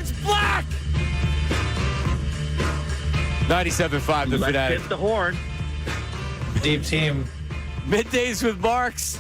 horn's black. 97.5 The Let's Fanatic. hit the horn. Deep team. Middays with Marks.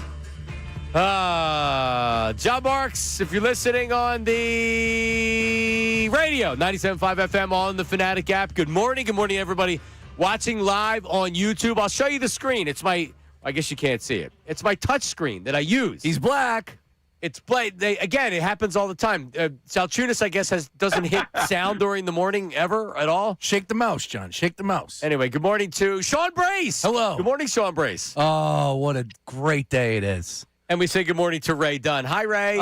John Marks, if you're listening on the radio, 97.5 FM on the Fanatic app. Good morning. Good morning, everybody watching live on YouTube. I'll show you the screen. It's my, I guess you can't see it. It's my touch screen that I use. He's black. It's again, it happens all the time. Salciunas, I guess, doesn't hit sound during the morning ever at all. Shake the mouse, John. Shake the mouse. Anyway, good morning to Sean Brace. Hello. Good morning, Sean Brace. Oh, what a great day it is. And we say good morning to Ray Dunn. Hi, Ray.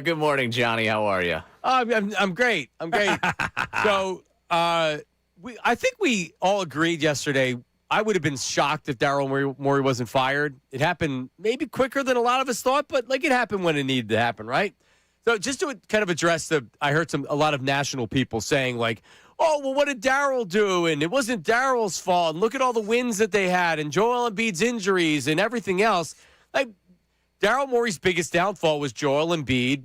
Good morning, Johnny. How are you? I'm great. I'm great. So, I think we all agreed yesterday. I would have been shocked if Daryl Morey wasn't fired. It happened maybe quicker than a lot of us thought, but it happened when it needed to happen, right? So just to kind of address I heard a lot of national people saying oh, well, what did Daryl do? And it wasn't Daryl's fault. And look at all the wins that they had and Joel Embiid's injuries and everything else. Daryl Morey's biggest downfall was Joel Embiid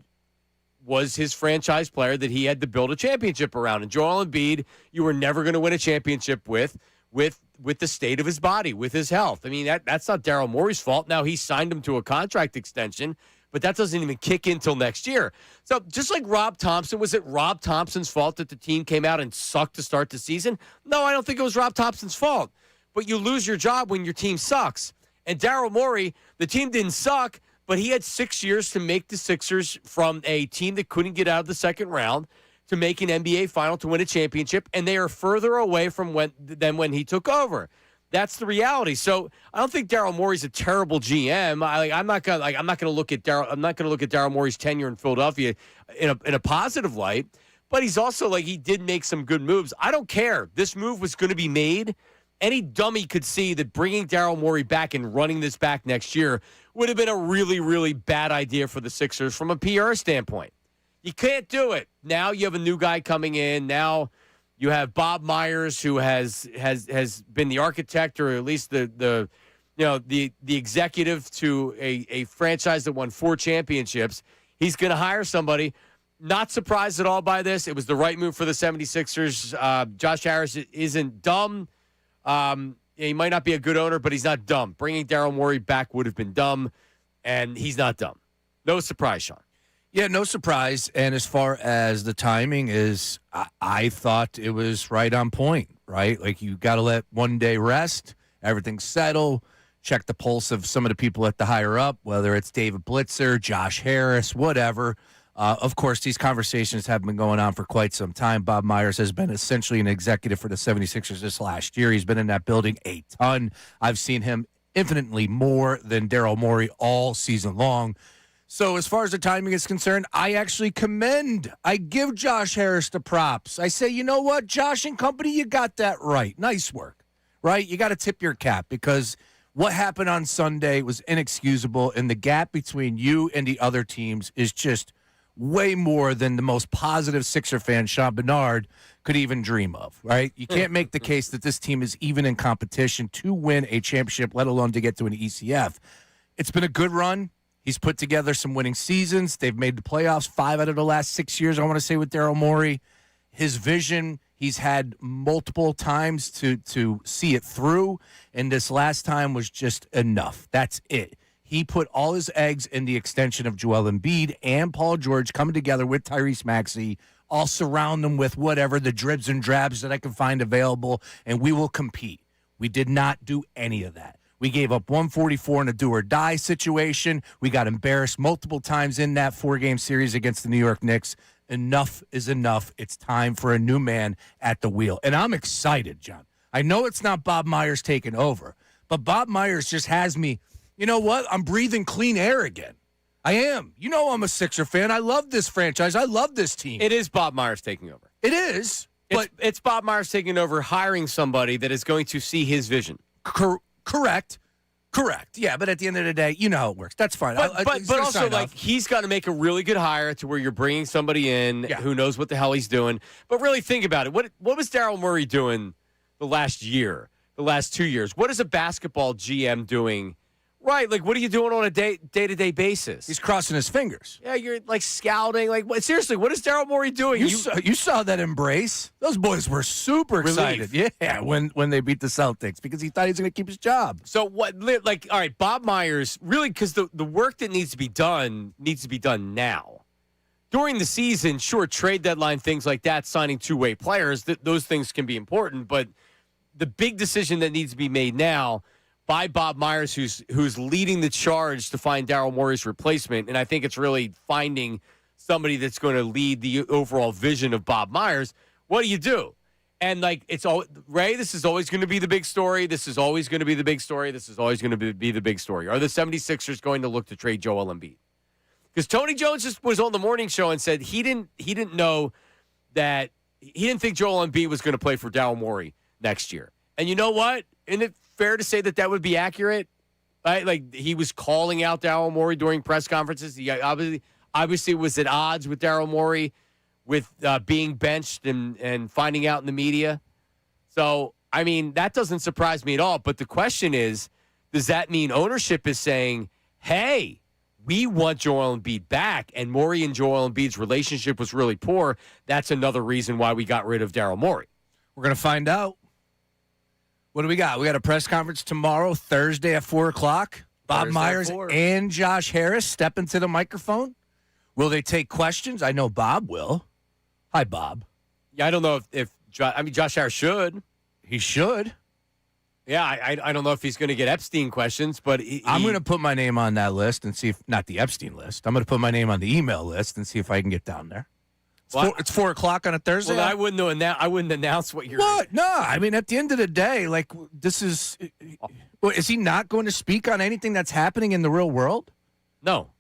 was his franchise player that he had to build a championship around. And Joel Embiid, you were never going to win a championship with the state of his body, with his health. I mean, that's not Daryl Morey's fault. Now, he signed him to a contract extension, but that doesn't even kick in until next year. So just like Rob Thompson, was it Rob Thompson's fault that the team came out and sucked to start the season? No, I don't think it was Rob Thompson's fault. But you lose your job when your team sucks. And Daryl Morey, the team didn't suck, but he had 6 years to make the Sixers from a team that couldn't get out of the second round to make an NBA final to win a championship, and they are further away than when he took over. That's the reality. So I don't think Daryl Morey's a terrible GM. I'm not gonna look at Daryl Morey's tenure in Philadelphia in a positive light. But he's also he did make some good moves. I don't care. This move was going to be made. Any dummy could see that bringing Daryl Morey back and running this back next year would have been a really, really bad idea for the Sixers from a PR standpoint. You can't do it. Now you have a new guy coming in. Now you have Bob Myers, who has been the architect, or at least the executive to a franchise that won 4 championships. He's going to hire somebody. Not surprised at all by this. It was the right move for the 76ers. Josh Harris isn't dumb. He might not be a good owner, but he's not dumb. Bringing Daryl Morey back would have been dumb, and he's not dumb. No surprise, Sean. Yeah, no surprise. And as far as the timing is, I thought it was right on point, right? You got to let one day rest, everything settle, check the pulse of some of the people at the higher up, whether it's David Blitzer, Josh Harris, whatever. Of course, these conversations have been going on for quite some time. Bob Myers has been essentially an executive for the 76ers this last year. He's been in that building a ton. I've seen him infinitely more than Daryl Morey all season long. So as far as the timing is concerned, I give Josh Harris the props. I say, you know what, Josh and company, you got that right. Nice work, right? You got to tip your cap, because what happened on Sunday was inexcusable, and the gap between you and the other teams is just way more than the most positive Sixer fan, Sean Bernard, could even dream of, right? You can't make the case that this team is even in competition to win a championship, let alone to get to an ECF. It's been a good run. He's put together some winning seasons. They've made the playoffs 5 out of the last 6 years, I want to say, with Daryl Morey. His vision, he's had multiple times to see it through, and this last time was just enough. That's it. He put all his eggs in the extension of Joel Embiid and Paul George coming together with Tyrese Maxey. I'll surround them with whatever, the dribs and drabs that I can find available, and we will compete. We did not do any of that. We gave up 144 in a do-or-die situation. We got embarrassed multiple times in that 4-game series against the New York Knicks. Enough is enough. It's time for a new man at the wheel. And I'm excited, John. I know it's not Bob Myers taking over, but Bob Myers just has me, you know what? I'm breathing clean air again. I am. You know I'm a Sixer fan. I love this franchise. I love this team. It is Bob Myers taking over. It is. But it's Bob Myers taking over, hiring somebody that is going to see his vision. Correct. Yeah, but at the end of the day, you know how it works. That's fine. But also, he's got to make a really good hire to where you're bringing somebody in who knows what the hell he's doing. But really think about it. What was Daryl Morey doing the last year, the last 2 years? What is a basketball GM doing Right. Like, what are you doing on a day-to-day basis? He's crossing his fingers. Yeah, you're like scouting. Like, seriously, what is Daryl Morey doing? You saw that embrace. Those boys were super excited. Yeah, when they beat the Celtics because he thought he was going to keep his job. So what? Like, all right, Bob Myers really because the work that needs to be done now. During the season, sure, trade deadline things like that, signing two-way players, those things can be important. But the big decision that needs to be made now by Bob Myers, who's leading the charge to find Daryl Morey's replacement. And I think it's really finding somebody that's going to lead the overall vision of Bob Myers. What do you do? And, like, it's all Ray, this is always going to be the big story. This is always going to be the big story. This is always going to be the big story. Are the 76ers going to look to trade Joel Embiid? Because Tony Jones just was on the morning show and said he didn't know that he didn't think Joel Embiid was going to play for Daryl Morey next year. And you know what? Isn't it fair to say that would be accurate? Right? Like, he was calling out Daryl Morey during press conferences. He obviously was at odds with Daryl Morey with being benched and finding out in the media. So, I mean, that doesn't surprise me at all. But the question is, does that mean ownership is saying, hey, we want Joel Embiid back, and Morey and Joel Embiid's relationship was really poor? That's another reason why we got rid of Daryl Morey. We're going to find out. What do we got? We got a press conference tomorrow, Thursday at 4 o'clock. Bob Myers and Josh Harris step into the microphone. Will they take questions? I know Bob will. Hi, Bob. Yeah, I don't know if Josh Harris should. He should. Yeah, I don't know if he's going to get Epstein questions, but I'm going to put my name on that list and see if, not the Epstein list, I'm going to put my name on the email list and see if I can get down there. It's 4 o'clock on a Thursday. Well, I wouldn't announce what you're. What? No, I mean, at the end of the day, like, this is. Is he not going to speak on anything that's happening in the real world? No,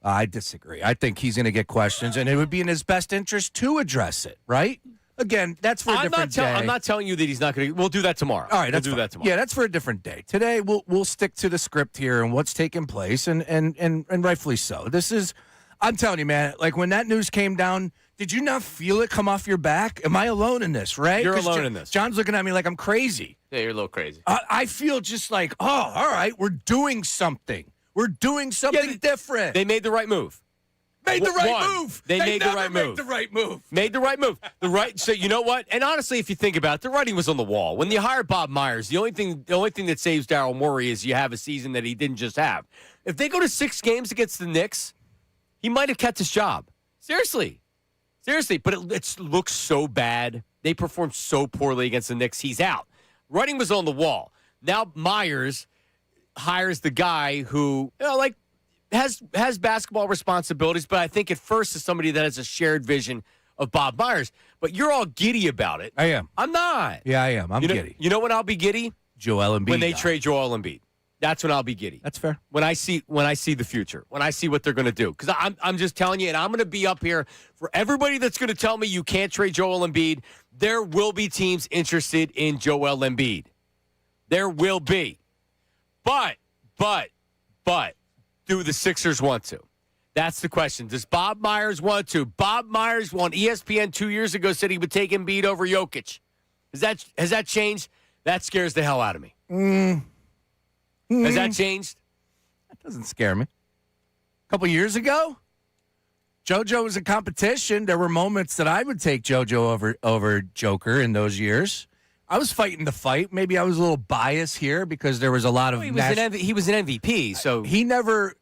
I disagree. I think he's going to get questions, and it would be in his best interest to address it. Right? Again, that's for a different day. I'm not telling you that he's not going to. We'll do that tomorrow. All right, we'll do that tomorrow. Yeah, that's for a different day. Today, we'll stick to the script here and what's taking place, and rightfully so. This is. I'm telling you, man. Like, when that news came down. Did you not feel it come off your back? Am I alone in this, right? You're alone in this. John's looking at me like I'm crazy. Yeah, you're a little crazy. I feel just like, oh, all right, we're doing something. We're doing something different. They made the right move. Made the right move. They made the right move. Made the right move. Made the right move. So you know what? And honestly, if you think about it, the writing was on the wall. When you hired Bob Myers, the only thing that saves Daryl Morey is you have a season that he didn't just have. If they go to 6 games against the Knicks, he might have kept his job. Seriously, but it looks so bad. They performed so poorly against the Knicks. He's out. Writing was on the wall. Now Myers hires the guy who, has basketball responsibilities, but I think at first is somebody that has a shared vision of Bob Myers. But you're all giddy about it. I am. I'm not. Yeah, I am. I'm giddy. You know when I'll be giddy? Joel Embiid. When they trade Joel Embiid. That's when I'll be giddy. That's fair. When I see the future, when I see what they're going to do. Because I'm just telling you, and I'm going to be up here for everybody that's going to tell me you can't trade Joel Embiid. There will be teams interested in Joel Embiid. There will be. But, do the Sixers want to? That's the question. Does Bob Myers want to? Bob Myers on ESPN 2 years ago said he would take Embiid over Jokic. Has that changed? That scares the hell out of me. Has that changed? That doesn't scare me. A couple years ago, JoJo was in competition. There were moments that I would take JoJo over Joker in those years. I was fighting the fight. Maybe I was a little biased here because there was a lot of. He was an MVP, so he never.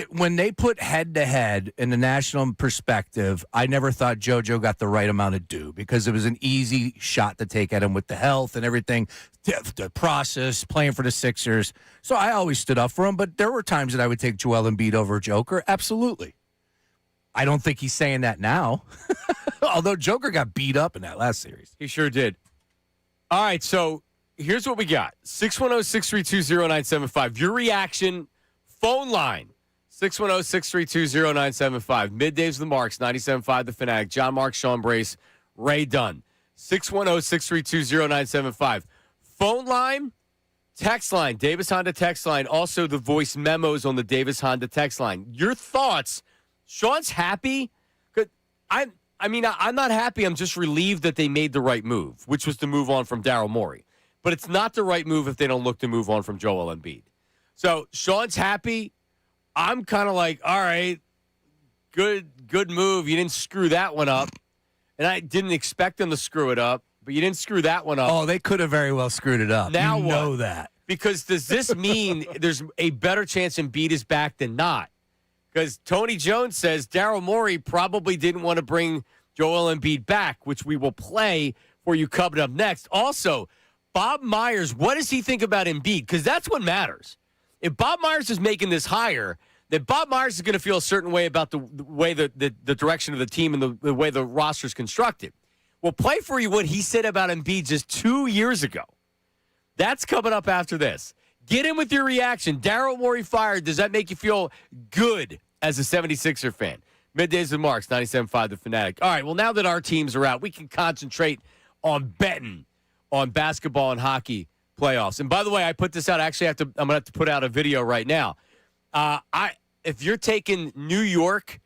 When they put head-to-head in the national perspective, I never thought JoJo got the right amount of due because it was an easy shot to take at him with the health and everything, the process, playing for the Sixers. So I always stood up for him, but there were times that I would take Joel Embiid over Joker. Absolutely. I don't think he's saying that now, although Joker got beat up in that last series. He sure did. All right, so here's what we got. 610-632-0975. Your reaction, phone line. 610-632-0975. Middays with the Marks, 97.5 The Fanatic. John Mark, Sean Brace, Ray Dunn. 610-632-0975. Phone line, text line, Davis Honda text line. Also the voice memos on the Davis Honda text line. Your thoughts. Sean's happy. I'm not happy. I'm just relieved that they made the right move, which was to move on from Daryl Morey. But it's not the right move if they don't look to move on from Joel Embiid. So Sean's happy. I'm kind of like, all right, good move. You didn't screw that one up. And I didn't expect them to screw it up, but you didn't screw that one up. Oh, they could have very well screwed it up. Now you what? know that. Because does this mean there's a better chance Embiid is back than not? Because Tony Jones says Daryl Morey probably didn't want to bring Joel Embiid back, which we will play for you coming up next. Also, Bob Myers, what does he think about Embiid? Because that's what matters. If Bob Myers is making this hire, then Bob Myers is going to feel a certain way about the way the direction of the team and the way the roster is constructed. We'll play for you what he said about Embiid just 2 years ago. That's coming up after this. Get in with your reaction. Daryl Morey fired. Does that make you feel good as a 76er fan? Middays with Marks, 97.5 The Fanatic. All right, well, now that our teams are out, we can concentrate on betting on basketball and hockey playoffs. And by the way, I put this out. Actually, I'm going to have to put out a video right now. If you're taking New York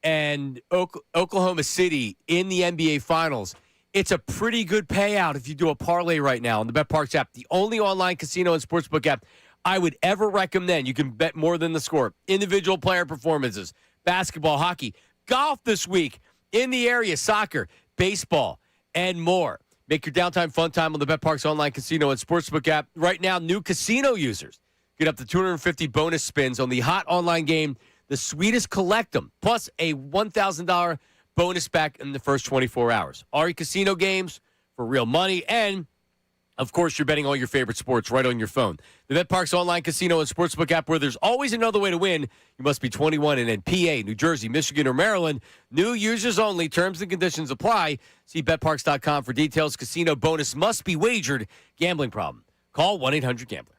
and Oklahoma City in the NBA Finals, it's a pretty good payout if you do a parlay right now on the BetParks app, the only online casino and sportsbook app I would ever recommend. You can bet more than the score. Individual player performances, basketball, hockey, golf this week in the area, soccer, baseball, and more. Make your downtime fun time on the BetParks online casino and sportsbook app. Right now, new casino users get up to 250 bonus spins on the hot online game, The Sweetest Collectum, plus a $1,000 bonus back in the first 24 hours. All your casino games for real money, and, of course, you're betting all your favorite sports right on your phone. The BetParks online casino and sportsbook app, where there's always another way to win. You must be 21 and in PA, New Jersey, Michigan, or Maryland. New users only. Terms and conditions apply. See BetParks.com for details. Casino bonus must be wagered. Gambling problem? Call 1-800-GAMBLER.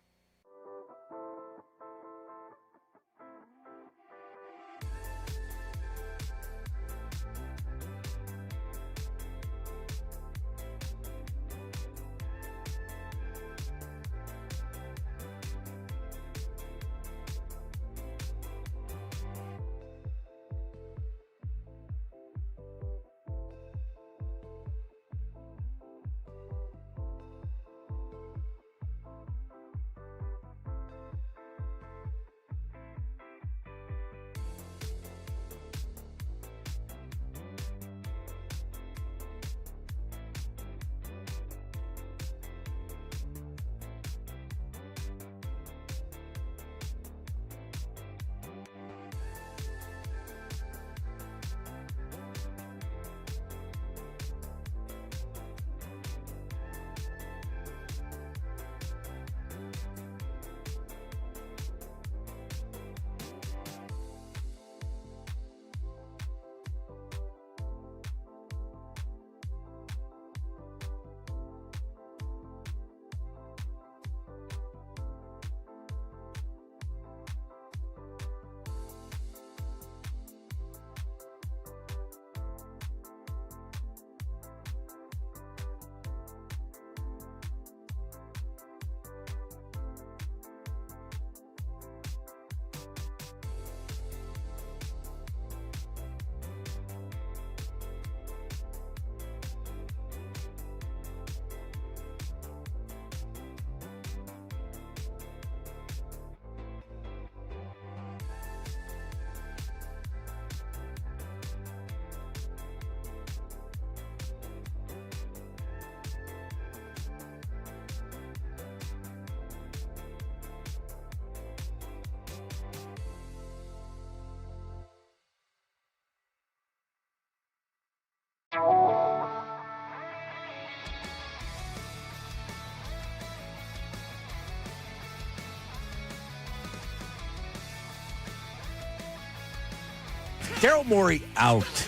Daryl Morey out.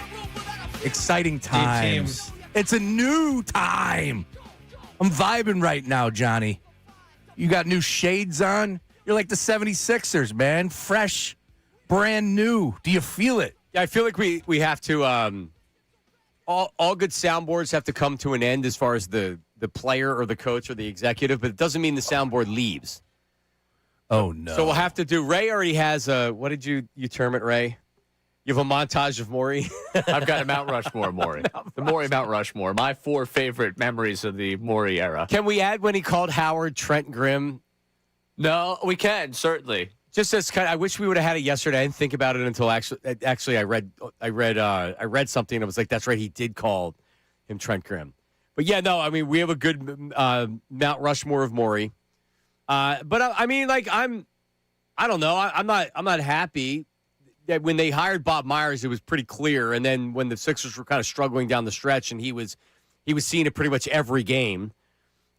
Exciting times. It's a new time. I'm vibing right now, Johnny. You got new shades on. You're like the 76ers, man. Fresh, brand new. Do you feel it? Yeah, I feel like we have to all good soundboards have to come to an end as far as the player or the coach or the executive, but it doesn't mean the soundboard leaves. Oh, no. So we'll have to do – Ray already has a – what did you term it, Ray? You have a montage of Morey? I've got a Mount Rushmore Morey. The Morey Mount Rushmore. My 4 favorite memories of the Morey era. Can we add when he called Howard Trent Grimm? No, we can certainly. Just as I wish we would have had it yesterday. I didn't think about it until actually I read something and I was like, that's right, he did call him Trent Grimm. But yeah, no, I mean we have a good Mount Rushmore of Morey. But I mean, like I don't know. I'm not happy that when they hired Bob Myers, it was pretty clear. And then when the Sixers were kind of struggling down the stretch, and he was seeing it pretty much every game.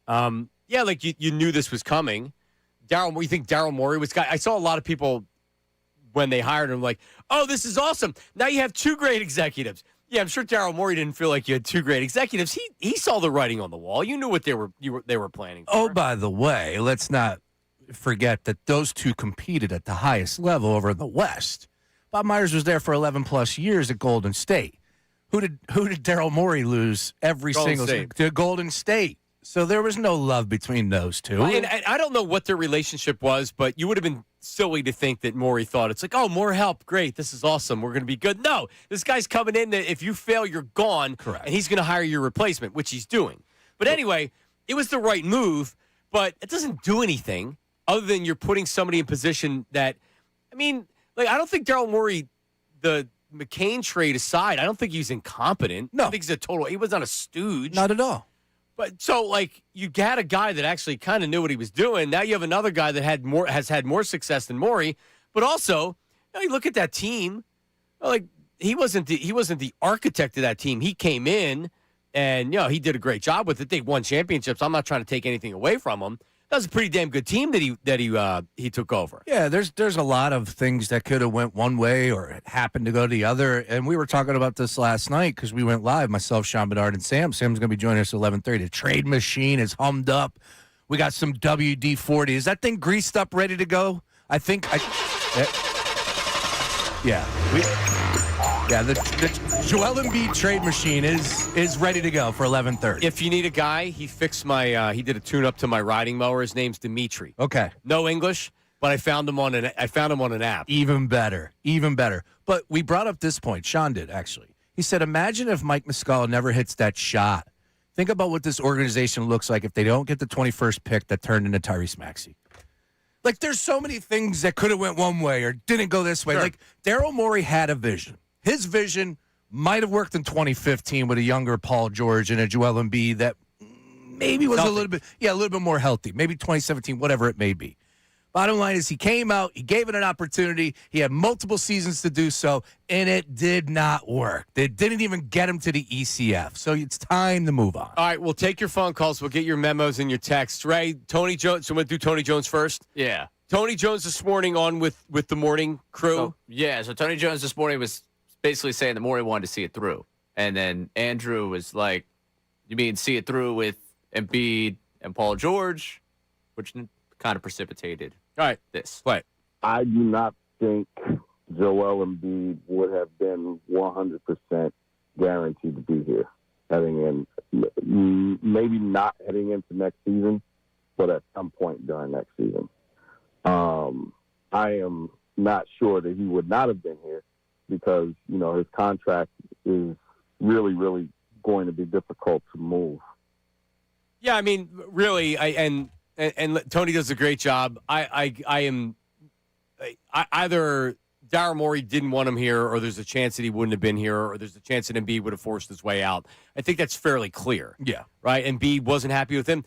Yeah, like you knew this was coming. You think Daryl Morey was guy? I saw a lot of people when they hired him like, "Oh, this is awesome! Now you have two great executives." Yeah, I'm sure Daryl Morey didn't feel like you had two great executives. He saw the writing on the wall. You knew what they were planning for. Oh, by the way, let's not forget that those two competed at the highest level over in the West. Bob Myers was there for 11 plus years at Golden State. Who did Daryl Morey lose every single to Golden State? So there was no love between those two. And I don't know what their relationship was, but you would have been silly to think that Morey thought it's like, oh, more help. Great. This is awesome. We're going to be good. No, this guy's coming in that if you fail, you're gone. Correct. And he's going to hire your replacement, which he's doing. But anyway, it was the right move, but it doesn't do anything other than you're putting somebody in position that, I mean, like I don't think Daryl Morey, the McCain trade aside, I don't think he's incompetent. No. I think he was not a stooge. Not at all. But so, like, you had a guy that actually kind of knew what he was doing. Now you have another guy that has had more success than Morey. But also, you look at that team. Like, he wasn't the architect of that team. He came in, and he did a great job with it. They won championships. I'm not trying to take anything away from him. That was a pretty damn good team that he took over. Yeah, there's a lot of things that could have went one way or it happened to go the other. And we were talking about this last night because we went live, myself, Sean Bedard, and Sam. Sam's going to be joining us at 11:30. The trade machine is hummed up. We got some WD-40. Is that thing greased up, ready to go? I think the Joel Embiid trade machine is ready to go for 11:30. If you need a guy, he fixed he did a tune-up to my riding mower. His name's Dimitri. Okay. No English, but I found him on an app. Even better. But we brought up this point. Sean did, actually. He said, imagine if Mike Muscala never hits that shot. Think about what this organization looks like if they don't get the 21st pick that turned into Tyrese Maxey. Like, there's so many things that could have went one way or didn't go this way. Sure. Like, Daryl Morey had a vision. His vision might have worked in 2015 with a younger Paul George and a Joel Embiid that maybe was healthy. a little bit more healthy. Maybe 2017, whatever it may be. Bottom line is he came out, he gave it an opportunity, he had multiple seasons to do so, and it did not work. They didn't even get him to the ECF. So it's time to move on. All right, we'll take your phone calls. We'll get your memos and your texts. Ray, Tony Jones. So we'll do Tony Jones first. Yeah. Tony Jones this morning on with the morning crew. So Tony Jones this morning was basically saying that Morey wanted to see it through. And then Andrew was like, you mean see it through with Embiid and Paul George? Which kind of precipitated All right, this. What? I do not think Joel Embiid would have been 100% guaranteed to be here heading in. Maybe not heading into next season, but at some point during next season. I am not sure that he would not have been here because, his contract is really, really going to be difficult to move. Yeah, I mean, really, and Tony does a great job. Either Daryl Morey didn't want him here, or there's a chance that he wouldn't have been here, or there's a chance that Embiid would have forced his way out. I think that's fairly clear. Yeah. Right? Embiid wasn't happy with him.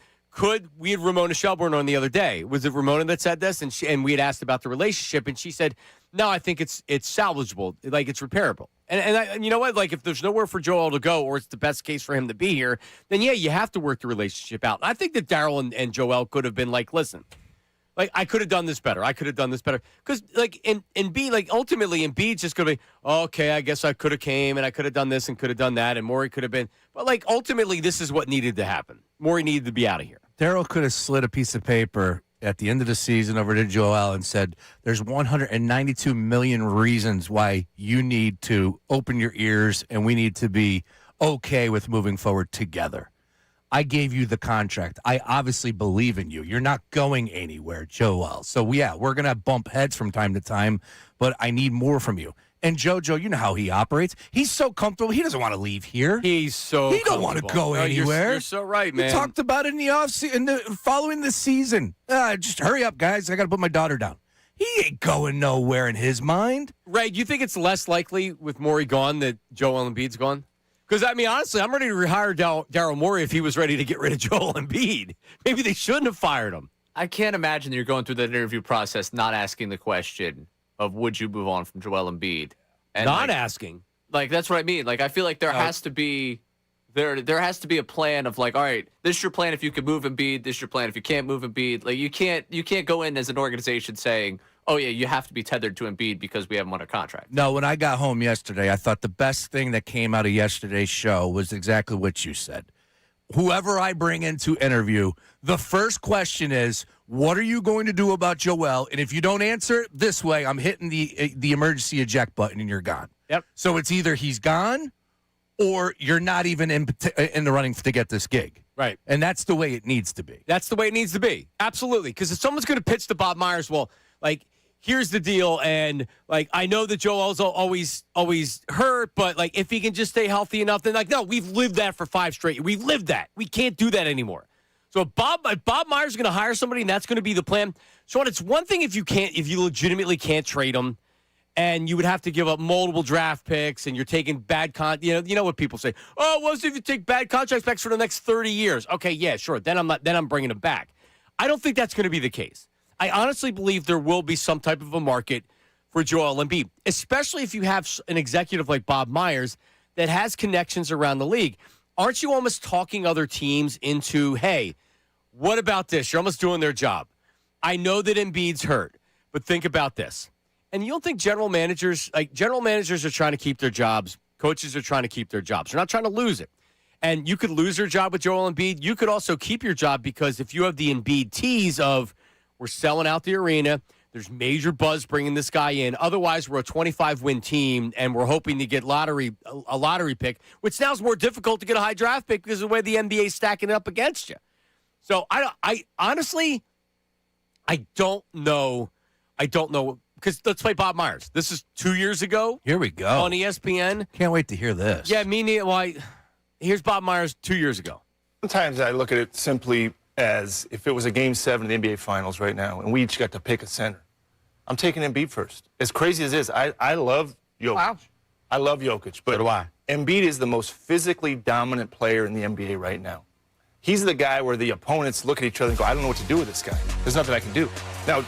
We had Ramona Shelburne on the other day. Was it Ramona that said this? And we had asked about the relationship, and she said, no, I think it's salvageable. Like, it's repairable. And you know what? Like, if there's nowhere for Joel to go, or it's the best case for him to be here, then, yeah, you have to work the relationship out. I think that Daryl and Joel could have been like, listen, like, I could have done this better. I could have done this better. Because, like, Embiid, like, ultimately, Embiid's just going to be, okay, I guess I could have came, and I could have done this and could have done that, and Morey could have been. But, like, ultimately, this is what needed to happen. Morey needed to be out of here. Daryl could have slid a piece of paper at the end of the season over to Joel and said, there's 192 million reasons why you need to open your ears and we need to be okay with moving forward together. I gave you the contract. I obviously believe in you. You're not going anywhere, Joel. So, yeah, we're going to bump heads from time to time, but I need more from you. And JoJo, you know how he operates. He's so comfortable. He doesn't want to leave here. He don't want to go anywhere. You're so right, man. We talked about it in the offseason, following the season. Just hurry up, guys. I got to put my daughter down. He ain't going nowhere in his mind. Ray, do you think it's less likely with Morey gone that Joel Embiid's gone? Because, I mean, honestly, I'm ready to rehire Daryl Morey if he was ready to get rid of Joel Embiid. Maybe they shouldn't have fired him. I can't imagine you're going through that interview process not asking the question of would you move on from Joel Embiid? And Not asking. Like, that's what I mean. Like, I feel like there has to be a plan of like, all right, this is your plan if you can move Embiid. This is your plan if you can't move Embiid. Like, you can't go in as an organization saying, oh, yeah, you have to be tethered to Embiid because we have him under contract. No, when I got home yesterday, I thought the best thing that came out of yesterday's show was exactly what you said. Whoever I bring into interview, the first question is, what are you going to do about Joel? And if you don't answer it this way, I'm hitting the emergency eject button and you're gone. Yep. So it's either he's gone or you're not even in the running to get this gig. Right. And that's the way it needs to be. That's the way it needs to be. Absolutely. Because if someone's going to pitch to Bob Myers, well, like, here's the deal, and like I know that Joel's always hurt, but like if he can just stay healthy enough, then like no, we've lived that for 5 straight years. We've lived that. We can't do that anymore. So if Bob Myers is going to hire somebody, and that's going to be the plan. Sean, it's one thing if you legitimately can't trade him, and you would have to give up multiple draft picks, and you're taking bad you know what people say. Oh, what if you take bad contract picks for the next 30 years? Okay, yeah, sure. Then I'm bringing him back. I don't think that's going to be the case. I honestly believe there will be some type of a market for Joel Embiid, especially if you have an executive like Bob Myers that has connections around the league. Aren't you almost talking other teams into, hey, what about this? You're almost doing their job. I know that Embiid's hurt, but think about this. And you don't think general managers are trying to keep their jobs. Coaches are trying to keep their jobs. They're not trying to lose it. And you could lose your job with Joel Embiid. You could also keep your job because if you have the Embiid tease of, we're selling out the arena. There's major buzz bringing this guy in. Otherwise, we're a 25-win team, and we're hoping to get a lottery pick, which now is more difficult to get a high draft pick because of the way the NBA is stacking it up against you. So I honestly, I don't know because let's play Bob Myers. This is 2 years ago. Here we go on ESPN. Can't wait to hear this. Yeah, me neither. Well, here's Bob Myers 2 years ago. Sometimes I look at it simply as if it was a Game 7 of the NBA Finals right now, and we each got to pick a center. I'm taking Embiid first. As crazy as it is, I love Jokic. Wow. I love Jokic, but So do I. Embiid is the most physically dominant player in the NBA right now. He's the guy where the opponents look at each other and go, I don't know what to do with this guy. There's nothing I can do. Now,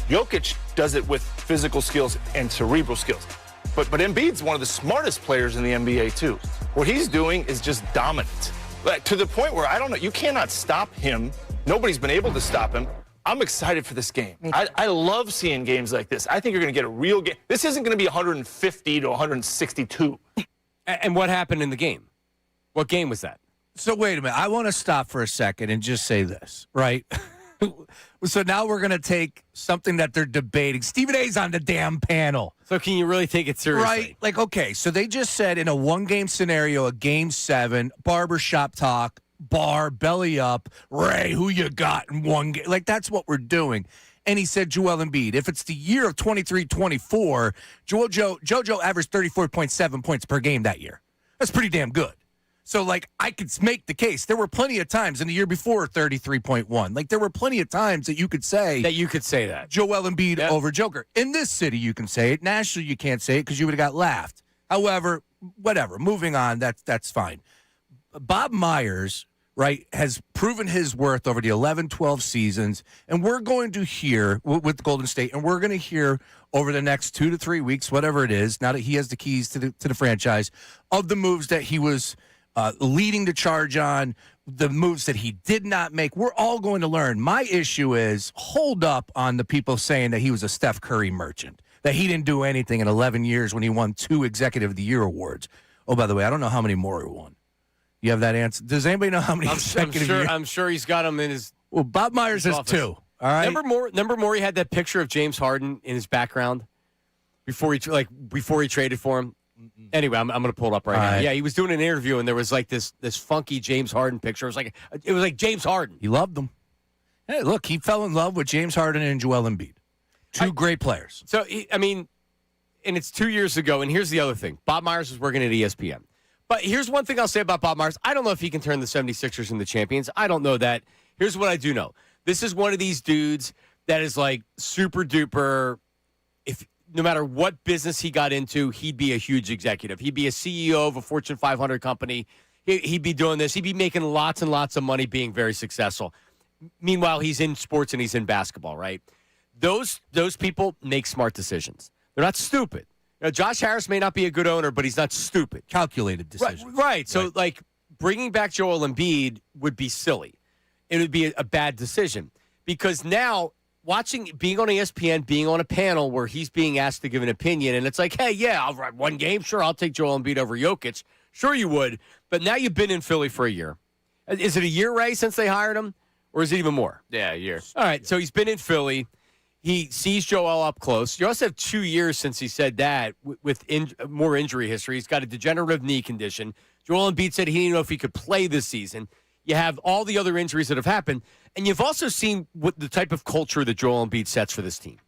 Jokic does it with physical skills and cerebral skills. But Embiid's one of the smartest players in the NBA, too. What he's doing is just dominant. Like, to the point where, I don't know, you cannot stop him. Nobody's been able to stop him. I'm excited for this game. I love seeing games like this. I think you're going to get a real game. This isn't going to be 150 to 162. And what happened in the game? What game was that? So wait a minute. I want to stop for a second and just say this, right? So now we're going to take something that they're debating. Stephen A's on the damn panel. So can you really take it seriously? Right? Like, okay, so they just said in a one-game scenario, a Game 7, barbershop talk, bar, belly up, Ray, who you got in one game? Like, that's what we're doing. And he said Joel Embiid. If it's the year of 23-24, JoJo averaged 34.7 points per game that year. That's pretty damn good. So, like, I could make the case. There were plenty of times in the year before 33.1. Like, there were plenty of times that you could say that. Joel Embiid over Joker. In this city, you can say it. Nationally, you can't say it because you would have got laughed. However, whatever. Moving on, that's fine. Bob Myers, right, has proven his worth over the 11-12 seasons, and we're going to hear with Golden State, and we're going to hear over the next 2 to 3 weeks, whatever it is, now that he has the keys to the franchise, of the moves that he was leading the charge on, the moves that he did not make. We're all going to learn. My issue is hold up on the people saying that he was a Steph Curry merchant, that he didn't do anything in 11 years when he won 2 Executive of the Year awards. Oh, by the way, I don't know how many more he won. You have that answer? Does anybody know how many I'm sure he's got them in his. Well, Bob Myers has office. 2. All right. Remember Morey had that picture of James Harden in his background before he traded for him. Anyway, I'm going to pull it up right now. Yeah, he was doing an interview and there was like this funky James Harden picture. It was like James Harden. He loved them. Hey, look, he fell in love with James Harden and Joel Embiid. 2 great players. So and it's 2 years ago. And here's the other thing. Bob Myers was working at ESPN. But here's one thing I'll say about Bob Myers. I don't know if he can turn the 76ers into champions. I don't know that. Here's what I do know. This is one of these dudes that is like super duper. If no matter what business he got into, he'd be a huge executive. He'd be a CEO of a Fortune 500 company. He'd be doing this. He'd be making lots and lots of money, being very successful. Meanwhile, he's in sports and he's in basketball, right? Those people make smart decisions. They're not stupid. Josh Harris may not be a good owner, but he's not stupid. Calculated decision. Right. So, like, bringing back Joel Embiid would be silly. It would be a bad decision because now being on ESPN, being on a panel where he's being asked to give an opinion, and it's like, hey, yeah, I'll run one game. Sure, I'll take Joel Embiid over Jokic. Sure, you would. But now you've been in Philly for a year. Is it a year, Ray, since they hired him? Or is it even more? Yeah, a year. All right, so he's been in Philly. He sees Joel up close. You also have 2 years since he said that with more injury history. He's got a degenerative knee condition. Joel Embiid said he didn't know if he could play this season. You have all the other injuries that have happened. And you've also seen what the type of culture that Joel Embiid sets for this team.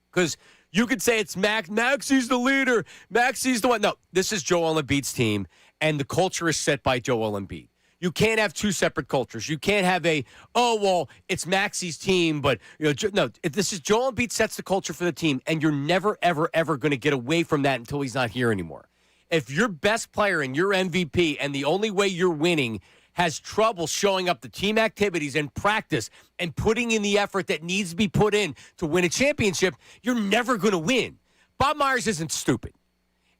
Because you could say it's Maxi's the leader. Maxi's the one. No, this is Joel Embiid's team, and the culture is set by Joel Embiid. You can't have two separate cultures. You can't have it's Maxi's team, but no. This is Joel Embiid sets the culture for the team, and you're never, ever, ever going to get away from that until he's not here anymore. If your best player and your MVP, and the only way you're winning, has trouble showing up to team activities and practice and putting in the effort that needs to be put in to win a championship, you're never going to win. Bob Myers isn't stupid.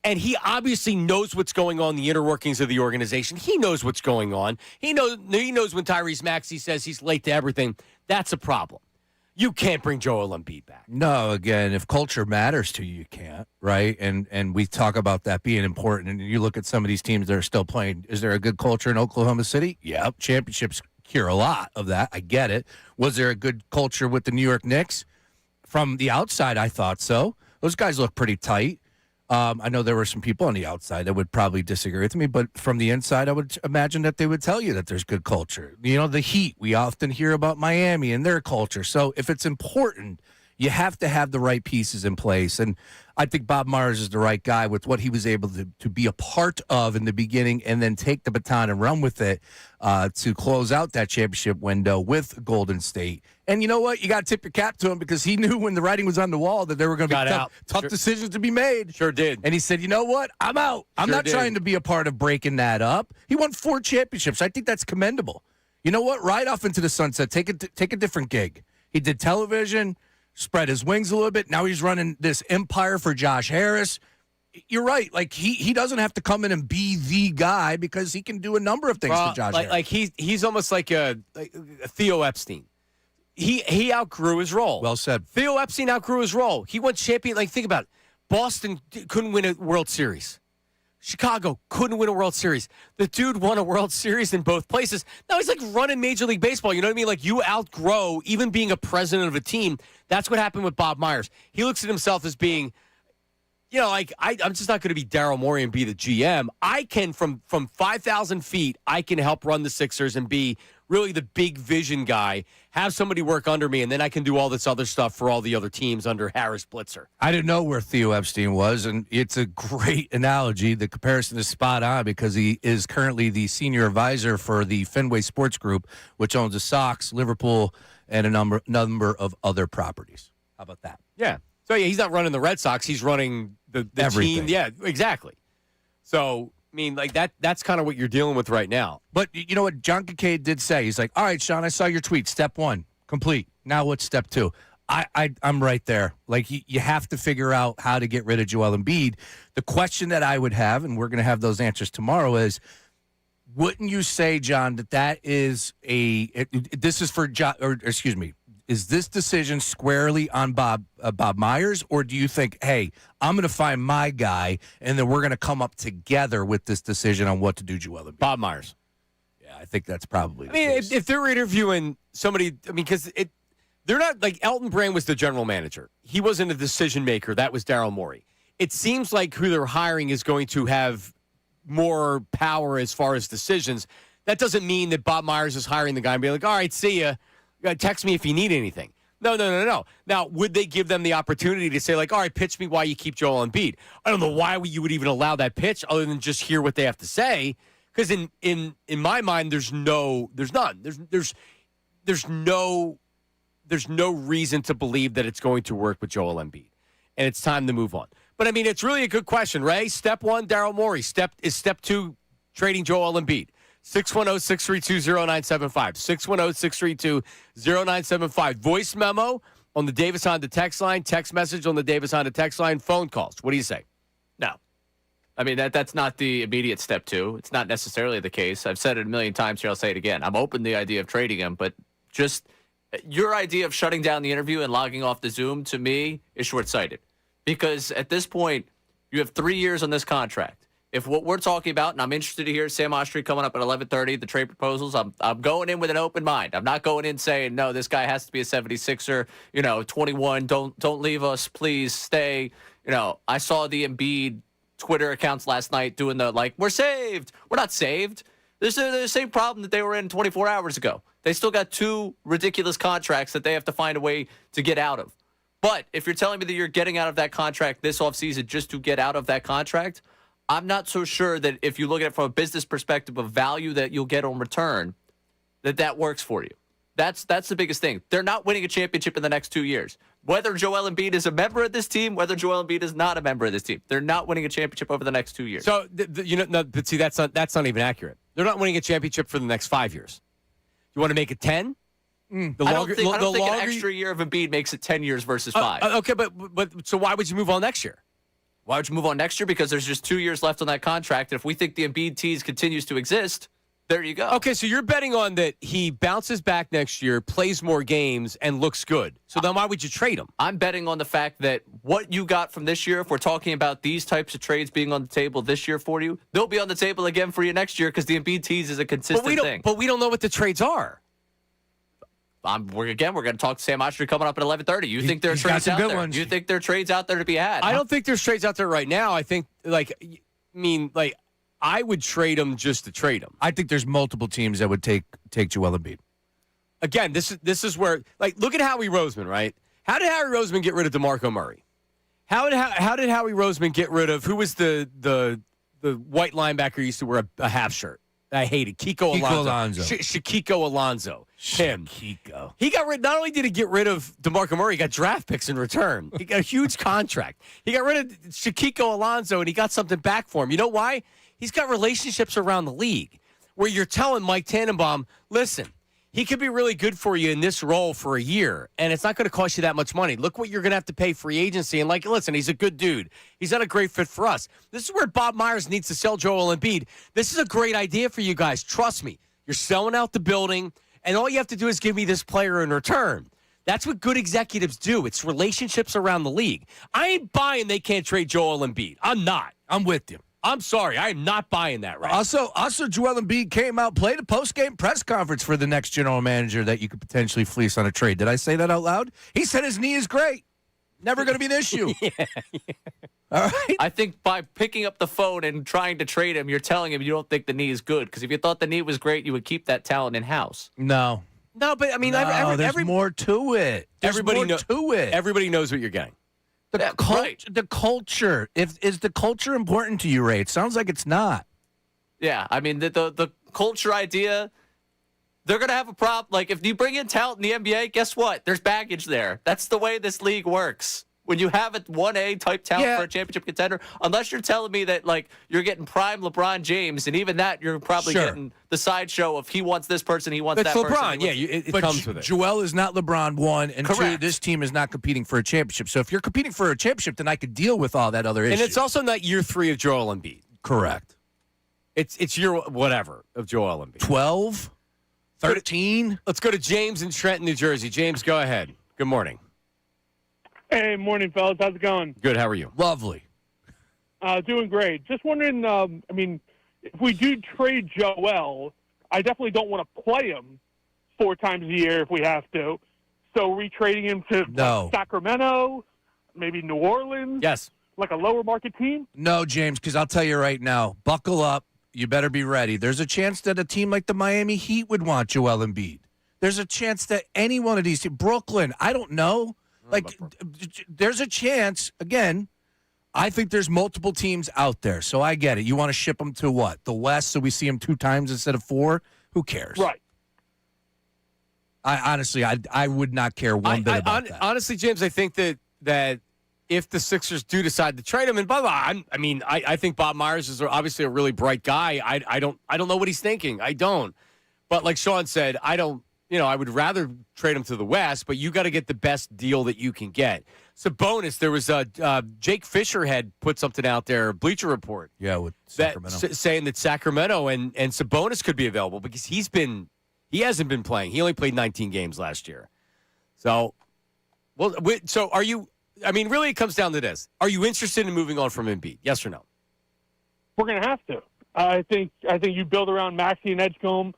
And he obviously knows what's going on in the inner workings of the organization. He knows what's going on. He knows when Tyrese Maxey says he's late to everything. That's a problem. You can't bring Joel Embiid back. No, again, if culture matters to you, you can't, right? And we talk about that being important. And you look at some of these teams that are still playing. Is there a good culture in Oklahoma City? Yep. Championships cure a lot of that. I get it. Was there a good culture with the New York Knicks? From the outside, I thought so. Those guys look pretty tight. I know there were some people on the outside that would probably disagree with me, but from the inside, I would imagine that they would tell you that there's good culture. The Heat, we often hear about Miami and their culture. So if it's important, you have to have the right pieces in place. And I think Bob Myers is the right guy with what he was able to be a part of in the beginning and then take the baton and run with it to close out that championship window with Golden State. And you know what? You got to tip your cap to him because he knew when the writing was on the wall that there were going to be tough decisions to be made. Sure did. And he said, you know what? I'm out. I'm not trying to be a part of breaking that up. He won 4 championships. I think that's commendable. You know what? Ride off into the sunset. Take a different gig. He did television, spread his wings a little bit. Now he's running this empire for Josh Harris. You're right. Like he doesn't have to come in and be the guy because he can do a number of things for Josh Harris. Like he's almost like a Theo Epstein. He outgrew his role. Well said. Theo Epstein outgrew his role. He won champion. Like, think about it. Boston couldn't win a World Series. Chicago couldn't win a World Series. The dude won a World Series in both places. Now he's like running Major League Baseball. You know what I mean? Like, you outgrow even being a president of a team. That's what happened with Bob Myers. He looks at himself as being, I'm just not going to be Daryl Morey and be the GM. I can, from 5,000 feet, I can help run the Sixers and be really the big vision guy, have somebody work under me, and then I can do all this other stuff for all the other teams under Harris Blitzer. I didn't know where Theo Epstein was, and it's a great analogy. The comparison is spot on because he is currently the senior advisor for the Fenway Sports Group, which owns the Sox, Liverpool, and a number of other properties. How about that? Yeah. So, he's not running the Red Sox. He's running the team. Yeah, exactly. So, I mean, like that's kind of what you're dealing with right now. But you know what John Kincade did say? He's like, all right, Sean, I saw your tweet. Step 1, complete. Now what's step 2? I'm right there. Like, you have to figure out how to get rid of Joel Embiid. The question that I would have, and we're going to have those answers tomorrow, is wouldn't you say, John, that is this is for John, or excuse me, is this decision squarely on Bob Myers, or do you think, hey, I'm going to find my guy, and then we're going to come up together with this decision on what to do, Joel Embiid? Bob Myers. Yeah, I think that's probably the case. case. If they're interviewing somebody, because they're not, like, Elton Brand was the general manager. He wasn't a decision maker. That was Daryl Morey. It seems like who they're hiring is going to have more power as far as decisions. That doesn't mean that Bob Myers is hiring the guy and be like, all right, see ya. Text me if you need anything. No. Now, would they give them the opportunity to say, like, all right, pitch me why you keep Joel Embiid? I don't know why you would even allow that pitch other than just hear what they have to say. Because in my mind, there's none. There's no reason to believe that it's going to work with Joel Embiid. And it's time to move on. But, I mean, it's really a good question, Ray. Step one, Daryl Morey. Step two, trading Joel Embiid. 610-632-0975. 610-632-0975. Voice memo on the Davis Honda text line. Text message on the Davis Honda text line. Phone calls. What do you say? No. I mean, that's not the immediate step two. It's not necessarily the case. I've said it a million times here. I'll say it again. I'm open to the idea of trading him, but just your idea of shutting down the interview and logging off the Zoom, to me, is short-sighted. Because at this point, you have 3 years on this contract. If what we're talking about, and I'm interested to hear Sam Ostry coming up at 11:30, the trade proposals, I'm going in with an open mind. I'm not going in saying, no, this guy has to be a 76er, 21, don't leave us, please stay. I saw the Embiid Twitter accounts last night doing the, like, we're saved. We're not saved. There's the same problem that they were in 24 hours ago. They still got 2 ridiculous contracts that they have to find a way to get out of. But if you're telling me that you're getting out of that contract this offseason just to get out of that contract, I'm not so sure that if you look at it from a business perspective of value that you'll get on return, that works for you. That's the biggest thing. They're not winning a championship in the next 2 years. Whether Joel Embiid is a member of this team, whether Joel Embiid is not a member of this team, they're not winning a championship over the next 2 years. So, but see, that's not even accurate. They're not winning a championship for the next 5 years. You want to make it 10? I don't think an extra year of Embiid makes it 10 years versus 5. Okay, but so why would you move on next year? Why would you move on next year? Because there's just 2 years left on that contract. And if we think the Embiid tease continues to exist, there you go. Okay, so you're betting on that he bounces back next year, plays more games, and looks good. So then why would you trade him? I'm betting on the fact that what you got from this year, if we're talking about these types of trades being on the table this year for you, they'll be on the table again for you next year because the Embiid tease is a consistent thing. But we don't know what the trades are. We're going to talk to Sam Ostry coming up at 11:30. You think there are trades out there? You think there are trades out there to be had? I don't think there's trades out there right now. I think, I would trade him just to trade him. I think there's multiple teams that would take Joel Embiid. Again, this is where, look at Howie Roseman, right? How did Howie Roseman get rid of DeMarco Murray? How did Howie Roseman get rid of, who was the white linebacker who used to wear a half shirt? I hated Kiko Alonso. Shaquiko Alonso. Him. Kiko. He got rid. Not only did he get rid of DeMarco Murray, he got draft picks in return. He got a huge contract. He got rid of Shaquiko Alonso, and he got something back for him. You know why? He's got relationships around the league where you're telling Mike Tannenbaum, listen, he could be really good for you in this role for a year, and it's not going to cost you that much money. Look what you're going to have to pay free agency. And, listen, he's a good dude. He's not a great fit for us. This is where Bob Myers needs to sell Joel Embiid. This is a great idea for you guys. Trust me. You're selling out the building, and all you have to do is give me this player in return. That's what good executives do. It's relationships around the league. I ain't buying they can't trade Joel Embiid. I'm not. I'm with you. I'm sorry. I am not buying that right Also, Joel Embiid came out, played a post-game press conference for the next general manager that you could potentially fleece on a trade. Did I say that out loud? He said his knee is great. Never going to be an issue. Yeah. All right? I think by picking up the phone and trying to trade him, you're telling him you don't think the knee is good. Because if you thought the knee was great, you would keep that talent in-house. No. No, but, I mean, there's more to it. Everybody knows what you're getting. The culture. Is the culture important to you, Ray? It sounds like it's not. Yeah, I mean, the culture idea, they're going to have a problem. Like, if you bring in talent in the NBA, guess what? There's baggage there. That's the way this league works. When you have a 1A type talent for a championship contender, unless you're telling me that, you're getting prime LeBron James, and even that, you're probably getting the sideshow of he wants this person, he wants that LeBron, person. yeah, it comes with it. Joel is not LeBron, one, and Correct. two, this team is not competing for a championship. So if you're competing for a championship, then I could deal with all that other issue. And it's also not year 3 of Joel Embiid. Correct. It's year whatever of Joel Embiid. 12? 13? Let's go to James in Trenton, New Jersey. James, go ahead. Good morning. Hey, morning, fellas. How's it going? Good. How are you? Lovely. Doing great. Just wondering, if we do trade Joel, I definitely don't want to play him 4 times a year if we have to. So retrading him to Sacramento, maybe New Orleans? Yes. Like a lower market team? No, James, because I'll tell you right now, buckle up. You better be ready. There's a chance that a team like the Miami Heat would want Joel Embiid. There's a chance that any one of these teams, Brooklyn, I don't know. Like, there's a chance, again, I think there's multiple teams out there, so I get it. You want to ship them to what? The West, so we see them 2 times instead of 4? Who cares? Right. Honestly, I would not care one bit about that. Honestly, James, I think that if the Sixers do decide to trade him, and blah, blah, I think Bob Myers is obviously a really bright guy. I don't know what he's thinking. I don't. But like Sean said, I would rather trade him to the West, but you got to get the best deal that you can get. It's a bonus. There was Jake Fisher had put something out there, Bleacher Report. Yeah, with Sacramento. Saying that Sacramento and Sabonis could be available because he hasn't been playing. He only played 19 games last year. So, are you, really it comes down to this. Are you interested in moving on from Embiid? Yes or no? We're going to have to. I think you build around Maxi and Edgecombe.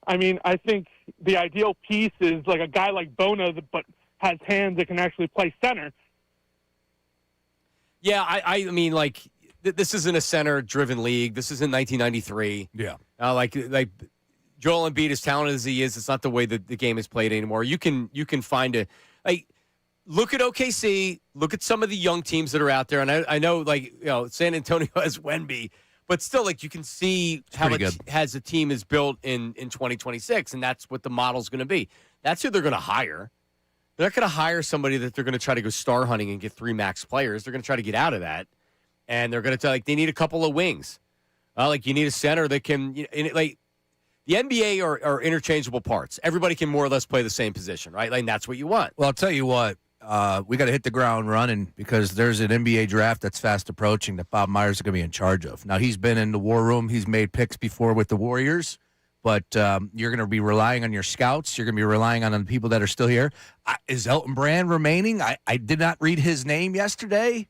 I think the ideal piece is like a guy like Bona, but has hands that can actually play center. Yeah, this isn't a center-driven league. This isn't 1993. Yeah. Like Joel Embiid, as talented as he is, it's not the way that the game is played anymore. You can find look at OKC, look at some of the young teams that are out there, and I know San Antonio has Wemby. But still, you can see how a team is built in 2026, and that's what the model's going to be. That's who they're going to hire. They're not going to hire somebody that they're going to try to go star hunting and get 3 max players. They're going to try to get out of that, and they're going to they need a couple of wings. You need a center that can the NBA are interchangeable parts. Everybody can more or less play the same position, right? And that's what you want. Well, I'll tell you what. We got to hit the ground running because there's an NBA draft that's fast approaching that Bob Myers is going to be in charge of. Now, he's been in the war room. He's made picks before with the Warriors, but you're going to be relying on your scouts. You're going to be relying on the people that are still here. Is Elton Brand remaining? I did not read his name yesterday.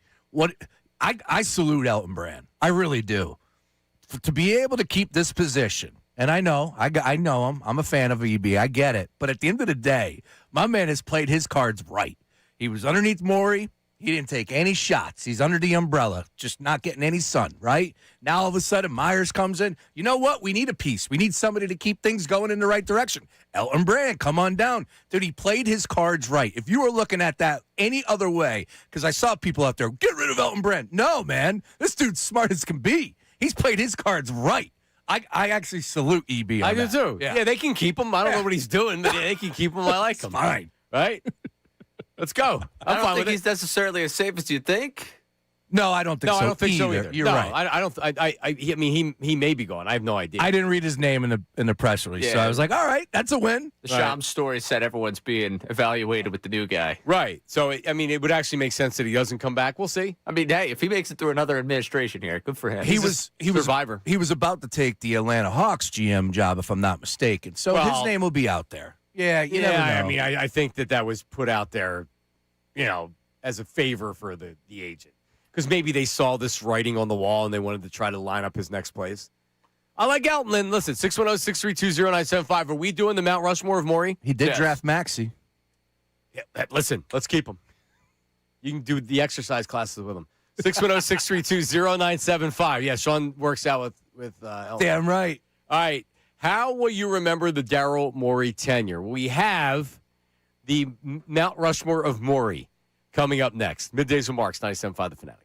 I salute Elton Brand. I really do. To be able to keep this position, and I know him. I'm a fan of EB. I get it. But at the end of the day, my man has played his cards right. He was underneath Morey. He didn't take any shots. He's under the umbrella, just not getting any sun, right? Now, all of a sudden, Myers comes in. You know what? We need a piece. We need somebody to keep things going in the right direction. Elton Brand, come on down. Dude, he played his cards right. If you were looking at that any other way, because I saw people out there, get rid of Elton Brand. No, man. This dude's smart as can be. He's played his cards right. I actually salute EB on I that. do, too. Yeah, they can keep him. I don't know what he's doing, but they can keep him. I like him. Fine. Right? Let's go. I don't think he's he's necessarily as safe as you think. No, I don't think so. I don't think so either. You're right. I don't. He may be gone. I have no idea. I didn't read his name in the press release, so I was like, all right, that's a win. The Shams story said everyone's being evaluated with the new guy. Right. So, it would actually make sense that he doesn't come back. We'll see. Hey, if he makes it through another administration here, good for him. He was survivor. He was about to take the Atlanta Hawks GM job, if I'm not mistaken. So his name will be out there. Yeah, you never know. I think that was put out there, as a favor for the agent. Because maybe they saw this writing on the wall and they wanted to try to line up his next place. I like Elton. Listen, 610-632-0975. Are we doing the Mount Rushmore of Morey? He did draft Maxi. Yeah, listen, let's keep him. You can do the exercise classes with him. 610-632-0975. Yeah, Sean works out with Elton. Damn right. All right. How will you remember the Daryl Morey tenure? We have the Mount Rushmore of Morey coming up next. Middays with Marks, 97.5 The Fanatic.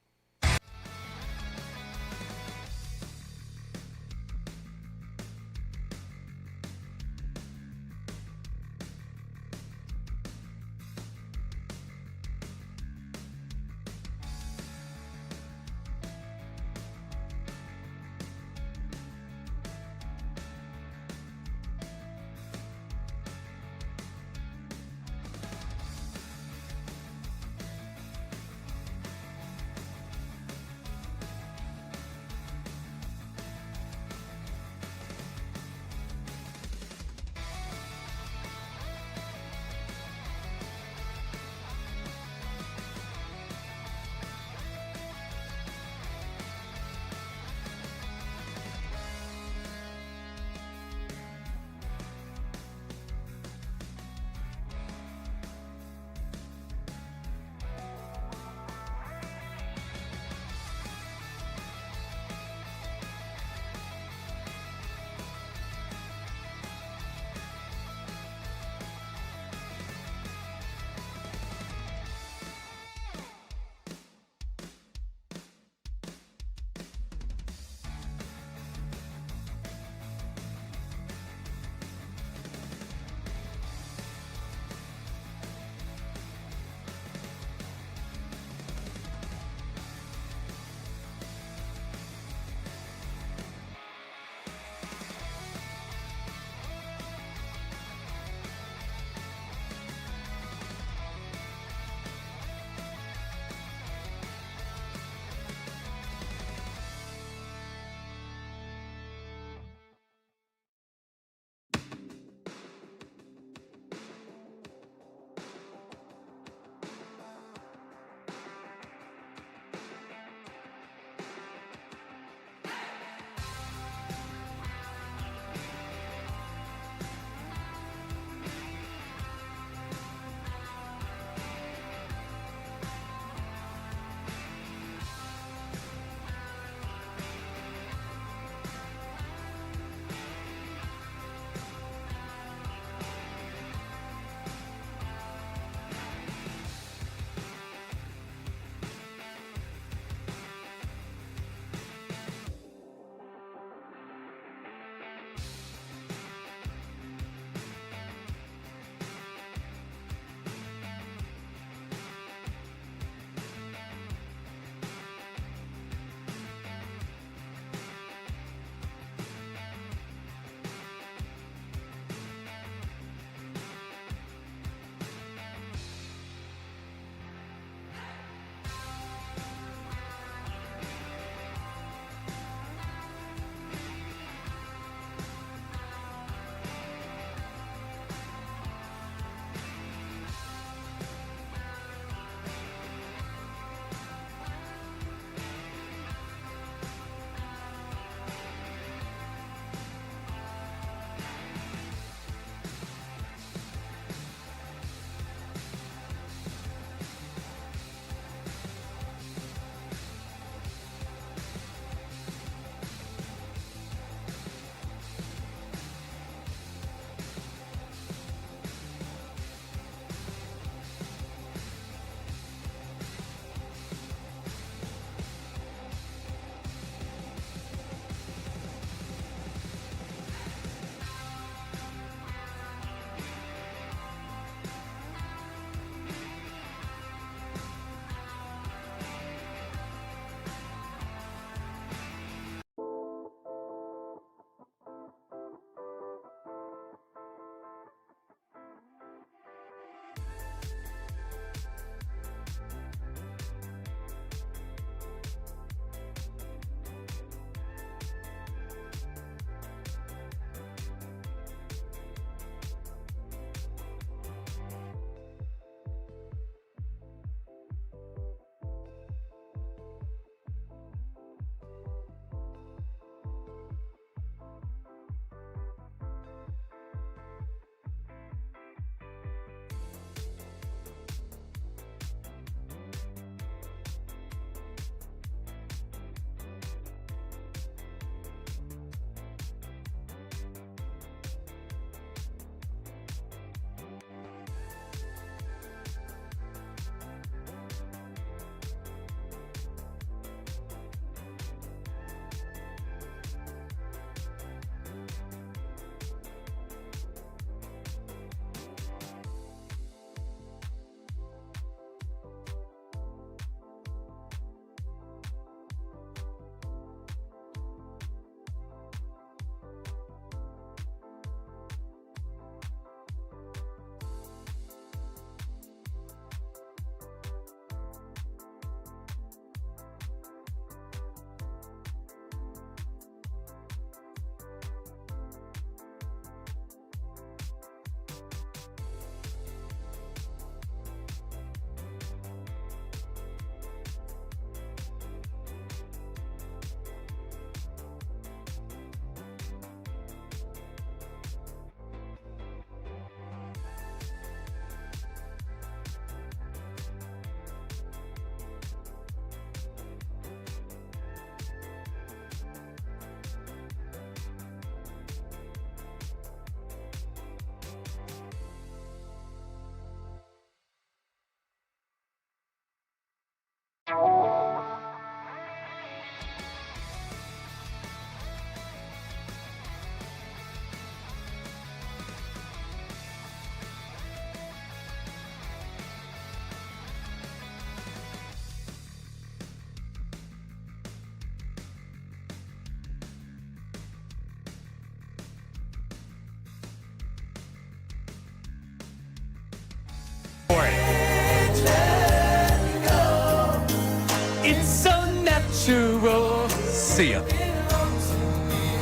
to you.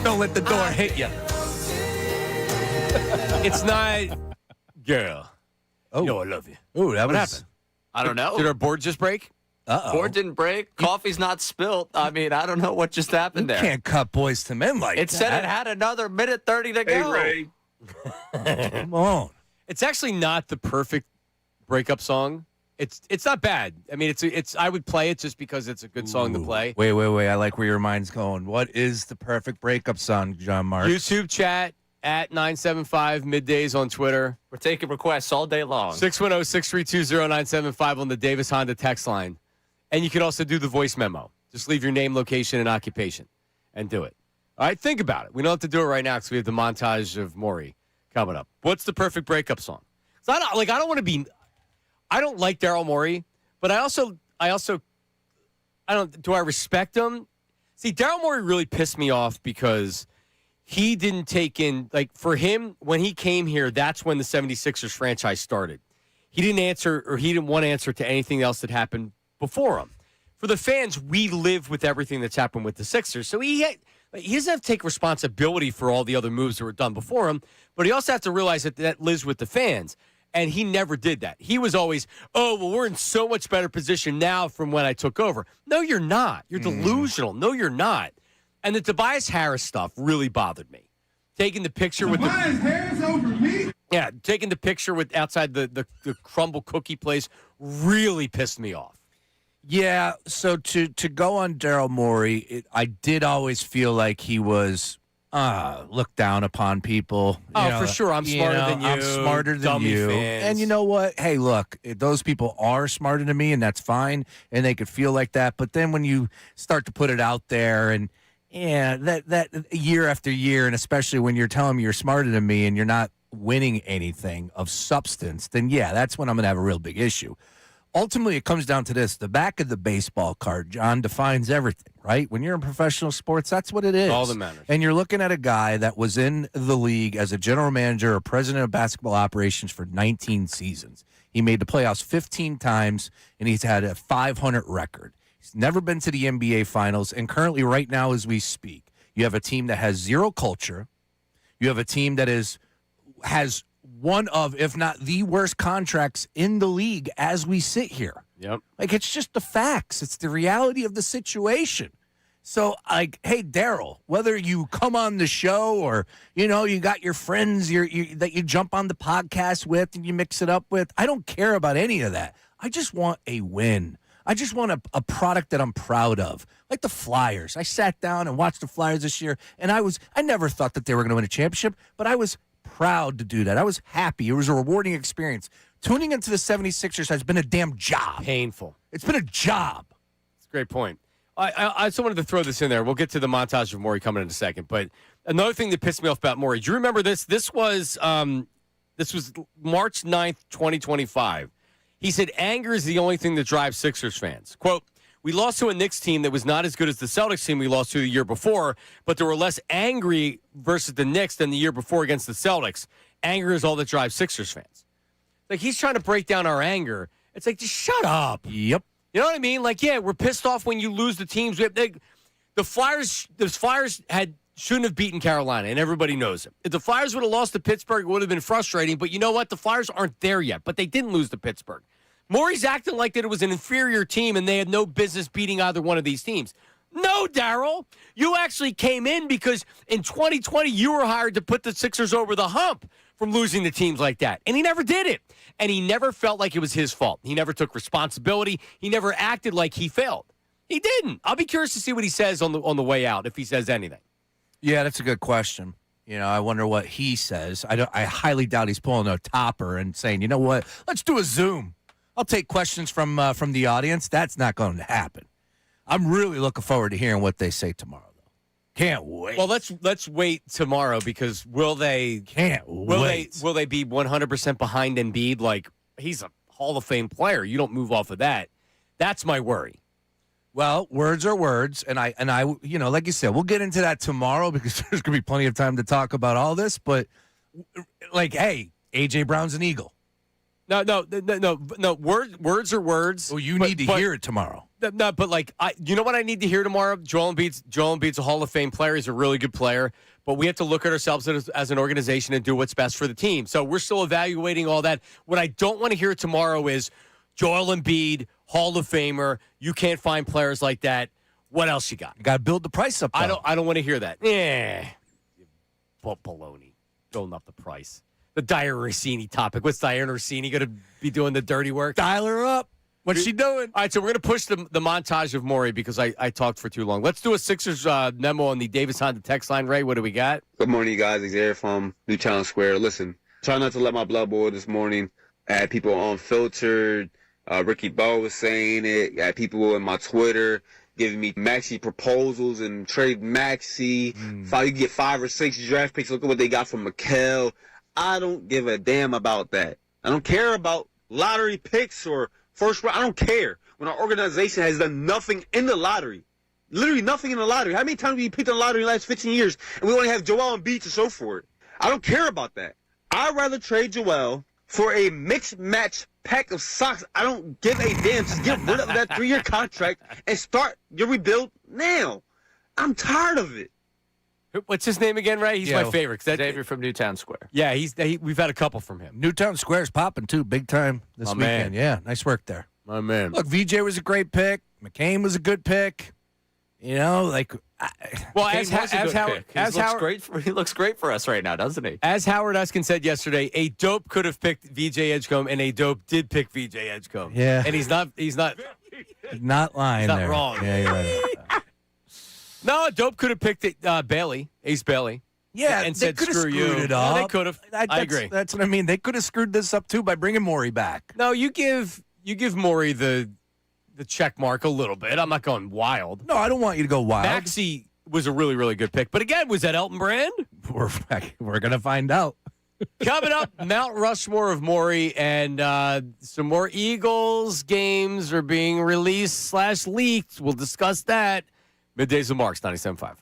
Don't let the door hit you. It's not, girl. Oh, You know I love you. Ooh, that What was. happened? I don't know. Did our board just break? Uh-oh. Board didn't break. Coffee's not spilt. I mean, I don't know what just happened there. Can't cut Boys to Men like It that. said it had another minute 30 to go. Come on. It's actually not the perfect breakup song. It's not bad. I mean, it's I would play it just because it's a good song to play. Wait. I like where your mind's going. What is the perfect breakup song, John Mark? YouTube chat at 975 Middays on Twitter. We're taking requests all day long. 610-632-0975 on the Davis Honda text line. And you can also do the voice memo. Just leave your name, location, and occupation and do it. All right, think about it. We don't have to do it right now because we have the montage of Morey coming up. What's the perfect breakup song? So I don't want to be. I don't like Daryl Morey, but I don't. Do I respect him? See, Daryl Morey really pissed me off because he didn't take in, like, for him, when he came here, that's when the 76ers franchise started. He didn't answer, or he didn't want to answer to anything else that happened before him. For the fans, we live with everything that's happened with the Sixers. So he doesn't have to take responsibility for all the other moves that were done before him, but he also has to realize that lives with the fans. And he never did that. He was always, we're in so much better position now from when I took over. No, you're not. You're delusional. No, you're not. And the Tobias Harris stuff really bothered me. Taking the picture with Tobias Harris over me? Yeah, taking the picture with outside the crumble cookie place really pissed me off. Yeah, so to go on Daryl Morey, I did always feel like he was looked down upon people. For sure. I'm smarter than you. I'm smarter than dummy you. fans. And you know what? Hey, look, those people are smarter than me, and that's fine, and they could feel like that. But then when you start to put it out there and that year after year, and especially when you're telling me you're smarter than me and you're not winning anything of substance, then yeah, that's when I'm going to have a real big issue. Ultimately, it comes down to this. The back of the baseball card, John, defines everything, right? When you're in professional sports, that's what it is. All that matters. And you're looking at a guy that was in the league as a general manager or president of basketball operations for 19 seasons. He made the playoffs 15 times, and he's had a 500 record. He's never been to the NBA Finals, and currently right now as we speak, you have a team that has zero culture. You have a team that has one of, if not the worst contracts in the league as we sit here. Yep. Like, it's just the facts. It's the reality of the situation. So, like, hey, Daryl, whether you come on the show or, you got your friends that you jump on the podcast with and you mix it up with, I don't care about any of that. I just want a win. I just want a product that I'm proud of. Like the Flyers. I sat down and watched the Flyers this year, and I never thought that they were going to win a championship, but I was proud to do that. I was happy. It was a rewarding experience. Tuning into the 76ers has been a damn job. Painful. It's been a job. It's a great point. I just wanted to throw this in there. We'll get to the montage of Morey coming in a second. But another thing that pissed me off about Morey, do you remember this? This was March 9th, 2025. He said, anger is the only thing that drives Sixers fans. Quote, we lost to a Knicks team that was not as good as the Celtics team we lost to the year before, but they were less angry versus the Knicks than the year before against the Celtics. Anger is all that drives Sixers fans. Like, he's trying to break down our anger. It's like, just shut up. Yep. You know what I mean? Like, yeah, we're pissed off when you lose the teams. The Flyers shouldn't have beaten Carolina, and everybody knows it. If the Flyers would have lost to Pittsburgh, it would have been frustrating. But you know what? The Flyers aren't there yet, but they didn't lose to Pittsburgh. Morey's acting like that it was an inferior team and they had no business beating either one of these teams. No, Daryl. You actually came in because in 2020 you were hired to put the Sixers over the hump from losing to teams like that. And he never did it. And he never felt like it was his fault. He never took responsibility. He never acted like he failed. He didn't. I'll be curious to see what he says on the way out, if he says anything. Yeah, that's a good question. I wonder what he says. I highly doubt he's pulling a topper and saying, you know what, let's do a Zoom. I'll take questions from the audience. That's not going to happen. I'm really looking forward to hearing what they say tomorrow, though. Can't wait. Well, let's wait tomorrow because will they be 100% behind Embiid? Like, he's a Hall of Fame player. You don't move off of that. That's my worry. Well, words are words, and I, like you said, we'll get into that tomorrow because there's going to be plenty of time to talk about all this. But, like, hey, A.J. Brown's an Eagle. No. Words are words. Oh, you need to hear it tomorrow. No, but like you know what I need to hear tomorrow? Joel Embiid's a Hall of Fame player. He's a really good player, but we have to look at ourselves as an organization and do what's best for the team. So we're still evaluating all that. What I don't want to hear tomorrow is Joel Embiid, Hall of Famer. You can't find players like that. What else you got? You got to build the price up. Though. I don't want to hear that. Baloney, building up the price. The Diana Rossini topic. What's Diana Rossini going to be doing the dirty work? Dial her up. What's she doing? All right, so we're going to push the montage of Morey because I talked for too long. Let's do a Sixers memo on the Davis Honda text line. Ray, what do we got? Good morning, you guys. Xavier from Newtown Square. Listen, try not to let my blood boil this morning. I had people unfiltered. Ricky Bell was saying it. I had people in my Twitter giving me Maxi proposals and trade Maxi. You get 5 or 6 draft picks. Look at what they got from Mikal. I don't give a damn about that. I don't care about lottery picks or first round. I don't care. When our organization has done nothing in the lottery, literally nothing in the lottery. How many times have you picked in the lottery in the last 15 years and we only have Joel Embiid to show for it? I don't care about that. I'd rather trade Joel for a mixed match pack of socks. I don't give a damn. Just get rid of that 3-year contract and start your rebuild now. I'm tired of it. What's his name again, Ray? He's my favorite. Xavier from Newtown Square. Yeah, we've had a couple from him. Newtown Square's popping, too, big time this weekend. Man. Yeah, nice work there. My man. Look, VJ was a great pick. McCain was a good pick. You know, like... He looks great for us right now, doesn't he? As Howard Eskin said yesterday, a dope could have picked VJ Edgecombe, and a dope did pick VJ Edgecombe. Yeah. And he's not not lying he's not there. wrong. Yeah, you're right. No, a dope could have picked Bailey, Ace Bailey. Yeah, and they said, could have screw screwed you. it No, up. they could have. I agree. That's what I mean. They could have screwed this up, too, by bringing Morey back. No, you give Morey the check mark a little bit. I'm not going wild. No, I don't want you to go wild. Maxi was a really, really good pick. But again, was that Elton Brand? We're going to find out. Coming up, Mount Rushmore of Morey, and some more Eagles games are being released/leaked. We'll discuss that. Middays with Marks, 97.5.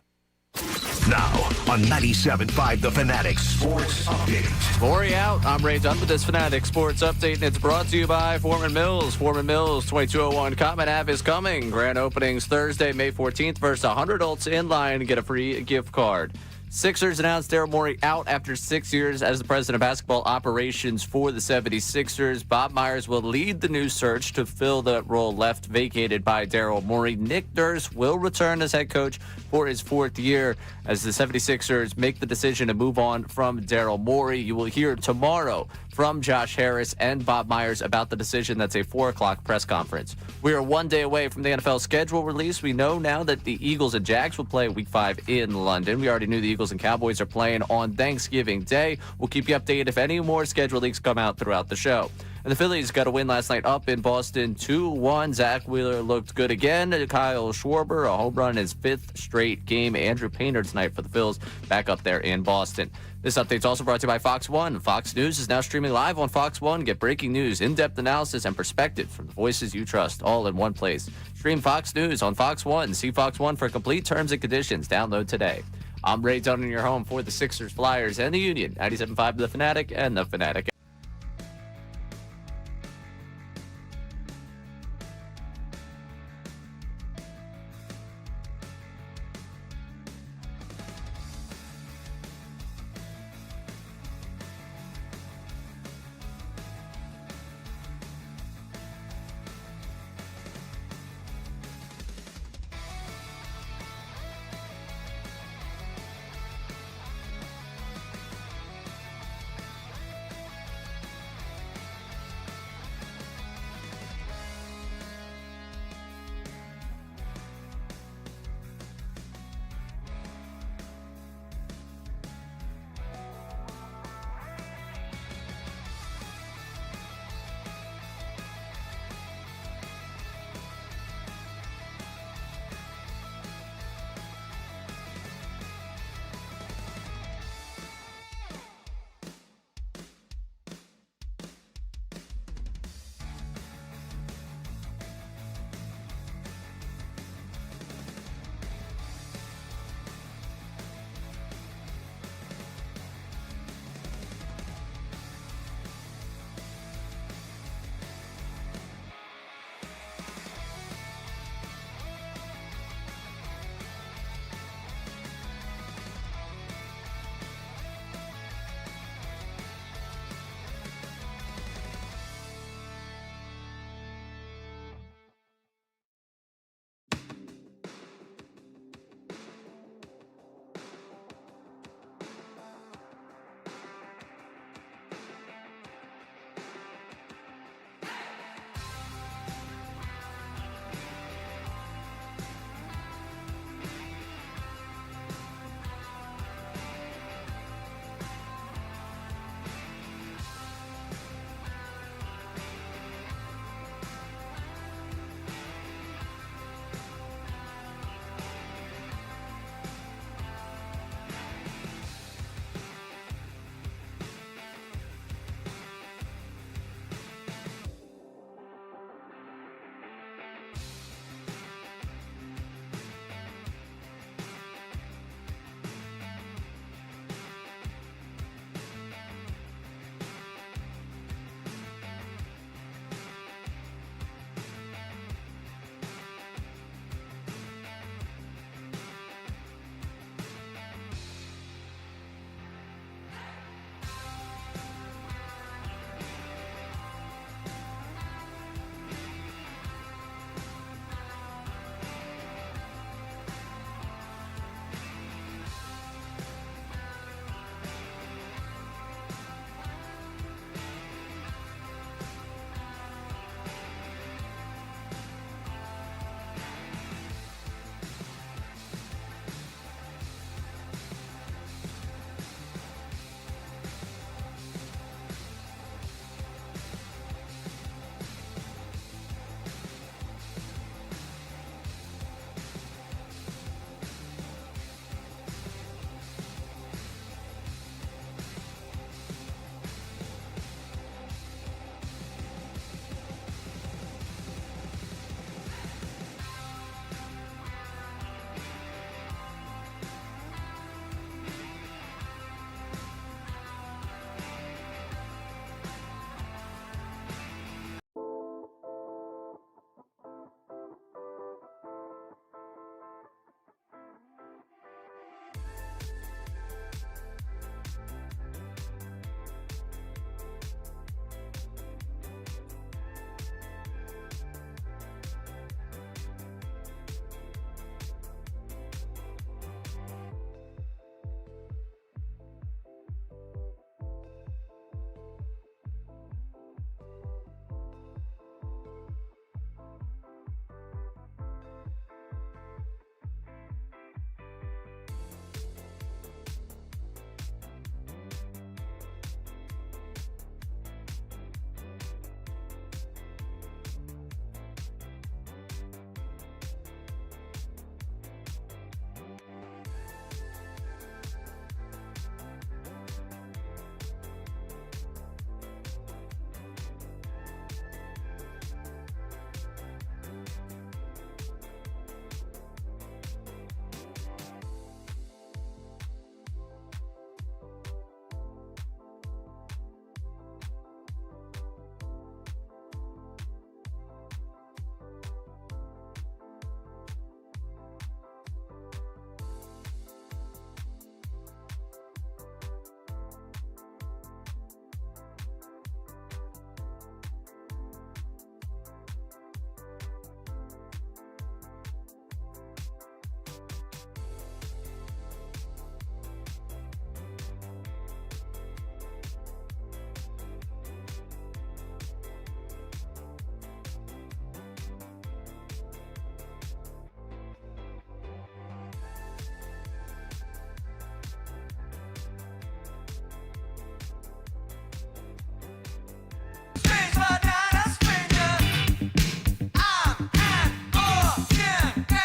Now on 97.5 The Fanatic Sports Update. Morey out. I'm Ray Dunn with this Fanatic Sports Update, and it's brought to you by Foreman Mills. Foreman Mills, 2201 Common Ave is coming. Grand openings Thursday, May 14th versus 100 adults in line to get a free gift card. Sixers announced Daryl Morey out after 6 years as the president of basketball operations for the 76ers. Bob Myers will lead the new search to fill the role left vacated by Daryl Morey. Nick Nurse will return as head coach for his 4th year as the 76ers make the decision to move on from Daryl Morey. You will hear tomorrow from Josh Harris and Bob Myers about the decision. That's a 4 o'clock press conference. We are 1 day away from the NFL schedule release. We know now that the Eagles and Jags will play Week 5 in London. We already knew the Eagles and Cowboys are playing on Thanksgiving Day. We'll keep you updated if any more schedule leaks come out throughout the show. And the Phillies got a win last night up in Boston 2-1. Zach Wheeler looked good again. Kyle Schwarber, a home run in his 5th straight game. Andrew Painter tonight for the Phils back up there in Boston. This update's also brought to you by Fox One. Fox News is now streaming live on Fox One. Get breaking news, in-depth analysis, and perspective from the voices you trust, all in one place. Stream Fox News on Fox One. See Fox One for complete terms and conditions. Download today. I'm Ray Dunn in your home for the Sixers, Flyers, and the Union. 97.5 The Fanatic and The Fanatic.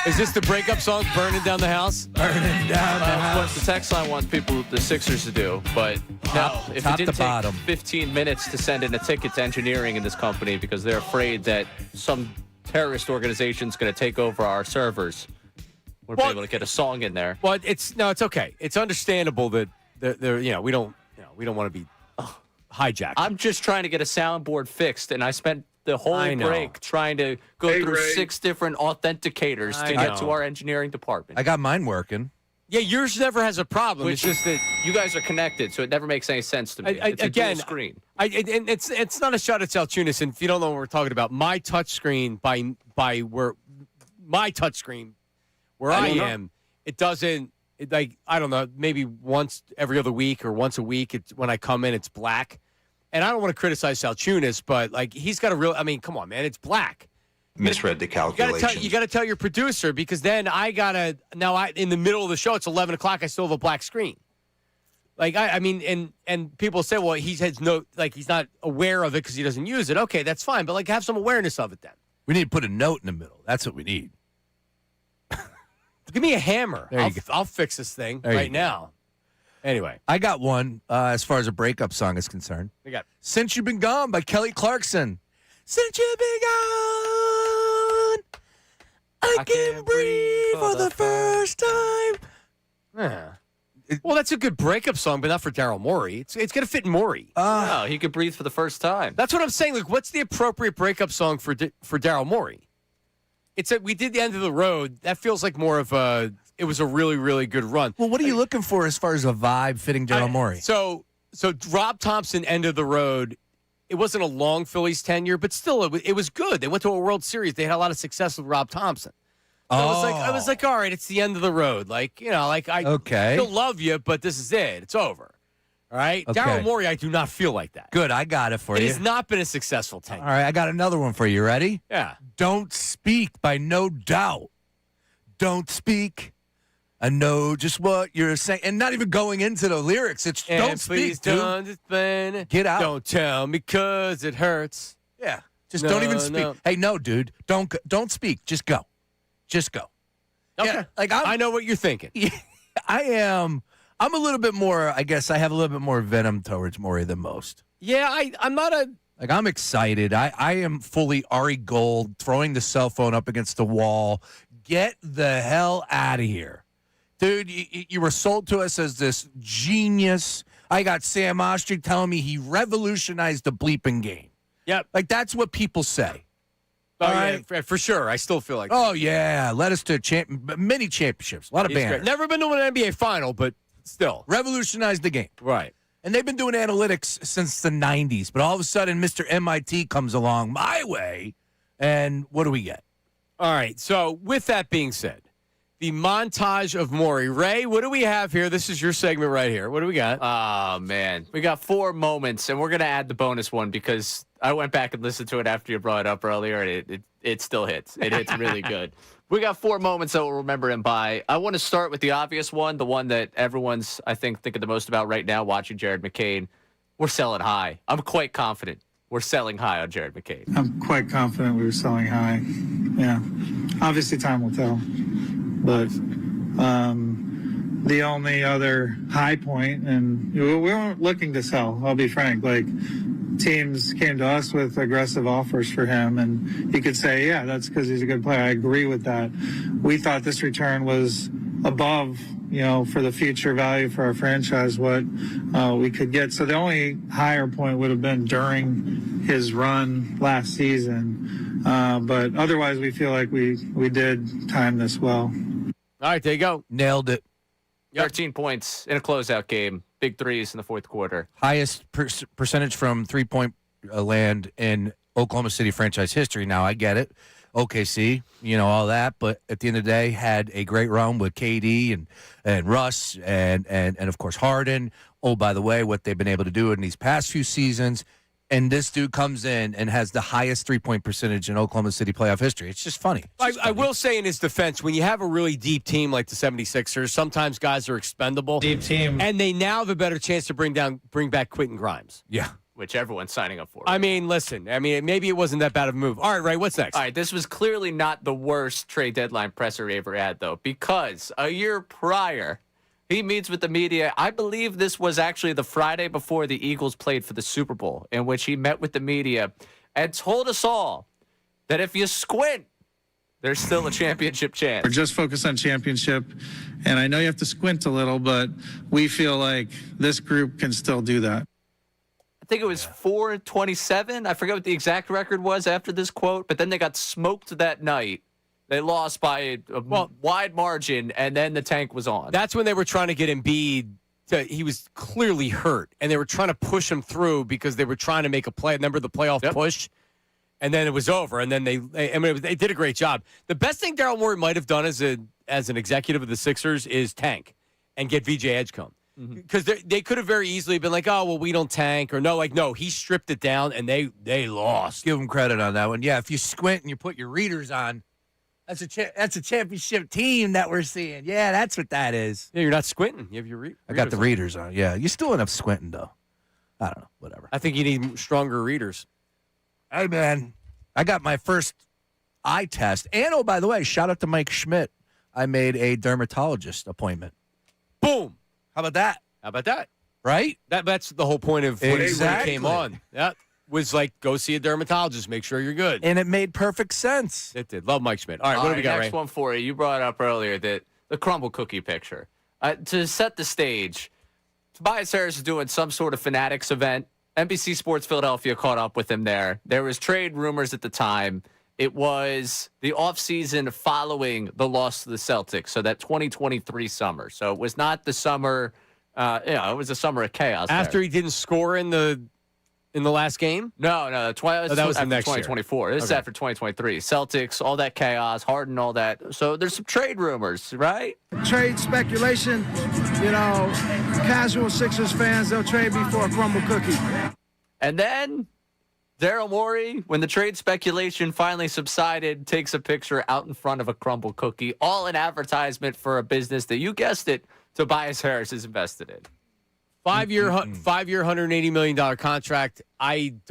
Is this the breakup song, Burning Down the House? Burning down the What house. the text line wants the Sixers to do, but now if top it didn't to take bottom. 15 minutes to send in a ticket to engineering in this company because they're afraid that some terrorist organization's going to take over our servers, we're able to get a song in there. Well, it's okay. It's understandable that we don't want to be hijacked. I'm just trying to get a soundboard fixed, and I spent the whole I know. break trying to go through 6 different authenticators to get to our engineering department. I got mine working. Yeah, yours never has a problem. Which it's just that you guys are connected, so it never makes any sense to me. It's a dual screen. and it's not a shot at Salciunas. And if you don't know what we're talking about, my touch screen by where my touch screen where I am, it doesn't. I don't know, maybe once every other week or once a week. It's when I come in, it's black. And I don't want to criticize Salciunas, but he's got a real. I mean, come on, man, it's black. Misread the calculation. You got to tell your producer because then I gotta in the middle of the show. It's 11 o'clock. I still have a black screen. I mean, and people say, well, he's not aware of it because he doesn't use it. Okay, that's fine, but have some awareness of it then. We need to put a note in the middle. That's what we need. Give me a hammer. There you go. I'll fix this thing There you right go. now. Anyway, I got one as far as a breakup song is concerned. we got. Since You've Been Gone by Kelly Clarkson. Since you've been gone, I can breathe for the first time. Well, that's a good breakup song, but not for Daryl Morey. It's going to fit Morey. No, he could breathe for the first time. That's what I'm saying. What's the appropriate breakup song for Daryl Morey? It's that we did the End of the Road. That feels like more of a. It was a really, really good run. Well, what are you looking for as far as a vibe fitting Daryl Morey? So Rob Thompson, End of the Road. It wasn't a long Phillies tenure, but still, it was good. They went to a World Series. They had a lot of success with Rob Thompson. So I was like, all right, it's the end of the road. I still love you, but this is it. It's over. All right? Okay. Daryl Morey, I do not feel like that. Good, I got it for It you. has not been a successful tenure. All right, I got another one for you. Ready? Yeah. Don't Speak by No Doubt. Don't speak. I know just what you're saying. And not even going into the lyrics. It's And don't please speak, dude. don't explain. Get out. Don't tell me because it hurts. Yeah. Just No, don't even speak. no. Hey, no, dude. Don't speak. Just go. Just go. Okay. Yeah, I know what you're thinking. I'm a little bit more, I guess I have a little bit more venom towards Morey than most. Yeah, I'm not a. I'm excited. I am fully Ari Gold, throwing the cell phone up against the wall. Get the hell out of here. Dude, you were sold to us as this genius. I got Sam Ostrich telling me he revolutionized the bleeping game. Yep. That's what people say. Oh, All yeah, right. for sure. I still feel like. Oh, yeah. Led us to many championships. A lot of He's great. banners. Never been to an NBA final, but still. Revolutionized the game. Right. And they've been doing analytics since the 90s. But all of a sudden, Mr. MIT comes along my way. And what do we get? All right. So, with that being said, the montage of Morey. Ray, what do we have here? This is your segment right here. What do we got? Oh, man. We got 4 moments, and we're going to add the bonus one because I went back and listened to it after you brought it up earlier, and it still hits. It hits really good. We got 4 moments that we'll remember him by. I want to start with the obvious one, the one that everyone's, I think, thinking the most about right now, watching Jared McCain. We're selling high. I'm quite confident we're selling high on Jared McCain. I'm quite confident we were selling high. Yeah. Obviously, time will tell. But the only other high point, and we weren't looking to sell, I'll be frank. Teams came to us with aggressive offers for him, and you could say, yeah, that's because he's a good player. I agree with that. We thought this return was above, for the future value for our franchise, what we could get. So the only higher point would have been during his run last season. But otherwise, we feel like we did time this well. All right, there you go. Nailed it. 13 points in a closeout game. Big threes in the fourth quarter. Highest percentage from three-point land in Oklahoma City franchise history. Now, I get it. OKC, all that. But at the end of the day, had a great run with KD and Russ and of course, Harden. Oh, by the way, what they've been able to do in these past few seasons. And this dude comes in and has the highest three-point percentage in Oklahoma City playoff history. It's just funny. I will say in his defense, when you have a really deep team like the 76ers, sometimes guys are expendable. Deep team. And they now have a better chance to bring back Quentin Grimes. Yeah. which everyone's signing up for. I mean, listen. I mean, maybe it wasn't that bad of a move. All right, Ray, what's next? All right, this was clearly not the worst trade deadline presser he ever had, though, because a year prior, he meets with the media. I believe this was actually the Friday before the Eagles played for the Super Bowl, in which he met with the media and told us all that if you squint, there's still a championship chance. We're just focused on championship, and I know you have to squint a little, but we feel like this group can still do that. I think it was 4-27. I forget what the exact record was after this quote, but then they got smoked that night. They lost by a wide margin, and then the tank was on. That's when they were trying to get Embiid. He was clearly hurt, and they were trying to push him through because they were trying to make a play. Remember the playoff push? And then it was over, and then they did a great job. The best thing Daryl Morey might have done as an executive of the Sixers is tank and get VJ Edgecombe. Because they could have very easily been like, oh, well, we don't tank. Or no, he stripped it down, and they lost. Give him credit on that one. Yeah, if you squint and you put your readers on, that's a championship team that we're seeing. Yeah, that's what that is. Yeah, you're not squinting. You have your readers I got the readers on. Yeah, you still end up squinting, though. I don't know. Whatever. I think you need stronger readers. Hey, man, I got my first eye test. And, oh, by the way, shout out to Mike Schmidt. I made a dermatologist appointment. Boom. How about that? How about that? Right? That's the whole point of when it came Exactly. on. That was like, go see a dermatologist. Make sure you're good. And it made perfect sense. It did. Love Mike Schmidt. All right, what do we got, next Ray? one for you. You brought up earlier that the crumble cookie picture. To set the stage, Tobias Harris is doing some sort of Fanatics event. NBC Sports Philadelphia caught up with him there. There was trade rumors at the time. It was the offseason following the loss to the Celtics, so that 2023 summer. So it was not the summer, it was the summer of chaos. After there. he didn't score in the last game? No, that was the after next year. 2024. This is Okay. after 2023. Celtics, all that chaos, Harden, all that. So there's some trade rumors, right? Trade speculation, casual Sixers fans, they'll trade me for a crumble cookie. And then Daryl Morey, when the trade speculation finally subsided, takes a picture out in front of a crumble cookie, all an advertisement for a business that, you guessed it, Tobias Harris is invested in. 5-year, $180 million contract. I'm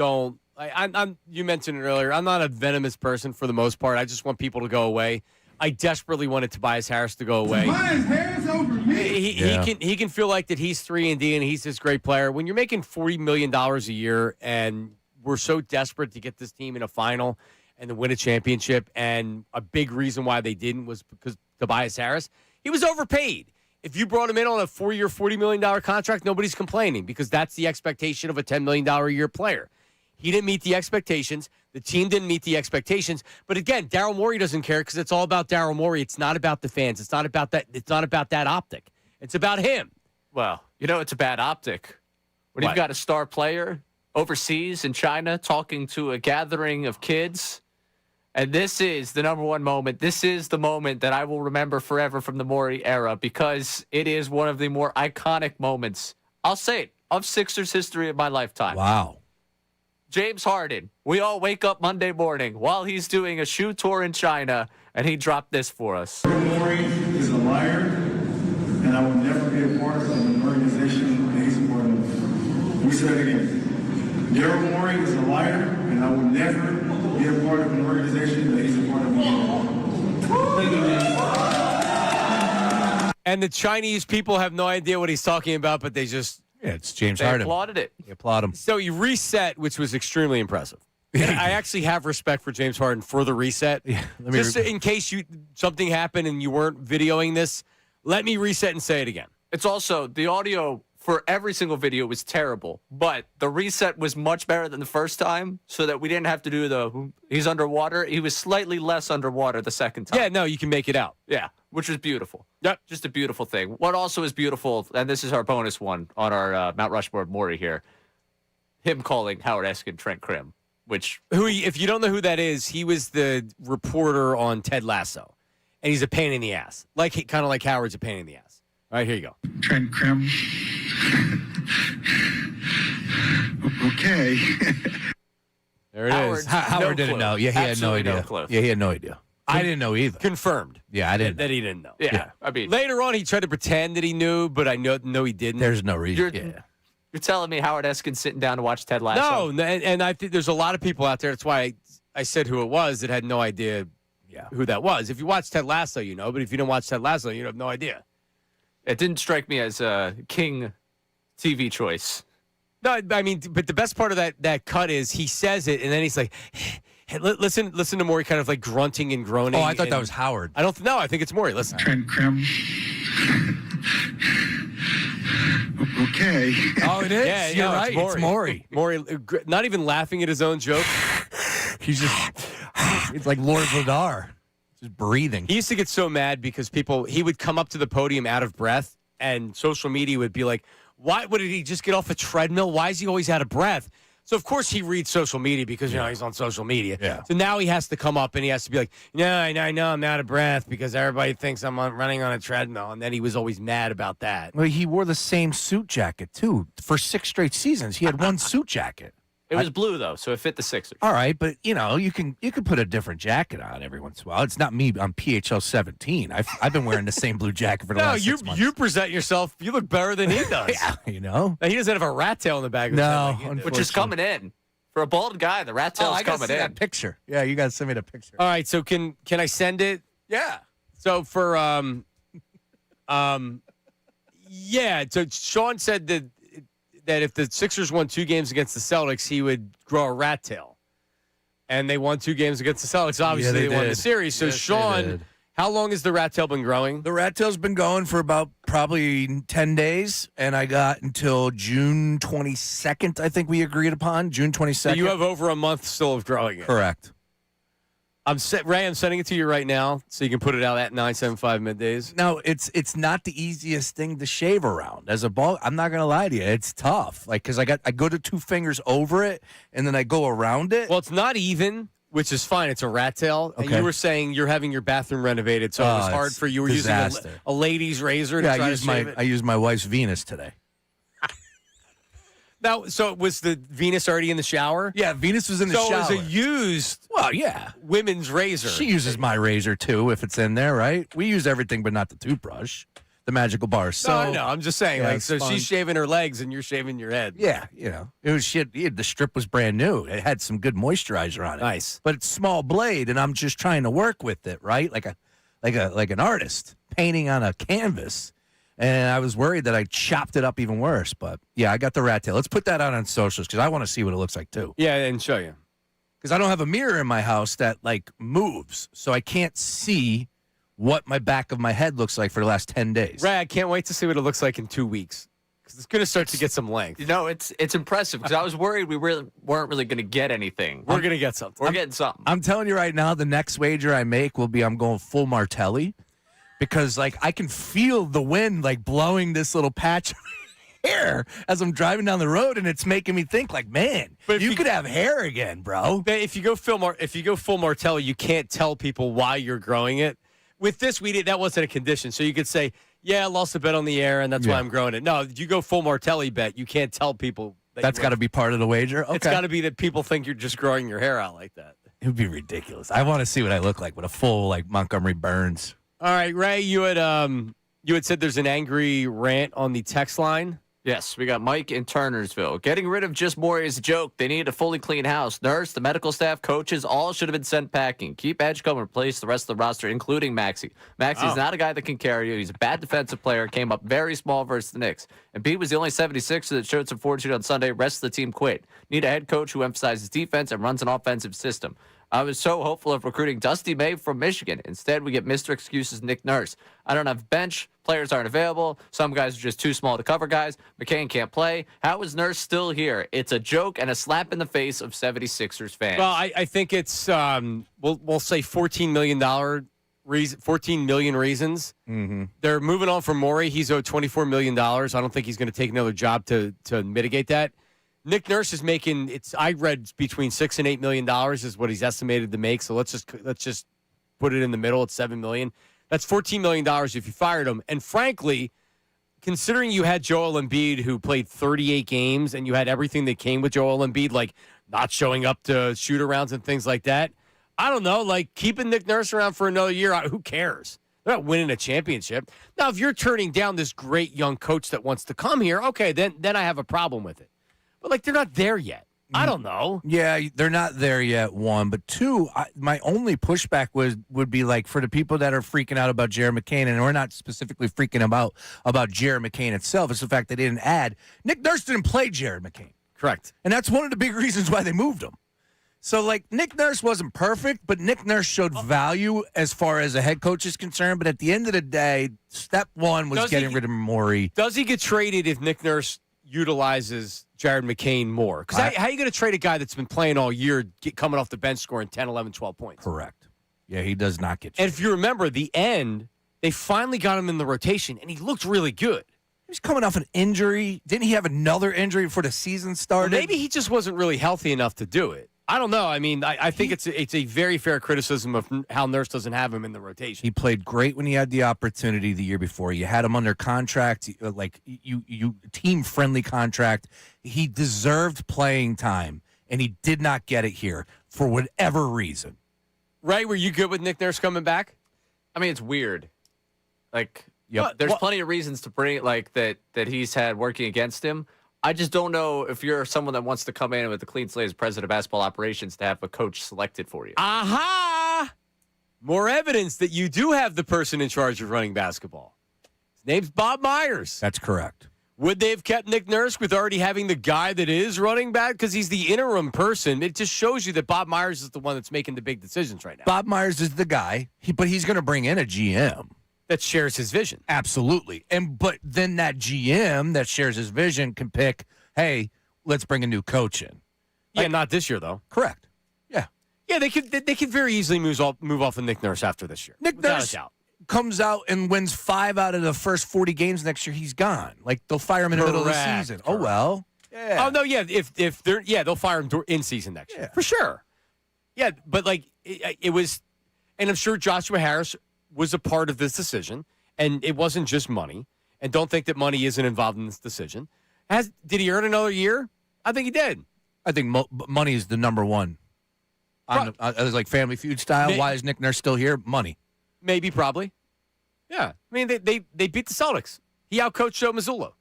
you mentioned it earlier. I'm not a venomous person for the most part. I just want people to go away. I desperately wanted Tobias Harris to go away. Tobias Harris over me. He can feel like that he's 3-and-D and he's this great player. When you're making $40 million a year and we're so desperate to get this team in a final and to win a championship, and a big reason why they didn't was because Tobias Harris, he was overpaid. If you brought him in on a 4-year, $40 million contract, nobody's complaining because that's the expectation of a $10 million a year player. He didn't meet the expectations. The team didn't meet the expectations. But again, Daryl Morey doesn't care because it's all about Daryl Morey. It's not about the fans. It's not about that. It's not about that optic. It's about him. Well, it's a bad optic. When you've got a star player overseas in China talking to a gathering of kids, and this is the number one moment. This is the moment that I will remember forever from the Morey era because it is one of the more iconic moments, I'll say it, of Sixers history of my lifetime. Wow. James Harden, we all wake up Monday morning while he's doing a shoe tour in China, and he dropped this for us. Daryl Morey is a liar, and I will never be a part of an organization that he's a part of. Let me say it again. Daryl Morey is a liar, and I will never be a part of an organization that he's a part of. Thank you, man. And the Chinese people have no idea what he's talking about, but they just... Yeah, it's James They Harden. applauded it. You applaud him. So he reset, which was extremely impressive. And I actually have respect for James Harden for the reset. Yeah, Just in case something happened and you weren't videoing this, let me reset and say it again. It's also the audio for every single video was terrible, but the reset was much better than the first time, so that we didn't have to do he's underwater. He was slightly less underwater the second time. Yeah, no, you can make it out. Yeah, which was beautiful. Yep. Just a beautiful thing. What also is beautiful, and this is our bonus one on our Mount Rushmore Morey here, him calling Howard Eskin Trent Krim, which... If you don't know who that is, he was the reporter on Ted Lasso, and he's a pain in the ass. Kind of like Howard's a pain in the ass. All right, here you go. Trent Krim. Okay. There it is. Howard didn't know. Yeah, he had no idea. clue. Yeah, he had no idea. I didn't know either. Confirmed. Yeah, I didn't. That he didn't know. Yeah, I mean... Later on, he tried to pretend that he knew, but I know he didn't. There's no reason. You're telling me Howard Eskin's sitting down to watch Ted Lasso? No, and I think there's a lot of people out there. That's why I said who it was that had no idea who that was. If you watch Ted Lasso, you know. But if you don't watch Ted Lasso, you have no idea. It didn't strike me as a King TV choice. No, I mean, but the best part of that cut is he says it, and then he's like, hey, listen to Morey kind of like grunting and groaning. Oh, I thought that was Howard. I don't know. I think it's Morey. Listen. Trent Krim. Okay. Oh, it is? Yeah, You're no, right. It's Morey. Morey. Morey, not even laughing at his own joke. He's just, it's like Lord Vladar. Just breathing. He used to get so mad because he would come up to the podium out of breath, and social media would be like, why did he just get off a treadmill? Why is he always out of breath? So, of course, he reads social media because, he's on social media. Yeah. So now he has to come up and he has to be like, no, I know I'm out of breath because everybody thinks I'm running on a treadmill. And then he was always mad about that. Well, he wore the same suit jacket, too. For 6 straight seasons, he had one suit jacket. It was blue, though, so it fit the Sixers. All right, but, you can put a different jacket on every once in a while. It's not me on PHL 17. I've been wearing the same blue jacket for the last 6 months. You present yourself. You look better than he does. Yeah, He doesn't have a rat tail in the back of his No, head. Like Which is coming in. For a bald guy, the rat tail's I gotta coming see in. that picture. Yeah, you got to send me the picture. All right, so can I send it? Yeah. So for so Sean said that if the Sixers won 2 games against the Celtics, he would grow a rat tail. And they won 2 games against the Celtics. Obviously, they won the series. So Yes, Sean, how long has the rat tail been growing? The rat tail's been going for about probably 10 days, and I got until June 22nd, I think we agreed upon. June 22nd. So you have over a month still of growing it. Correct. Ray, I'm sending it to you right now so you can put it out at 975 middays. No, it's not the easiest thing to shave around. As a ball, I'm not going to lie to you. It's tough. Like, because I go to 2 fingers over it, and then I go around it. Well, it's not even, which is fine. It's a rat tail. And Okay. you were saying you're having your bathroom renovated, so it was hard it's for you. You were disaster. using a lady's razor to Yeah, try to shave it. I used my wife's Venus today. Now, so was the Venus already in the shower? Yeah, Venus was in the So shower. it was a used Well, yeah. women's razor. She uses my razor, too, if it's in there, right? We use everything but not the toothbrush, the magical bar. So, No, I know. I'm just saying. Yeah, like, it's so fun. she's shaving her legs and you're shaving your head. yeah, it was shit. The strip was brand new. It had some good moisturizer on it. Nice. But it's small blade, and I'm just trying to work with it, right? Like an artist painting on a canvas. And I was worried that I chopped it up even worse. But, yeah, I got the rat tail. Let's put that out on socials because I want to see what it looks like, too. Yeah, and show you. Because I don't have a mirror in my house that, like, moves. So I can't see what my back of my head looks like for the last 10 days. Ray, I can't wait to see what it looks like in 2 weeks. Because it's going to start to get some length. It's impressive because I was worried we weren't really going to get anything. We're going to get something. We're getting something. I'm telling you right now, the next wager I make will be I'm going full Martelli. Because, like, I can feel the wind, like, blowing this little patch of hair as I'm driving down the road, and it's making me think, like, man, But you could have hair again, bro. If you go full Martelli, you can't tell people why you're growing it. With this, that wasn't a condition. So you could say, yeah, I lost a bet on the air, and that's why I'm growing it. No, you go full Martelli bet, you can't tell people. That's got to be part of the wager? Okay. It's got to be that people think you're just growing your hair out like that. It would be ridiculous. I want to see what I look like with a full, like, Montgomery Burns. All right, Ray, you had said there's an angry rant on the text line. Yes, we got Mike in Turnersville. Getting rid of just Morey is a joke. They need a fully clean house. Nurse, the medical staff, coaches, all should have been sent packing. Keep Edgecombe and replace the rest of the roster, including Maxi. Maxi's not a guy that can carry you. He's a bad defensive player. Came up very small versus the Knicks. Embiid was the only 76er that showed some fortitude on Sunday. Rest of the team quit. Need a head coach who emphasizes defense and runs an offensive system. I was so hopeful of recruiting Dusty May from Michigan. Instead, we get Mr. Excuses Nick Nurse. I don't have bench. Players aren't available. Some guys are just too small to cover guys. McCain can't play. How is Nurse still here? It's a joke and a slap in the face of 76ers fans. Well, I think it's we'll say $14 million reasons. Mm-hmm. They're moving on from Morey. He's owed $24 million. I don't think he's going to take another job to mitigate that. Nick Nurse is making I read between $6 and $8 million is what he's estimated to make. So let's just put it in the middle at $7 million. That's $14 million if you fired him. And frankly, considering you had Joel Embiid who played 38 games and you had everything that came with Joel Embiid, like not showing up to shoot-arounds and things like that, I don't know, like keeping Nick Nurse around for another year, who cares? They're not winning a championship. Now, if you're turning down this great young coach that wants to come here, okay, then I have a problem with it. But, like, they're not there yet. I don't know. Yeah, they're not there yet, one. But two, my only pushback would be, like, for the people that are freaking out about Jared McCain, and we're not specifically freaking about Jared McCain itself. It's the fact they didn't add. Nick Nurse didn't play Jared McCain. Correct. And that's one of the big reasons why they moved him. So, like, Nick Nurse wasn't perfect, but Nick Nurse showed value as far as a head coach is concerned. But at the end of the day, step one was getting rid of Morey. Does he get traded if Nick Nurse utilizes Jared McCain more? Because how are you going to trade a guy that's been playing all year, coming off the bench, scoring 10, 11, 12 points? Correct. Yeah, he does not get traded. And if you remember, the end, they finally got him in the rotation, and he looked really good. He was coming off an injury. Didn't he have another injury before the season started? Well, maybe he just wasn't really healthy enough to do it. I don't know. I mean, I think it's a very fair criticism of how Nurse doesn't have him in the rotation. He played great when he had the opportunity the year before. You had him under contract, like you team-friendly contract. He deserved playing time, and he did not get it here for whatever reason. Ray, were you good with Nick Nurse coming back? I mean, it's weird. Like, there's plenty of reasons to bring like that he's had working against him. I just don't know if you're someone that wants to come in with a clean slate as president of basketball operations to have a coach selected for you. Aha! More evidence that you do have the person in charge of running basketball. His name's Bob Myers. That's correct. Would they have kept Nick Nurse with already having the guy that is running back? Because he's the interim person. It just shows you that Bob Myers is the one that's making the big decisions right now. Bob Myers is the guy, but he's going to bring in a GM. That shares his vision. Absolutely. But then that GM that shares his vision can pick, hey, let's bring a new coach in. Yeah, not this year, though. Correct. Yeah. Yeah, they could very easily move off of Nick Nurse after this year. Nick Nurse comes out and wins 5 out of the first 40 games next year, he's gone. Like, they'll fire him in the middle of the season. Correct. Oh, well. Yeah. Oh, no, yeah. If they're, they'll fire him in season next year. For sure. Yeah, but, like, it was, and I'm sure Joshua Harris was a part of this decision, and it wasn't just money. And don't think that money isn't involved in this decision. Did he earn another year? I think he did. I think money is the number one. Like Family Feud style. Why is Nick Nurse still here? Money. Maybe, probably. Yeah. I mean, they beat the Celtics. He outcoached Joe Mazzulla.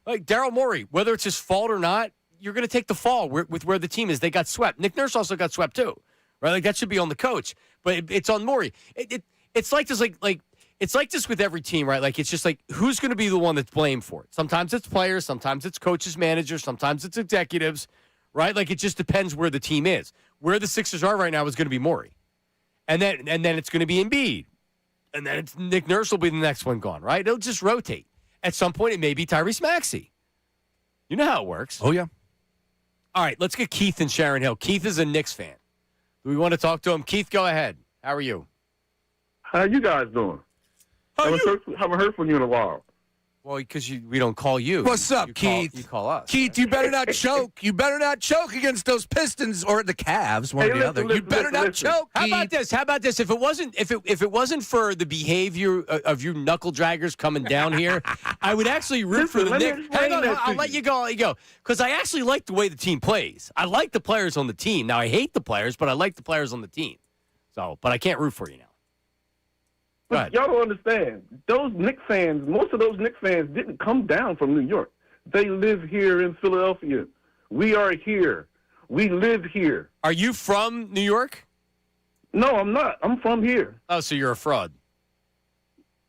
Like, Daryl Morey, whether it's his fault or not, you're going to take the fall with where the team is. They got swept. Nick Nurse also got swept, too. Right? Like, that should be on the coach. But it's on Morey. It's like this, it's like this with every team, right? Like, it's just like, who's going to be the one that's blamed for it? Sometimes it's players, sometimes it's coaches, managers, sometimes it's executives, right? Like, it just depends where the team is. Where the Sixers are right now is going to be Morey. And then it's going to be Embiid. And then it's Nick Nurse will be the next one gone, right? It'll just rotate. At some point, it may be Tyrese Maxey. You know how it works. Oh, yeah. All right, let's get Keith in Sharon Hill. Keith is a Knicks fan. Do we want to talk to him? Keith, go ahead. How are you? How you guys doing? Haven't heard from you in a while. Well, because we don't call you. What's up, Keith? You call us. Keith, you better not choke. You better not choke against those Pistons or the Cavs, one or the other. You better not choke, Keith. How about this? If it wasn't for the behavior of you knuckle draggers coming down here, I would actually root for the Knicks. Hang on, I'll let you go. Because I actually like the way the team plays. I like the players on the team. Now, I hate the players, but I like the players on the team. But I can't root for you now. But y'all don't understand. Those Knicks fans, most of those Knicks fans didn't come down from New York. They live here in Philadelphia. We are here. We live here. Are you from New York? No, I'm not. I'm from here. Oh, so you're a fraud.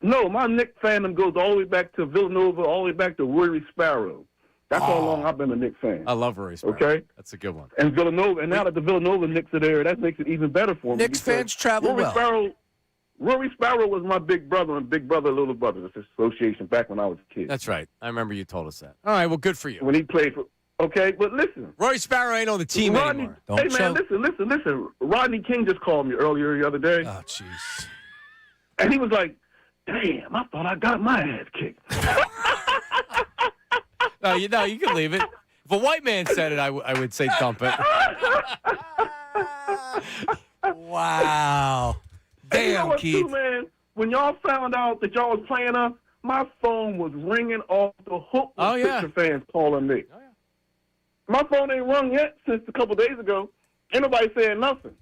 No, my Knicks fandom goes all the way back to Villanova, all the way back to Rory Sparrow. That's how long I've been a Knicks fan. I love Rory Sparrow. Okay? That's a good one. And Villanova, and now that the Villanova Knicks are there, that makes it even better for me. Knicks fans travel well. Rory Sparrow was my big brother and Big Brother, Little Brothers Association back when I was a kid. That's right. I remember you told us that. All right, well, good for you. When he played for... Okay, but listen. Rory Sparrow ain't on the team anymore. Hey, man, listen. Rodney King just called me earlier the other day. Oh, jeez. And he was like, damn, I thought I got my ass kicked. No, you can leave it. If a white man said it, I would say dump it. Wow. Damn, you know what, Keith. too, man? When y'all found out that y'all was playing us, my phone was ringing off the hook with Sixer fans calling me. Oh, yeah. My phone ain't rung yet since a couple days ago. Ain't nobody saying nothing.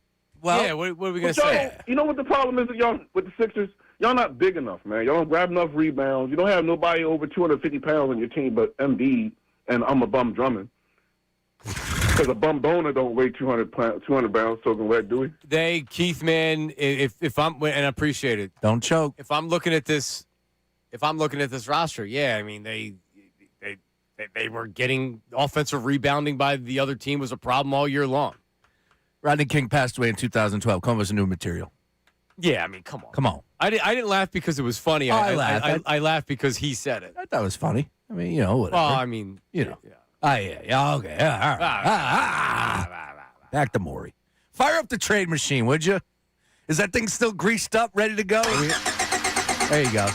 Well, yeah, what are we going to say? You know what the problem is with y'all with the Sixers? y'all not big enough, man. Y'all don't grab enough rebounds. You don't have nobody over 250 pounds on your team but Embiid, and I'm a bum Drummond. Because a bum boner don't weigh 200 pounds soaking wet, do he? Keith, man, if I'm, and I appreciate it. Don't choke. If I'm looking at this roster, yeah, I mean, they were getting offensive rebounding by the other team was a problem all year long. Rodney King passed away in 2012. Come with some new material. Yeah, I mean, come on. Come on. I didn't laugh because it was funny. Oh, I laughed because he said it. I thought it was funny. I mean, whatever. Well, I mean, Yeah. Yeah, okay. Yeah, all right. Back to Morey. Fire up the trade machine, would you? Is that thing still greased up, ready to go? There you go.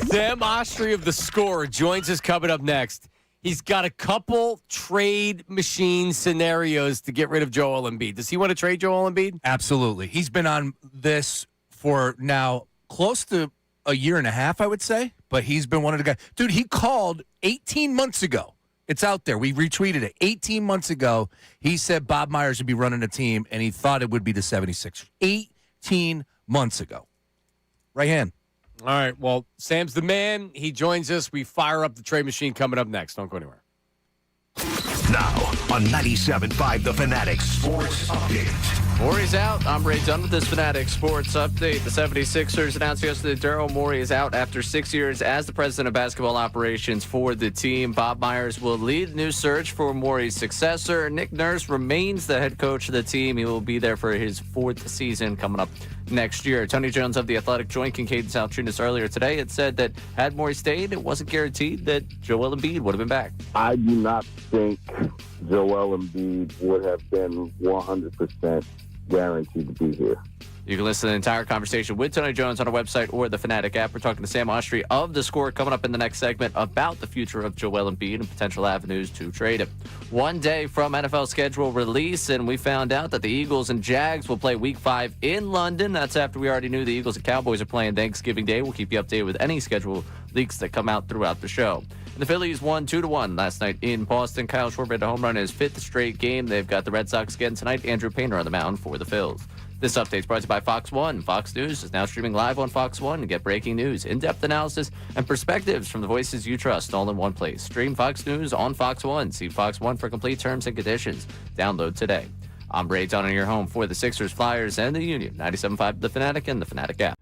Sam Ostry of The Score joins us coming up next. He's got a couple trade machine scenarios to get rid of Joel Embiid. Does he want to trade Joel Embiid? Absolutely. He's been on this for now close to a year and a half, I would say. But he's been one of the guys. Dude, he called 18 months ago. It's out there. We retweeted it. 18 months ago, he said Bob Myers would be running a team, and he thought it would be the 76ers. 18 months ago. Right hand. All right. Well, Sam's the man. He joins us. We fire up the trade machine coming up next. Don't go anywhere. Now on 97.5 The Fanatic Sports Update. Morey's out. I'm Ray done with this Fanatic Sports Update. The 76ers announced yesterday Daryl Morey is out after 6 years as the president of basketball operations for the team. Bob Myers will lead the new search for Morey's successor. Nick Nurse remains the head coach of the team. He will be there for his 4th season coming up next year. Tony Jones of The Athletic joined Kincade and Salciunas earlier today. It said that had Morey stayed, it wasn't guaranteed that Joel Embiid would have been back. I do not think Joel Embiid would have been 100% guaranteed to be here. You can listen to the entire conversation with Tony Jones on our website or the Fanatic app. We're talking to Sam Ostry of The Score coming up in the next segment about the future of Joel Embiid and potential avenues to trade him. One day from NFL schedule release, and we found out that the Eagles and Jags will play Week 5 in London. That's after we already knew the Eagles and Cowboys are playing Thanksgiving Day. We'll keep you updated with any schedule leaks that come out throughout the show. And the Phillies won 2-1 last night in Boston. Kyle Schwarber had a home run in his 5th straight game. They've got the Red Sox again tonight. Andrew Painter on the mound for the Phils. This update is brought to you by Fox One. Fox News is now streaming live on Fox One. To get breaking news, in-depth analysis, and perspectives from the voices you trust all in one place. Stream Fox News on Fox One. See Fox One for complete terms and conditions. Download today. I'm Ray Dunn, your home for the Sixers, Flyers, and the Union. 97.5 The Fanatic and the Fanatic app.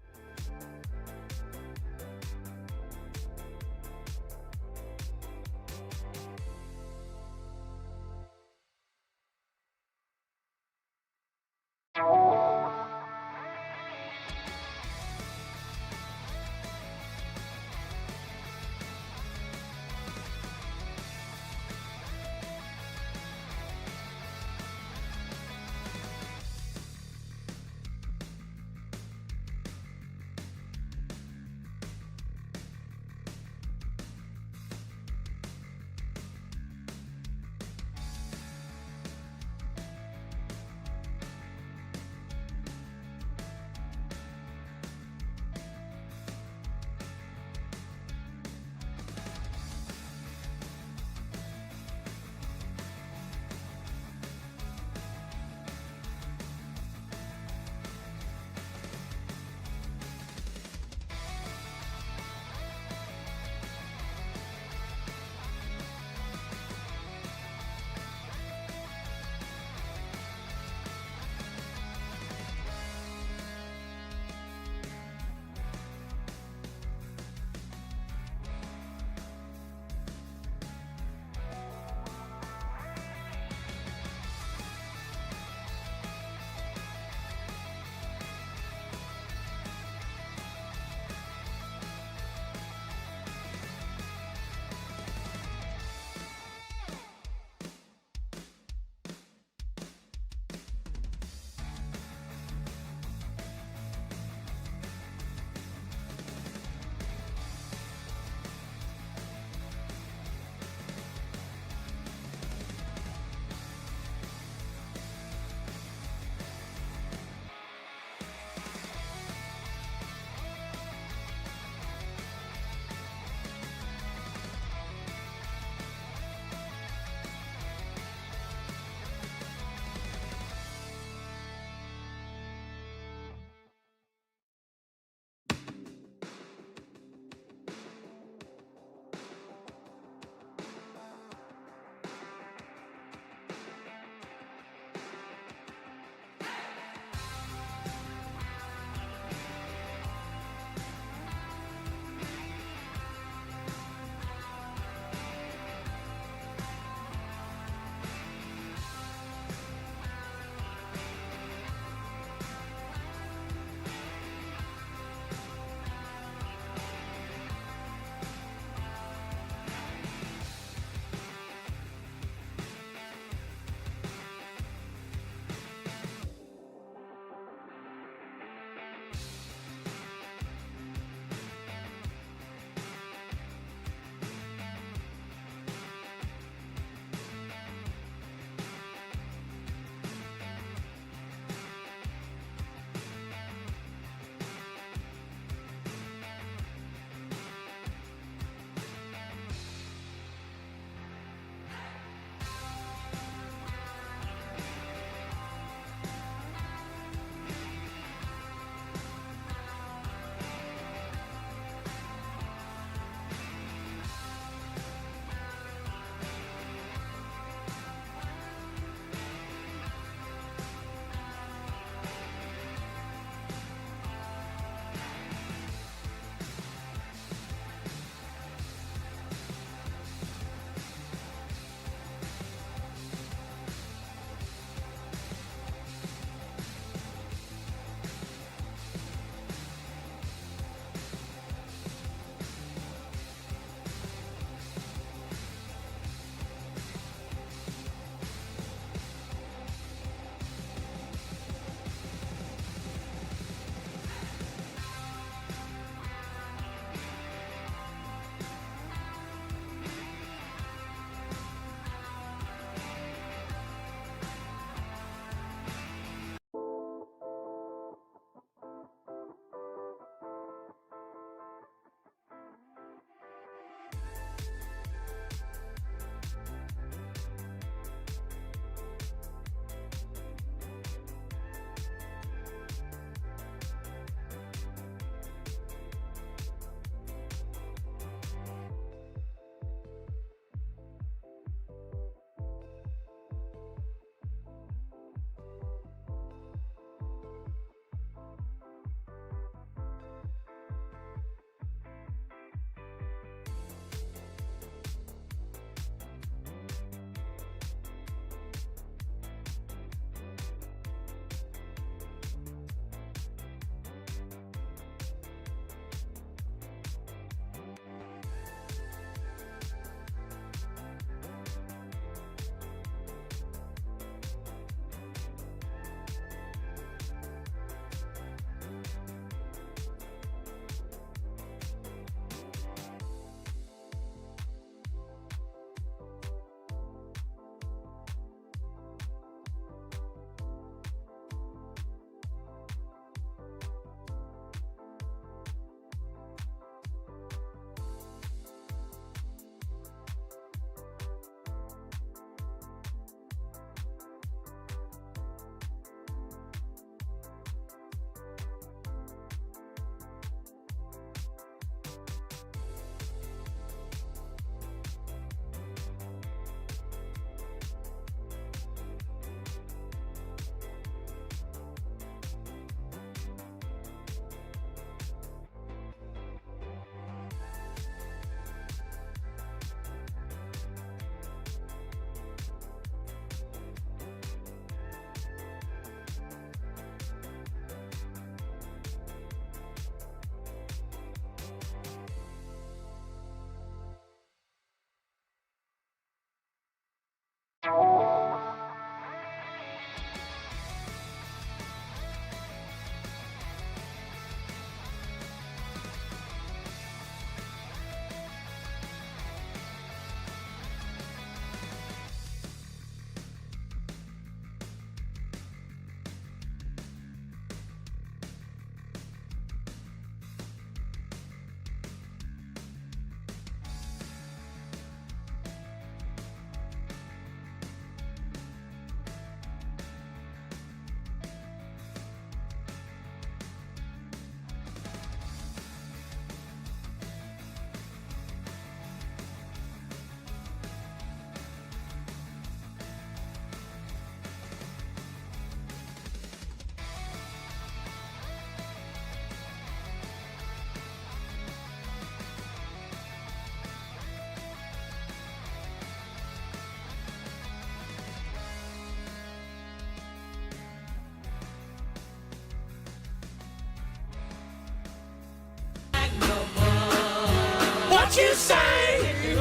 what you say.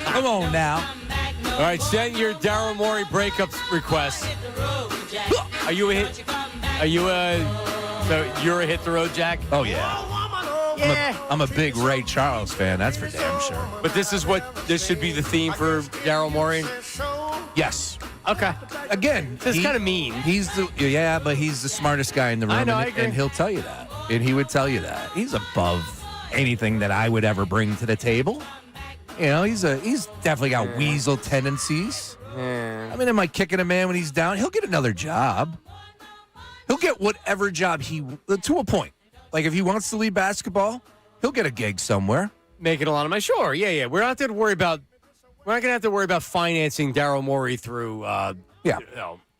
Come on now. All right, send your Daryl Morey breakup request. Are you a hit? So you're a hit the road, Jack? Oh, yeah. I'm a big Ray Charles fan. That's for damn sure. But this should be the theme for Daryl Morey? Yes. Okay. Again, That's kind of mean. But he's the smartest guy in the room. I know, I agree. And he'll tell you that. And he would tell you that. He's above anything that I would ever bring to the table. You know, he's definitely got weasel tendencies. I mean, am I kicking a man when he's down? He'll get another job. He'll get whatever job to a point. Like, if he wants to leave basketball, he'll get a gig somewhere. Making a lot of money. Sure, yeah. We're not going to have to worry about financing Daryl Morey through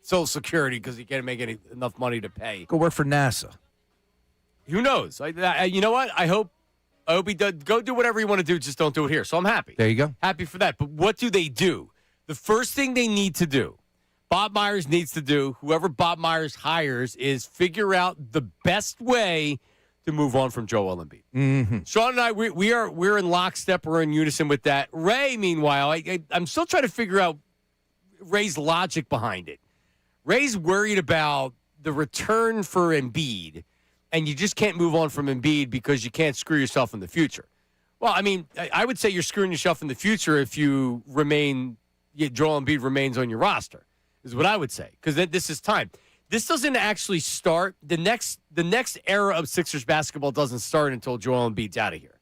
Social Security because he can't make enough money to pay. Go work for NASA. Who knows? You know what? I hope he does. Go do whatever you want to do. Just don't do it here. So I'm happy. There you go. Happy for that. But what do they do? The first thing they need to do, Bob Myers needs to do, whoever Bob Myers hires, is figure out the best way to move on from Joel Embiid. Mm-hmm. Sean and I, we're in lockstep. We're in unison with that. Ray, meanwhile, I'm still trying to figure out Ray's logic behind it. Ray's worried about the return for Embiid, and you just can't move on from Embiid because you can't screw yourself in the future. Well, I mean, I would say you're screwing yourself in the future if Joel Embiid remains on your roster, is what I would say, because this is time. This doesn't actually start. The next era of Sixers basketball doesn't start until Joel Embiid's out of here.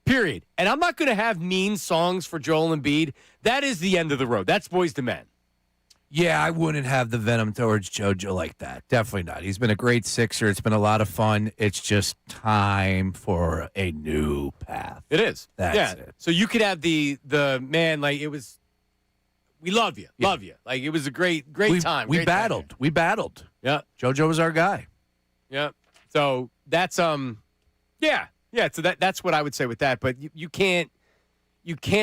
Period. And I'm not going to have mean songs for Joel Embiid. That is the end of the road. That's boys to men. Yeah, I wouldn't have the venom towards JoJo like that. Definitely not. He's been a great Sixer. It's been a lot of fun. It's just time for a new path. It is. That's it. So you could have the man, like, it was, we love you. Love you. Like, it was a great time. We battled. Time. We battled. Yeah. JoJo was our guy. Yeah. So that's yeah. So that's what I would say with that. But you can't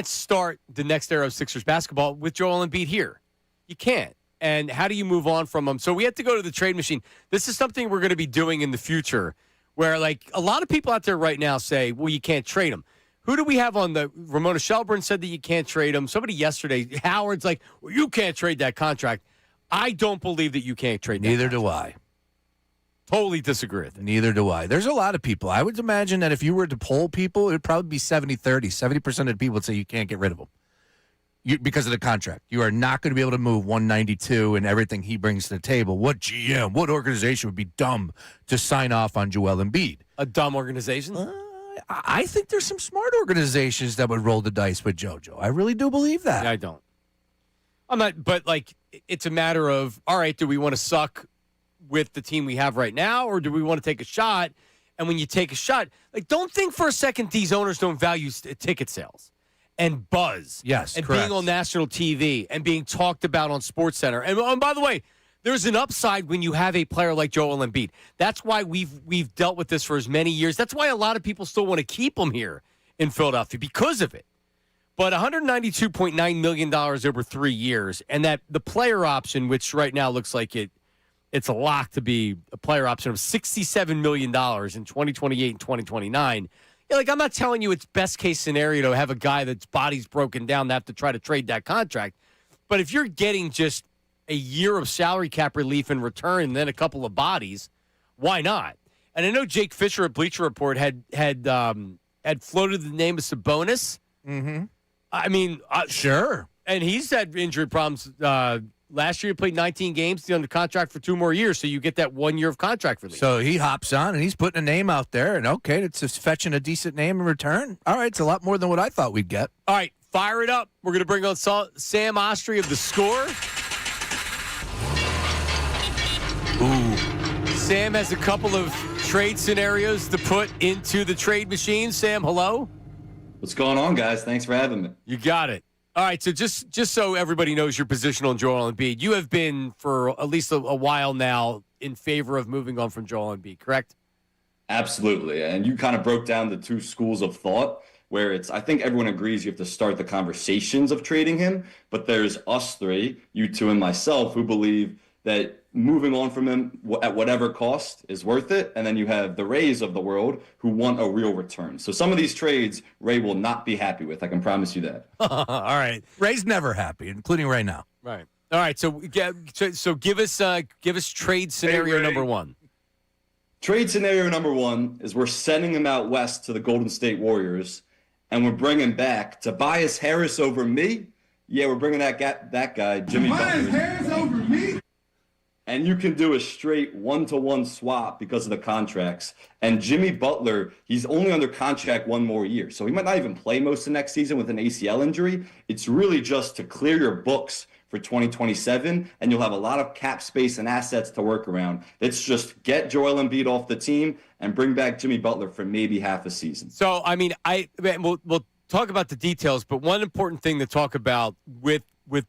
start the next era of Sixers basketball with Joel Embiid here. You can't. And how do you move on from him? So we have to go to the trade machine. This is something we're going to be doing in the future, where, like, a lot of people out there right now say, well, you can't trade him. Who do we have on the? Ramona Shelburne said that you can't trade him. Somebody yesterday, Howard's like, well, you can't trade that contract. I don't believe that you can't trade that Neither contract. do I. Totally disagree with it. Neither do I. There's a lot of people. I would imagine that if you were to poll people, it would probably be 70-30. 70% of the people would say you can't get rid of him because of the contract. You are not going to be able to move 192 and everything he brings to the table. What GM, what organization would be dumb to sign off on Joel Embiid? A dumb organization? I think there's some smart organizations that would roll the dice with JoJo. I really do believe that. Yeah, I don't. I'm not, but, like, it's a matter of, all right, do we want to suck with the team we have right now, or do we want to take a shot? And when you take a shot, like, don't think for a second these owners don't value ticket sales and buzz. Yes, and correct. being on national TV and being talked about on SportsCenter. And by the way, there's an upside when you have a player like Joel Embiid. That's why we've dealt with this for as many years. That's why a lot of people still want to keep him here in Philadelphia because of it. But $192.9 million over 3 years, and that the player option, which right now looks like it's a lock to be a player option of $67 million in 2028 and 2029. Yeah, like, I'm not telling you it's best case scenario to have a guy that's body's broken down to have to try to trade that contract. But if you're getting just a year of salary cap relief in return and then a couple of bodies, why not? And I know Jake Fisher at Bleacher Report had floated the name of Sabonis. Mm-hmm. I mean, sure. And he's had injury problems. Last year he played 19 games. He's under contract for 2 more years, so you get that 1 year of contract relief. So he hops on, and he's putting a name out there, and okay, it's just fetching a decent name in return. All right, it's a lot more than what I thought we'd get. All right, fire it up. We're going to bring on Sam Ostry of The Score. Ooh. Sam has a couple of trade scenarios to put into the trade machine. Sam, hello. What's going on, guys? Thanks for having me. You got it. All right, so just so everybody knows your position on Joel Embiid, you have been for at least a while now in favor of moving on from Joel Embiid, correct? Absolutely. And you kind of broke down the two schools of thought where I think everyone agrees you have to start the conversations of trading him, but there's us three, you two and myself, who believe that moving on from him at whatever cost is worth it. And then you have the Rays of the world who want a real return. So some of these trades Ray will not be happy with. I can promise you that. All right. Ray's never happy, including right now. Right. All right. So give us trade scenario number one. Trade scenario number one is we're sending him out west to the Golden State Warriors, and we're bringing back Tobias Harris over me. Yeah, we're bringing that guy, Jimmy Butler. Tobias Harris over me? And you can do a straight one-to-one swap because of the contracts. And Jimmy Butler, he's only under contract one more year. So he might not even play most of next season with an ACL injury. It's really just to clear your books for 2027, and you'll have a lot of cap space and assets to work around. It's just get Joel Embiid off the team and bring back Jimmy Butler for maybe half a season. So, I mean, we'll talk about the details, but one important thing to talk about with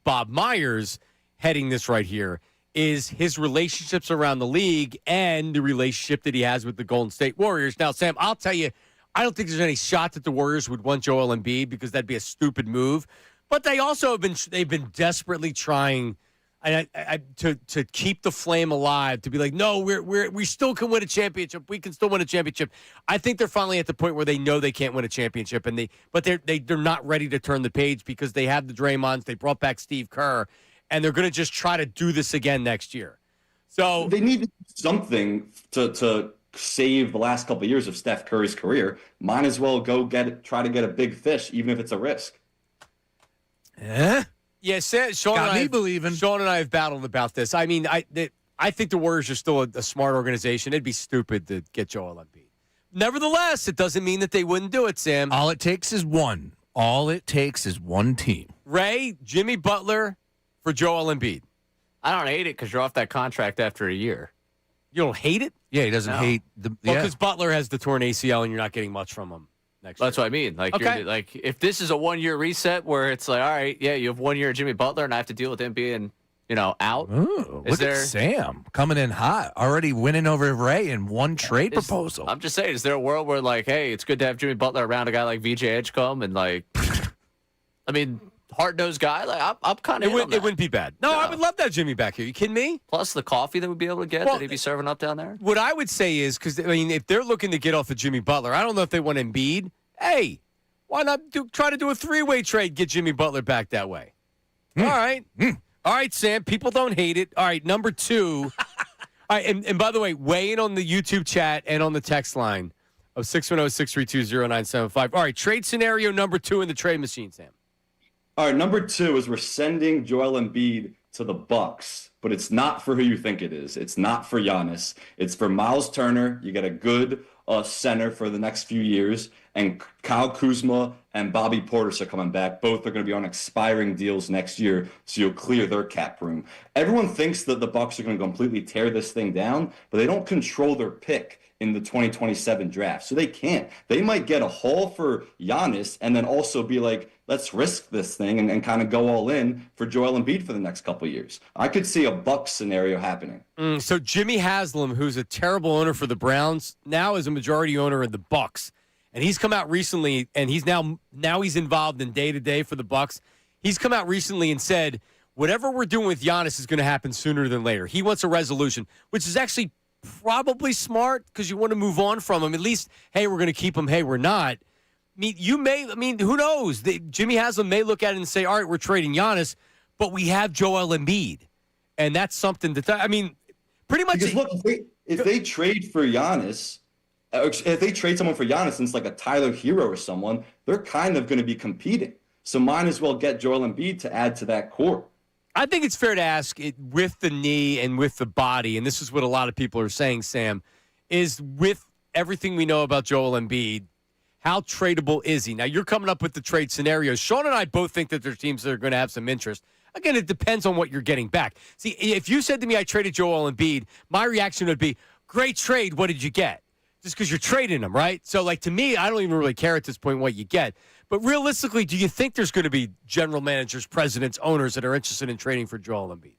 Bob Myers heading this right here is his relationships around the league and the relationship that he has with the Golden State Warriors. Now, Sam, I'll tell you, I don't think there's any shot that the Warriors would want Joel Embiid because that'd be a stupid move. But they also they've been desperately trying to keep the flame alive, to be like, no, we still can win a championship. We can still win a championship. I think they're finally at the point where they know they can't win a championship, but they're not ready to turn the page because they have the Draymonds. They brought back Steve Kerr, and they're going to just try to do this again next year. So they need to do something to save the last couple of years of Steph Curry's career. Might as well try to get a big fish, even if it's a risk. Yeah, Sean Got and me believing. Sean and I have battled about this. I mean, I think the Warriors are still a smart organization. It'd be stupid to get Joel Embiid. Nevertheless, it doesn't mean that they wouldn't do it, Sam. All it takes is one. All it takes is one team. Ray, Jimmy Butler for Joel Embiid. I don't hate it because you're off that contract after a year. You don't hate it? Yeah, he doesn't hate the. Well, Yeah. because Butler has the torn ACL, and you're not getting much from him next year. That's what I mean. Like, Okay. like if this is a 1 year reset where it's like, all right, yeah, you have 1 year of Jimmy Butler, and I have to deal with him being, out. Ooh, Is look there- at Sam coming in hot, already winning over Ray in one trade proposal. I'm just saying, is there a world where like, hey, it's good to have Jimmy Butler around a guy like VJ Edgecombe and like, I mean, hard-nosed guy. Like, I'm kind of. It wouldn't be bad. No, I would love to have Jimmy back here. You kidding me? Plus the coffee that we'd be able to get Well, that he'd be serving up down there. What I would say is, because, I mean, if they're looking to get off of Jimmy Butler, I don't know if they want Embiid. Hey, why not try to do a three-way trade, get Jimmy Butler back that way? All right. All right, Sam. People don't hate it. All right, number two. All right, and by the way, weigh in on the YouTube chat and on the text line of 610-632-0975. All right, trade scenario number two in the trade machine, Sam. All right, number two is we're sending Joel Embiid to the Bucks, but it's not for who you think it is. It's not for Giannis. It's for Miles Turner. You get a good center for the next few years, and Kyle Kuzma and Bobby Portis are coming back. Both are going to be on expiring deals next year, so you'll clear their cap room. Everyone thinks that the Bucks are going to completely tear this thing down, but they don't control their pick in the 2027 draft, so they can't. They might get a haul for Giannis and then also be like, let's risk this thing and kind of go all in for Joel Embiid for the next couple of years. I could see a Bucks scenario happening. So Jimmy Haslam, who's a terrible owner for the Browns, now is a majority owner in the Bucks. And he's come out recently, and he's now he's involved in day-to-day for the Bucks. He's come out recently and said, whatever we're doing with Giannis is going to happen sooner than later. He wants a resolution, which is actually probably smart because you want to move on from him. At least, hey, we're going to keep him. Hey, we're not. I mean, who knows? Jimmy Haslam may look at it and say, all right, we're trading Giannis, but we have Joel Embiid. And that's something pretty much. Because look, if they trade for Giannis, if they trade someone for Giannis and it's like a Tyler Hero or someone, they're kind of going to be competing. So might as well get Joel Embiid to add to that core. I think it's fair to ask it with the knee and with the body, and this is what a lot of people are saying, Sam, is with everything we know about Joel Embiid, how tradable is he? Now, you're coming up with the trade scenarios. Sean and I both think that there's teams that are going to have some interest. Again, it depends on what you're getting back. See, if you said to me I traded Joel Embiid, my reaction would be, great trade, what did you get? Just because you're trading him, right? So, like, to me, I don't even really care at this point what you get. But realistically, do you think there's going to be general managers, presidents, owners that are interested in trading for Joel Embiid?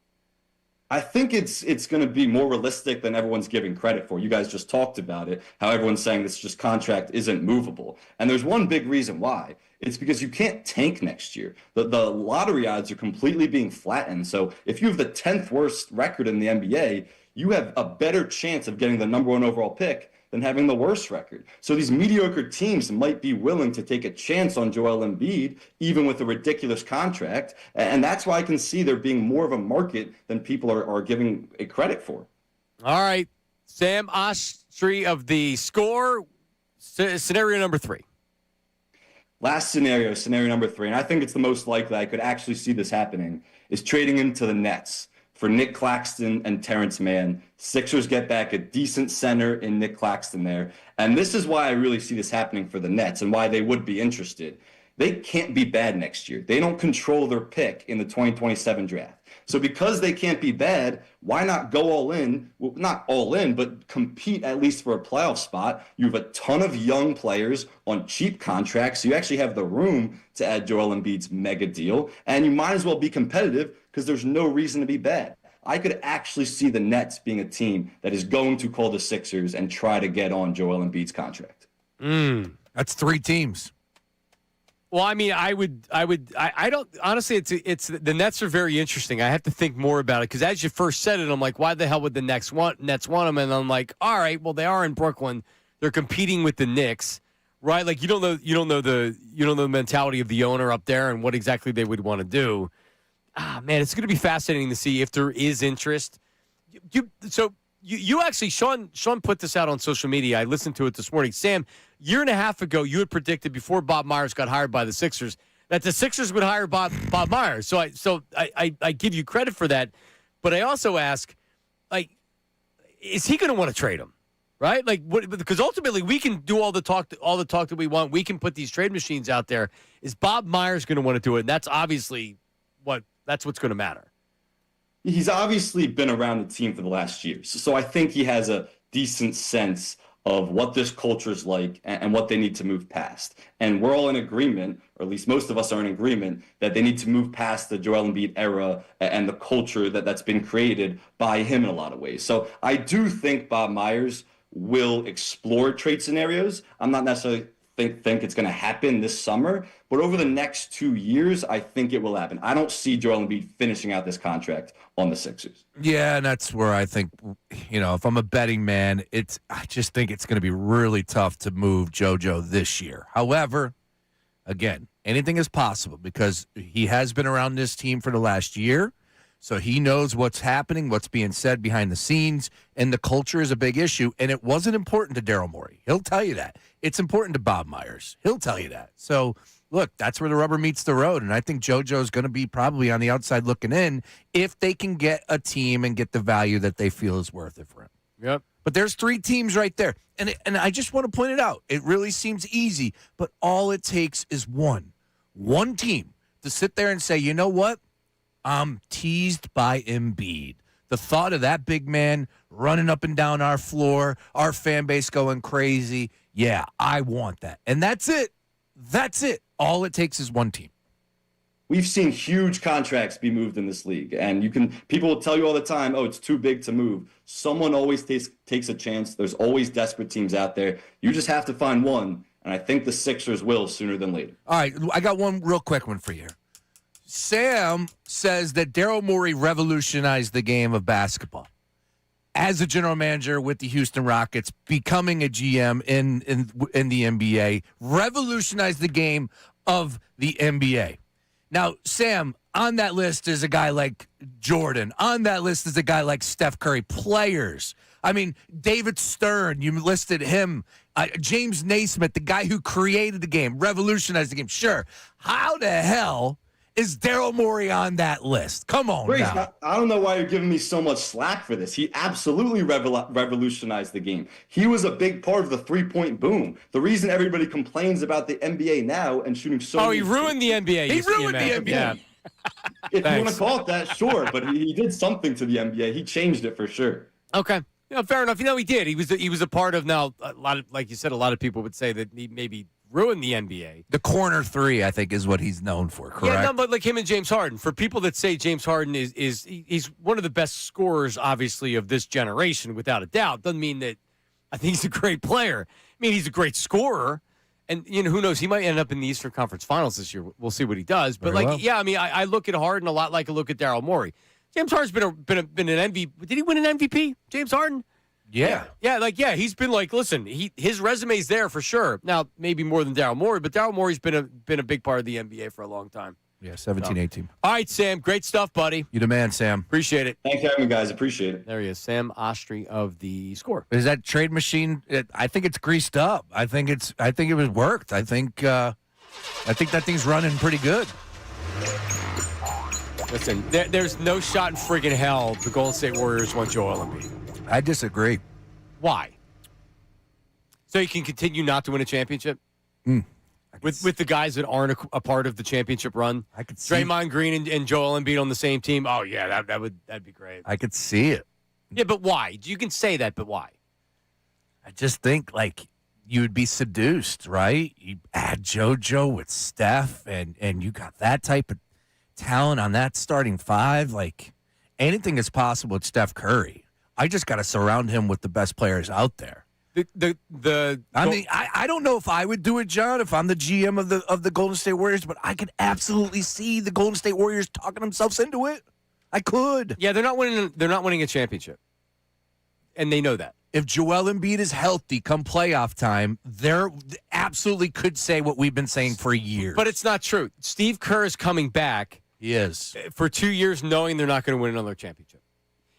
I think it's going to be more realistic than everyone's giving credit for. You guys just talked about it, how everyone's saying this just contract isn't movable. And there's one big reason why. It's because you can't tank next year. The lottery odds are completely being flattened. So if you have the 10th worst record in the NBA, you have a better chance of getting the number 1 overall pick than having the worst record. So these mediocre teams might be willing to take a chance on Joel Embiid, even with a ridiculous contract. And that's why I can see there being more of a market than people are giving it credit for. All right. Sam Ostry of The Score, scenario number 3. Last scenario number 3, and I think it's the most likely I could actually see this happening, is trading him to the Nets for Nick Claxton and Terrence Mann. Sixers get back a decent center in Nick Claxton there. And this is why I really see this happening for the Nets and why they would be interested. They can't be bad next year. They don't control their pick in the 2027 draft. So because they can't be bad, why not go all in? Well, not all in, but compete at least for a playoff spot. You have a ton of young players on cheap contracts. So you actually have the room to add Joel Embiid's mega deal. And you might as well be competitive because there's no reason to be bad. I could actually see the Nets being a team that is going to call the Sixers and try to get on Joel Embiid's contract. That's 3 teams. Well, I mean, I don't honestly. It's the Nets are very interesting. I have to think more about it because as you first said it, I'm like, why the hell would the Nets want them? And I'm like, all right, well, they are in Brooklyn. They're competing with the Knicks, right? Like you don't know the mentality of the owner up there and what exactly they would want to do. Man, it's going to be fascinating to see if there is interest. You actually, Sean put this out on social media. I listened to it this morning. Sam, year and a half ago, you had predicted before Bob Myers got hired by the Sixers that the Sixers would hire Bob Myers. So I give you credit for that. But I also ask, like, is he going to want to trade him? Right? Like, because ultimately we can do all the talk that we want. We can put these trade machines out there. Is Bob Myers going to want to do it? And that's obviously what's going to matter. He's obviously been around the team for the last year. So I think he has a decent sense of what this culture is like and what they need to move past. And we're all in agreement, or at least most of us are in agreement, that they need to move past the Joel Embiid era and the culture that's been created by him in a lot of ways. So I do think Bob Myers will explore trade scenarios. I'm not necessarily think it's going to happen this summer, but over the next 2 years, I think it will happen. I don't see Joel Embiid finishing out this contract on the Sixers. Yeah, and that's where I think, if I'm a betting man, I just think it's going to be really tough to move JoJo this year. However, again, anything is possible because he has been around this team for the last year. So he knows what's happening, what's being said behind the scenes, and the culture is a big issue. And it wasn't important to Daryl Morey. He'll tell you that. It's important to Bob Myers. He'll tell you that. So, look, that's where the rubber meets the road. And I think JoJo's going to be probably on the outside looking in if they can get a team and get the value that they feel is worth it for him. Yep. But there's 3 teams right there. And I just want to point it out. It really seems easy, but all it takes is one team to sit there and say, you know what? I'm teased by Embiid. The thought of that big man running up and down our floor, our fan base going crazy. Yeah, I want that. And that's it. That's it. All it takes is one team. We've seen huge contracts be moved in this league. And people will tell you all the time, oh, it's too big to move. Someone always takes a chance. There's always desperate teams out there. You just have to find one. And I think the Sixers will sooner than later. All right, I got one real quick one for you. Sam says that Daryl Morey revolutionized the game of basketball. As a general manager with the Houston Rockets, becoming a GM in the NBA, revolutionized the game of the NBA. Now, Sam, on that list is a guy like Jordan. On that list is a guy like Steph Curry. Players. I mean, David Stern, you listed him. James Naismith, the guy who created the game, revolutionized the game. Sure. How the hell is Daryl Morey on that list? Come on, Grace, now. I don't know why you're giving me so much slack for this. He absolutely revolutionized the game. He was a big part of the three-point boom. The reason everybody complains about the NBA now and shooting so he ruined the NBA. He ruined the NBA. Yeah. If you want to call it that, sure, but he did something to the NBA. He changed it for sure. Okay. Fair enough. He did. He was a part of now a lot of, like you said, a lot of people would say that he maybe ruined the NBA. The corner three, I think, is what he's known for, correct? Yeah, no, but like him and James Harden. For people that say James Harden he's one of the best scorers, obviously, of this generation, without a doubt, doesn't mean that I think he's a great player. I mean, he's a great scorer. And, who knows? He might end up in the Eastern Conference Finals this year. We'll see what he does. But, Very well. I mean, I look at Harden a lot like I look at Daryl Morey. James Harden's been an MVP. Did he win an MVP, James Harden? Yeah. Yeah, he's been like, listen, his resume's there for sure. Now, maybe more than Daryl Morey, but Daryl Morey's been a big part of the NBA for a long time. Yeah, 17, 18. All right, Sam, great stuff, buddy. You the man, Sam. Appreciate it. Thanks for having me, guys. Appreciate it. There he is, Sam Ostry of The Score. Is that trade machine? I think it's greased up. I think it was worked. I think that thing's running pretty good. Listen, there's no shot in friggin' hell the Golden State Warriors want Joel Embiid. I disagree. Why? So you can continue not to win a championship? With the guys that aren't a part of the championship run? I could see Draymond Green and Joel Embiid on the same team? Oh, yeah, that'd be great. I could see it. Yeah, but why? You can say that, but why? I just think, you would be seduced, right? You add JoJo with Steph, and you got that type of talent on that starting five. Anything is possible with Steph Curry. I just got to surround him with the best players out there. I don't know if I would do it, John, if I'm the GM of the Golden State Warriors, but I could absolutely see the Golden State Warriors talking themselves into it. I could. Yeah, they're not winning a championship, and they know that. If Joel Embiid is healthy come playoff time, they absolutely could say what we've been saying for years. But it's not true. Steve Kerr is coming back. He is. For 2 years, knowing they're not going to win another championship.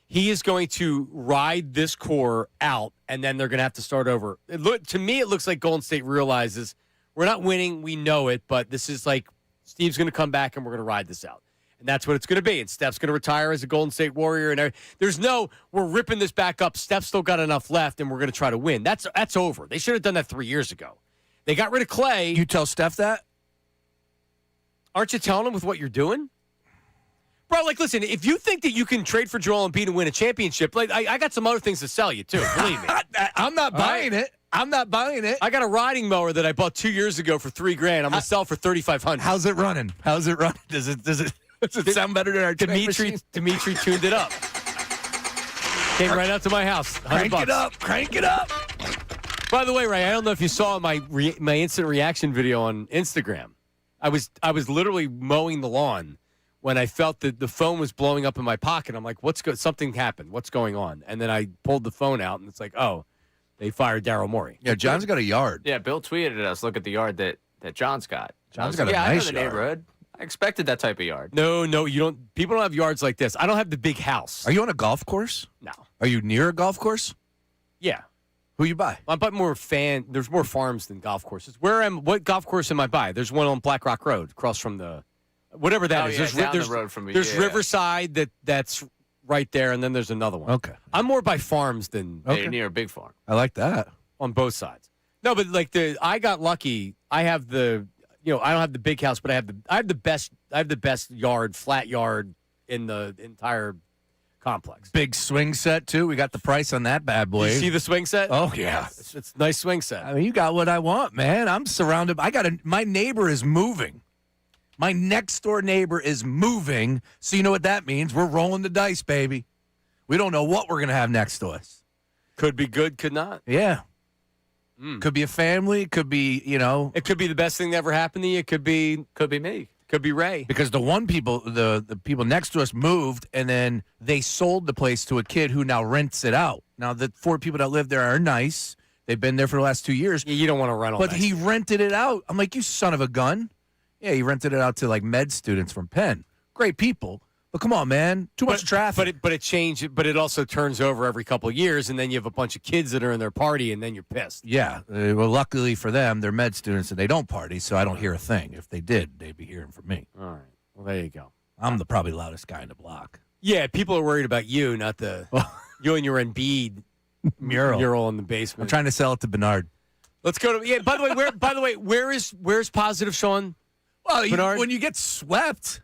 He is going to ride this core out, and then they're going to have to start over. To me, it looks like Golden State realizes we're not winning. We know it, but this is like Steve's going to come back, and we're going to ride this out. And that's what it's going to be. And Steph's going to retire as a Golden State Warrior. And we're ripping this back up. Steph's still got enough left, and we're going to try to win. That's over. They should have done that 3 years ago. They got rid of Clay. You tell Steph that? Aren't you telling him with what you're doing? Bro, listen, if you think that you can trade for Joel Embiid and win a championship, I got some other things to sell you, too. Believe me. I'm not buying it. I'm not buying it. I got a riding mower that I bought 2 years ago for $3,000. I'm going to sell for $3,500. How's it running? Does it sound better than our Dimitri tuned it up. Came right out to my house. Crank it up. By the way, Ray, I don't know if you saw my instant reaction video on Instagram. I was literally mowing the lawn when I felt that the phone was blowing up in my pocket. I'm like, something happened. What's going on? And then I pulled the phone out, and it's like, oh, they fired Daryl Morey. Yeah, John's got a yard. Yeah, Bill tweeted at us, look at the yard that John's got. John's got a I know nice the yard. neighborhood. I expected that type of yard. No, you don't. People don't have yards like this. I don't have the big house. Are you on a golf course? No. Are you near a golf course? Yeah. Who you by? I'm by there's more farms than golf courses. What golf course am I by? There's one on Black Rock Road, across from the whatever that is. Yeah, down the road from me. There's Yeah. Riverside that's right there, and then there's another one. Okay. I'm more by farms than Yeah, you're near a big farm. I like that. on both sides. No, but I got lucky. I have I don't have the big house, but I have the best yard, flat yard in the entire complex. Big swing set too. We got the price on that bad boy. You see the swing set? Oh yeah, it's a nice swing set. I mean, you got what I want, man. I'm surrounded. My neighbor is moving. My next door neighbor is moving. So you know what that means? We're rolling the dice, baby. We don't know what we're gonna have next to us. Could be good, could not. Yeah. Could be a family. It could be, It could be the best thing that ever happened to you. It could be me. Could be Ray. Because the people next to us moved, and then they sold the place to a kid who now rents it out. Now, the 4 people that live there are nice. They've been there for the last 2 years. Yeah, you don't want to rent all But that he stuff. rented it out. I'm like, you son of a gun. Yeah, he rented it out to, med students from Penn. Great people. But come on, man. Too much traffic. But it changed. But it also turns over every couple of years, and then you have a bunch of kids that are in their party, and then you're pissed. Yeah. Well, luckily for them, they're med students, and they don't party, so I don't hear a thing. If they did, they'd be hearing from me. All right. Well, there you go. I'm the probably loudest guy in the block. Yeah, people are worried about you, not you and your Embiid mural in the basement. I'm trying to sell it to Bernard. Let's go to By the way, where's positive, Sean? Well, Bernard? when you get swept,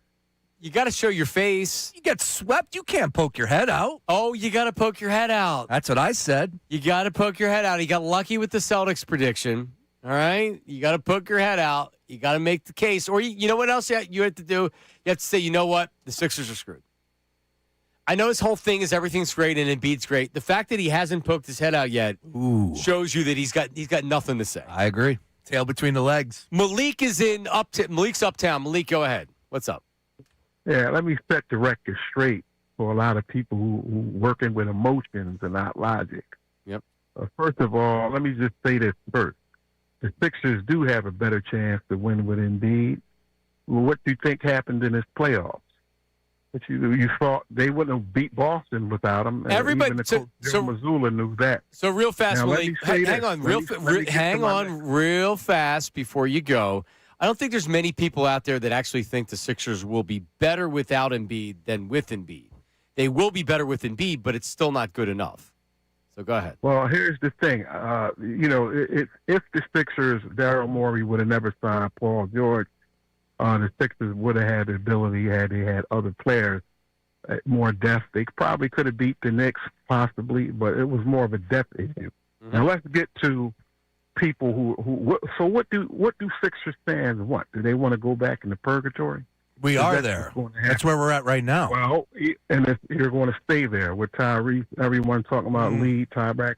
you got to show your face. You get swept, you can't poke your head out. Oh, you got to poke your head out. That's what I said. You got to poke your head out. He got lucky with the Celtics prediction. All right? You got to poke your head out. You got to make the case. Or you know what else you have to do? You have to say, you know what? The Sixers are screwed. I know his whole thing is everything's great and Embiid's great. The fact that he hasn't poked his head out yet shows you that he's got nothing to say. I agree. Tail between the legs. Malik's uptown. Malik, go ahead. What's up? Yeah, let me set the record straight for a lot of people who working with emotions and not logic. Yep. First of all, let me just say this first. The Sixers do have a better chance to win with Embiid. Well, what do you think happened in this playoffs? But you thought they wouldn't have beat Boston without him. Everybody, even Joe Mazzulla knew that. So real fast, now, Malik, hang on real fast before you go. I don't think there's many people out there that actually think the Sixers will be better without Embiid than with Embiid. They will be better with Embiid, but it's still not good enough. So go ahead. Well, here's the thing. If the Sixers, Daryl Morey would have never signed Paul George, the Sixers would have had the ability, had they had other players, more depth. They probably could have beat the Knicks, possibly, but it was more of a depth issue. Mm-hmm. Now let's get to people what do Sixers fans want? Do they want to go back into purgatory? We are there. That's where we're at right now. Well, and you're going to stay there with Tyrese. Everyone talking about lead, Tyrese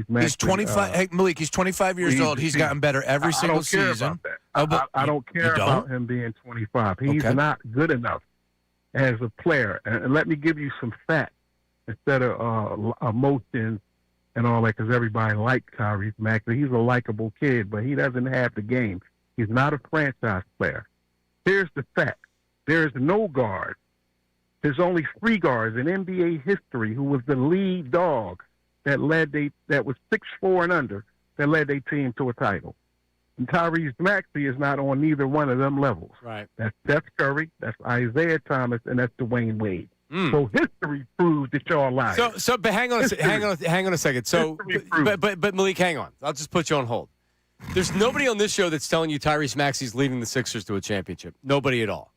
Maxey. He's 25. Hey, Malik, he's 25 years old. He's gotten better every single season. I don't care about him being 25. He's not good enough as a player. And let me give you some facts instead of emotions and all that, because everybody likes Tyrese Maxey. He's a likable kid, but he doesn't have the game. He's not a franchise player. Here's the fact. There is no guard. There's only 3 guards in NBA history who was the lead dog that was 6'4" and under, that led their team to a title. And Tyrese Maxey is not on neither one of them levels. Right. That's Steph Curry, that's Isaiah Thomas, and that's Dwayne Wade. So history proves that y'all lying. But hang on a second. So, but Malik, hang on. I'll just put you on hold. There's nobody on this show that's telling you Tyrese Maxey's leading the Sixers to a championship. Nobody at all.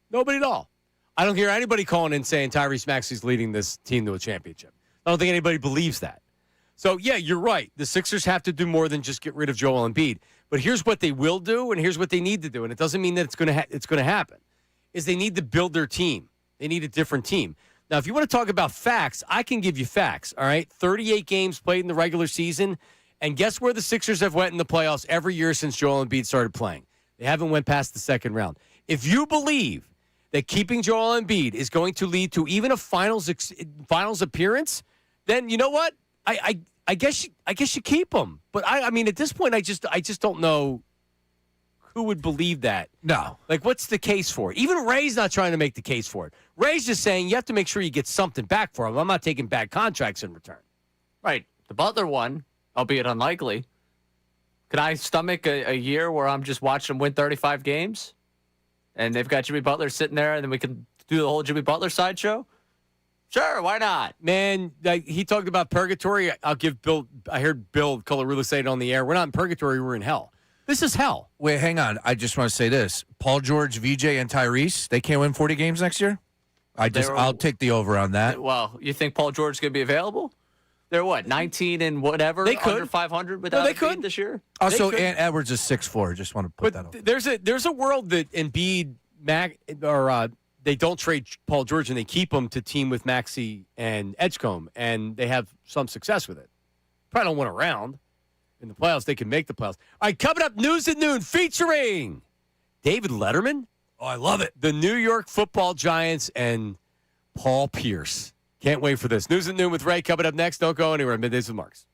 Nobody at all. I don't hear anybody calling in saying Tyrese Maxey's leading this team to a championship. I don't think anybody believes that. So, yeah, you're right. The Sixers have to do more than just get rid of Joel Embiid. But here's what they will do, and here's what they need to do. And it doesn't mean that it's going to happen. Is they need to build their team. They need a different team. Now, if you want to talk about facts, I can give you facts, all right? 38 games played in the regular season. And guess where the Sixers have went in the playoffs every year since Joel Embiid started playing? They haven't went past the second round. If you believe that keeping Joel Embiid is going to lead to even a finals appearance, then you know what? I guess you keep him. But I mean, at this point, I just don't know who would believe that. No. Like, what's the case for it? Even Ray's not trying to make the case for it. Ray's just saying you have to make sure you get something back for him. I'm not taking bad contracts in return. Right. The Butler one, albeit unlikely. Could I stomach a year where I'm just watching them win 35 games? And they've got Jimmy Butler sitting there, and then we can do the whole Jimmy Butler sideshow? Sure, why not? Man, he talked about purgatory. I'll give Bill. I heard Bill Colarulo say it on the air. We're not in purgatory. We're in hell. This is hell. Wait, hang on. I just want to say this. Paul George, VJ, and Tyrese, they can't win 40 games next year? I'll take the over on that. Well, you think Paul George is going to be available? They're what, 19 and whatever? They could. Under 500 without Embiid this year? Also, and Edwards is 6'4". Just want to put that up. There's a world that Embiid, they don't trade Paul George and they keep him to team with Maxi and Edgecombe, and they have some success with it. Probably don't win a round. In the playoffs, they can make the playoffs. All right, coming up, News at Noon featuring David Letterman. Oh, I love it. The New York Football Giants and Paul Pierce. Can't wait for this. News at Noon with Ray coming up next. Don't go anywhere. Middays with Marks.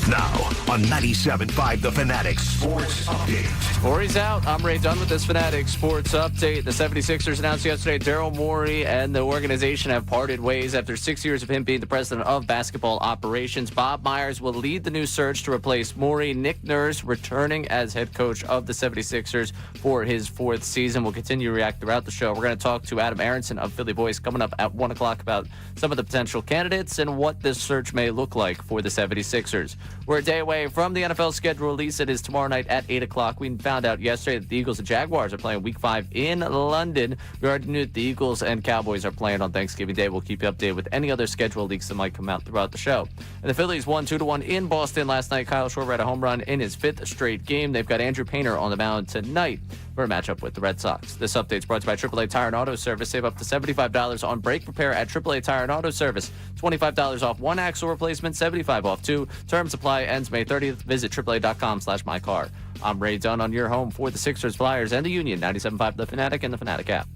Now on 97.5 The Fanatic Sports Update. Morey's out. I'm Ray Dunn with this Fanatic Sports Update. The 76ers announced yesterday Daryl Morey and the organization have parted ways after 6 years of him being the president of basketball operations. Bob Myers will lead the new search to replace Morey. Nick Nurse returning as head coach of the 76ers for his 4th season. We'll continue to react throughout the show. We're going to talk to Adam Aronson of Philly Voice coming up at 1 o'clock about some of the potential candidates and what this search may look like for the 76ers. We're a day away from the NFL schedule release. It is tomorrow night at 8 o'clock. We found out yesterday that the Eagles and Jaguars are playing Week 5 in London. We already knew that the Eagles and Cowboys are playing on Thanksgiving Day. We'll keep you updated with any other schedule leaks that might come out throughout the show. And the Phillies won 2-1 in Boston last night. Kyle Schwarber had a home run in his 5th straight game. They've got Andrew Painter on the mound tonight for a matchup with the Red Sox. This update is brought to you by AAA Tire and Auto Service. Save up to $75 on brake repair at AAA Tire and Auto Service. $25 off one axle replacement, $75 off two. Term supply ends May 30th. Visit AAA.com/mycar. I'm Ray Dunn on your home for the Sixers, Flyers, and the Union. 97.5 The Fanatic and the Fanatic app.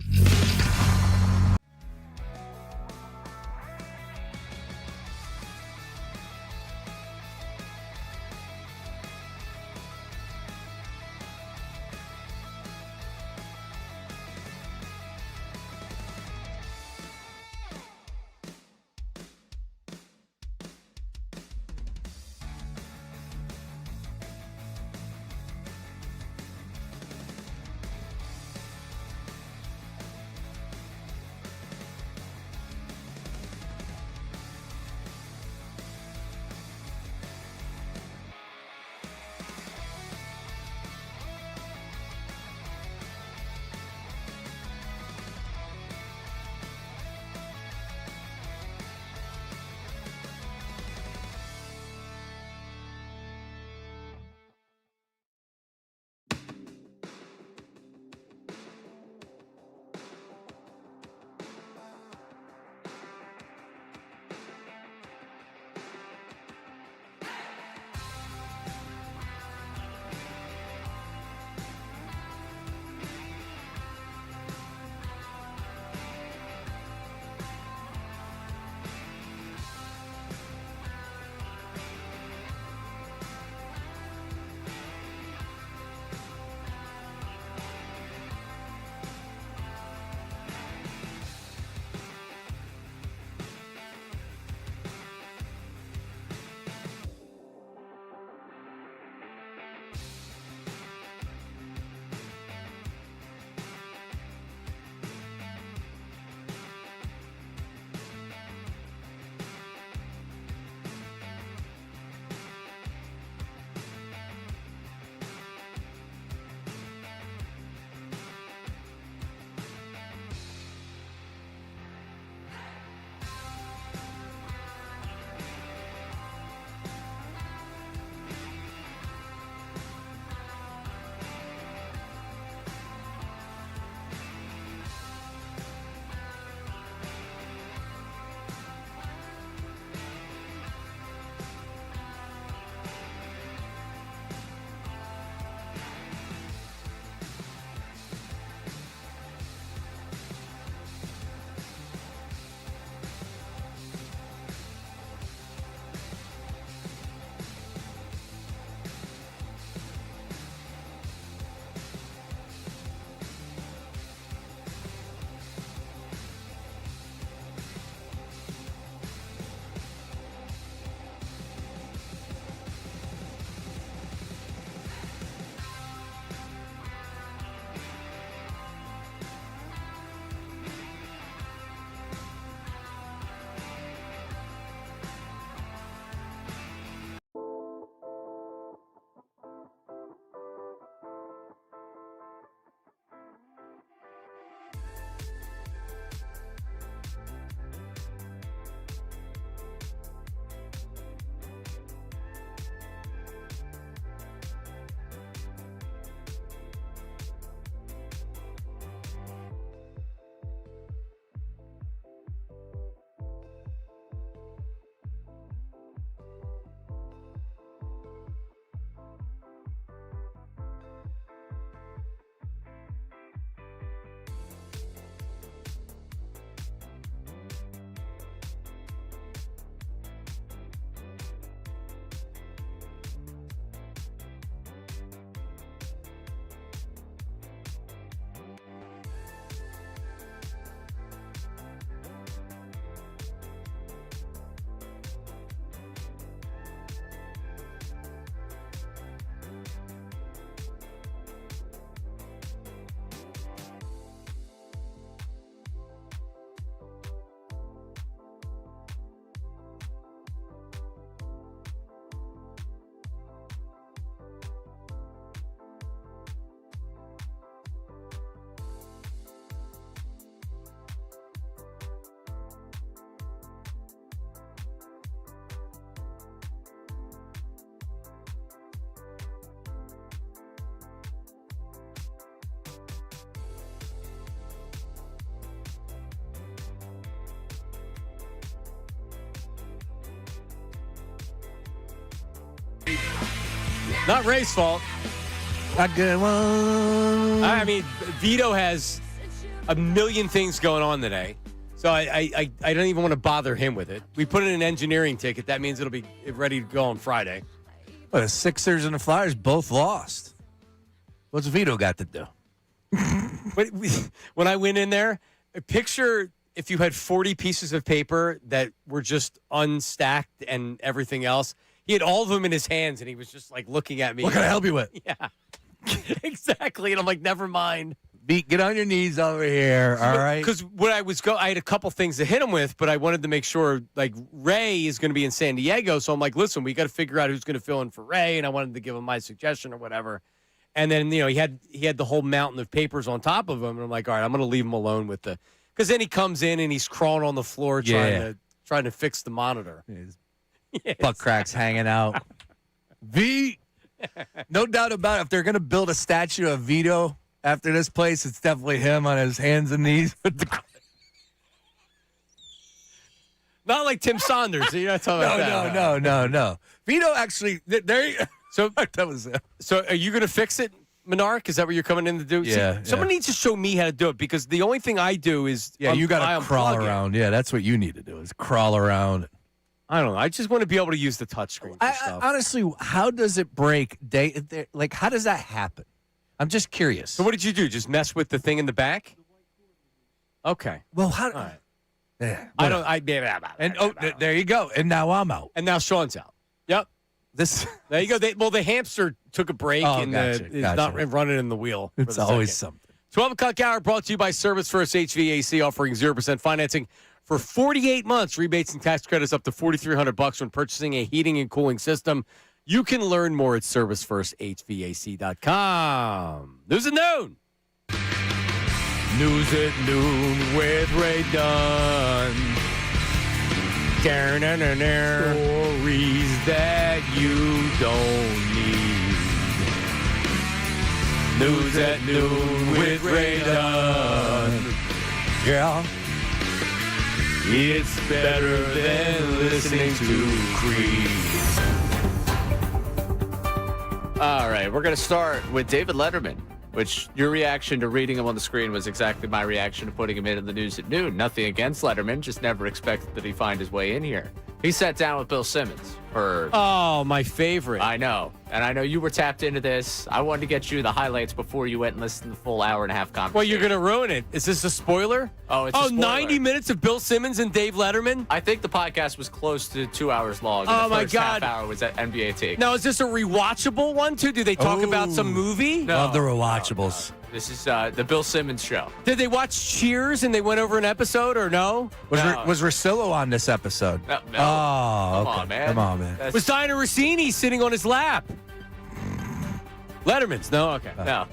Not Ray's fault. A good one. I mean, Vito has a million things going on today, so I don't even want to bother him with it. We put in an engineering ticket. That means it'll be ready to go on Friday. But the Sixers and the Flyers both lost. What's Vito got to do? When I went in there, picture if you had 40 pieces of paper that were just unstacked and everything else. He had all of them in his hands, and he was just like looking at me. What can I help you with? Yeah, exactly. And I'm like, never mind. Get on your knees over here, all right? Because when I had a couple things to hit him with, but I wanted to make sure, like, Ray is going to be in San Diego. So I'm like, listen, we got to figure out who's going to fill in for Ray. And I wanted to give him my suggestion or whatever. And then, he had the whole mountain of papers on top of him. And I'm like, all right, I'm going to leave him alone with the – because then he comes in and he's crawling on the floor trying to fix the monitor. Butt cracks hanging out. No doubt about it. If they're going to build a statue of Vito after this place, it's definitely him on his hands and knees with the. Not like Tim Saunders. You're not talking about that. No. Vito actually. So that was. So are you going to fix it, Menark? Is that what you're coming in to do? Yeah. Someone needs to show me how to do it because the only thing I do is you got to crawl around. Yeah, that's what you need to do is crawl around. I don't know. I just want to be able to use the touchscreen for stuff. Honestly, how does it break? How does that happen? I'm just curious. So what did you do? Just mess with the thing in the back? Okay. Well, how? All right. Yeah, I don't. There you go. And now I'm out. And now Sean's out. Yep. There you go. The hamster took a break and is not running in the wheel. It's always something. 12 o'clock hour brought to you by Service First HVAC, offering 0% financing for 48 months. Rebates and tax credits up to $4,300 when purchasing a heating and cooling system. You can learn more at ServiceFirstHVAC.com. News at noon. News at noon with Ray Dunn. Stories that you don't need. News at noon with Ray Dunn. Yeah. It's better than listening to Creed. All right, we're going to start with David Letterman, which your reaction to reading him on the screen was exactly my reaction to putting him in the news at noon. Nothing against Letterman, just never expected that he find his way in here. He sat down with Bill Simmons for... Oh, my favorite. I know. And I know you were tapped into this. I wanted to get you the highlights before you went and listened to the full hour-and-a-half conversation. Well, you're going to ruin it. Is this a spoiler? Oh, it's a spoiler. 90 minutes of Bill Simmons and Dave Letterman? I think the podcast was close to 2 hours long. And the first half hour was at NBA Take. Now, is this a rewatchable one, too? Do they talk about some movie? No, love the rewatchables. No. This is the Bill Simmons show. Did they watch Cheers and they went over an episode or no? Was Russillo on this episode? No. Oh, Come on, man. Come on, man. Was Diana Rossini sitting on his lap? Letterman's. No? Okay. No.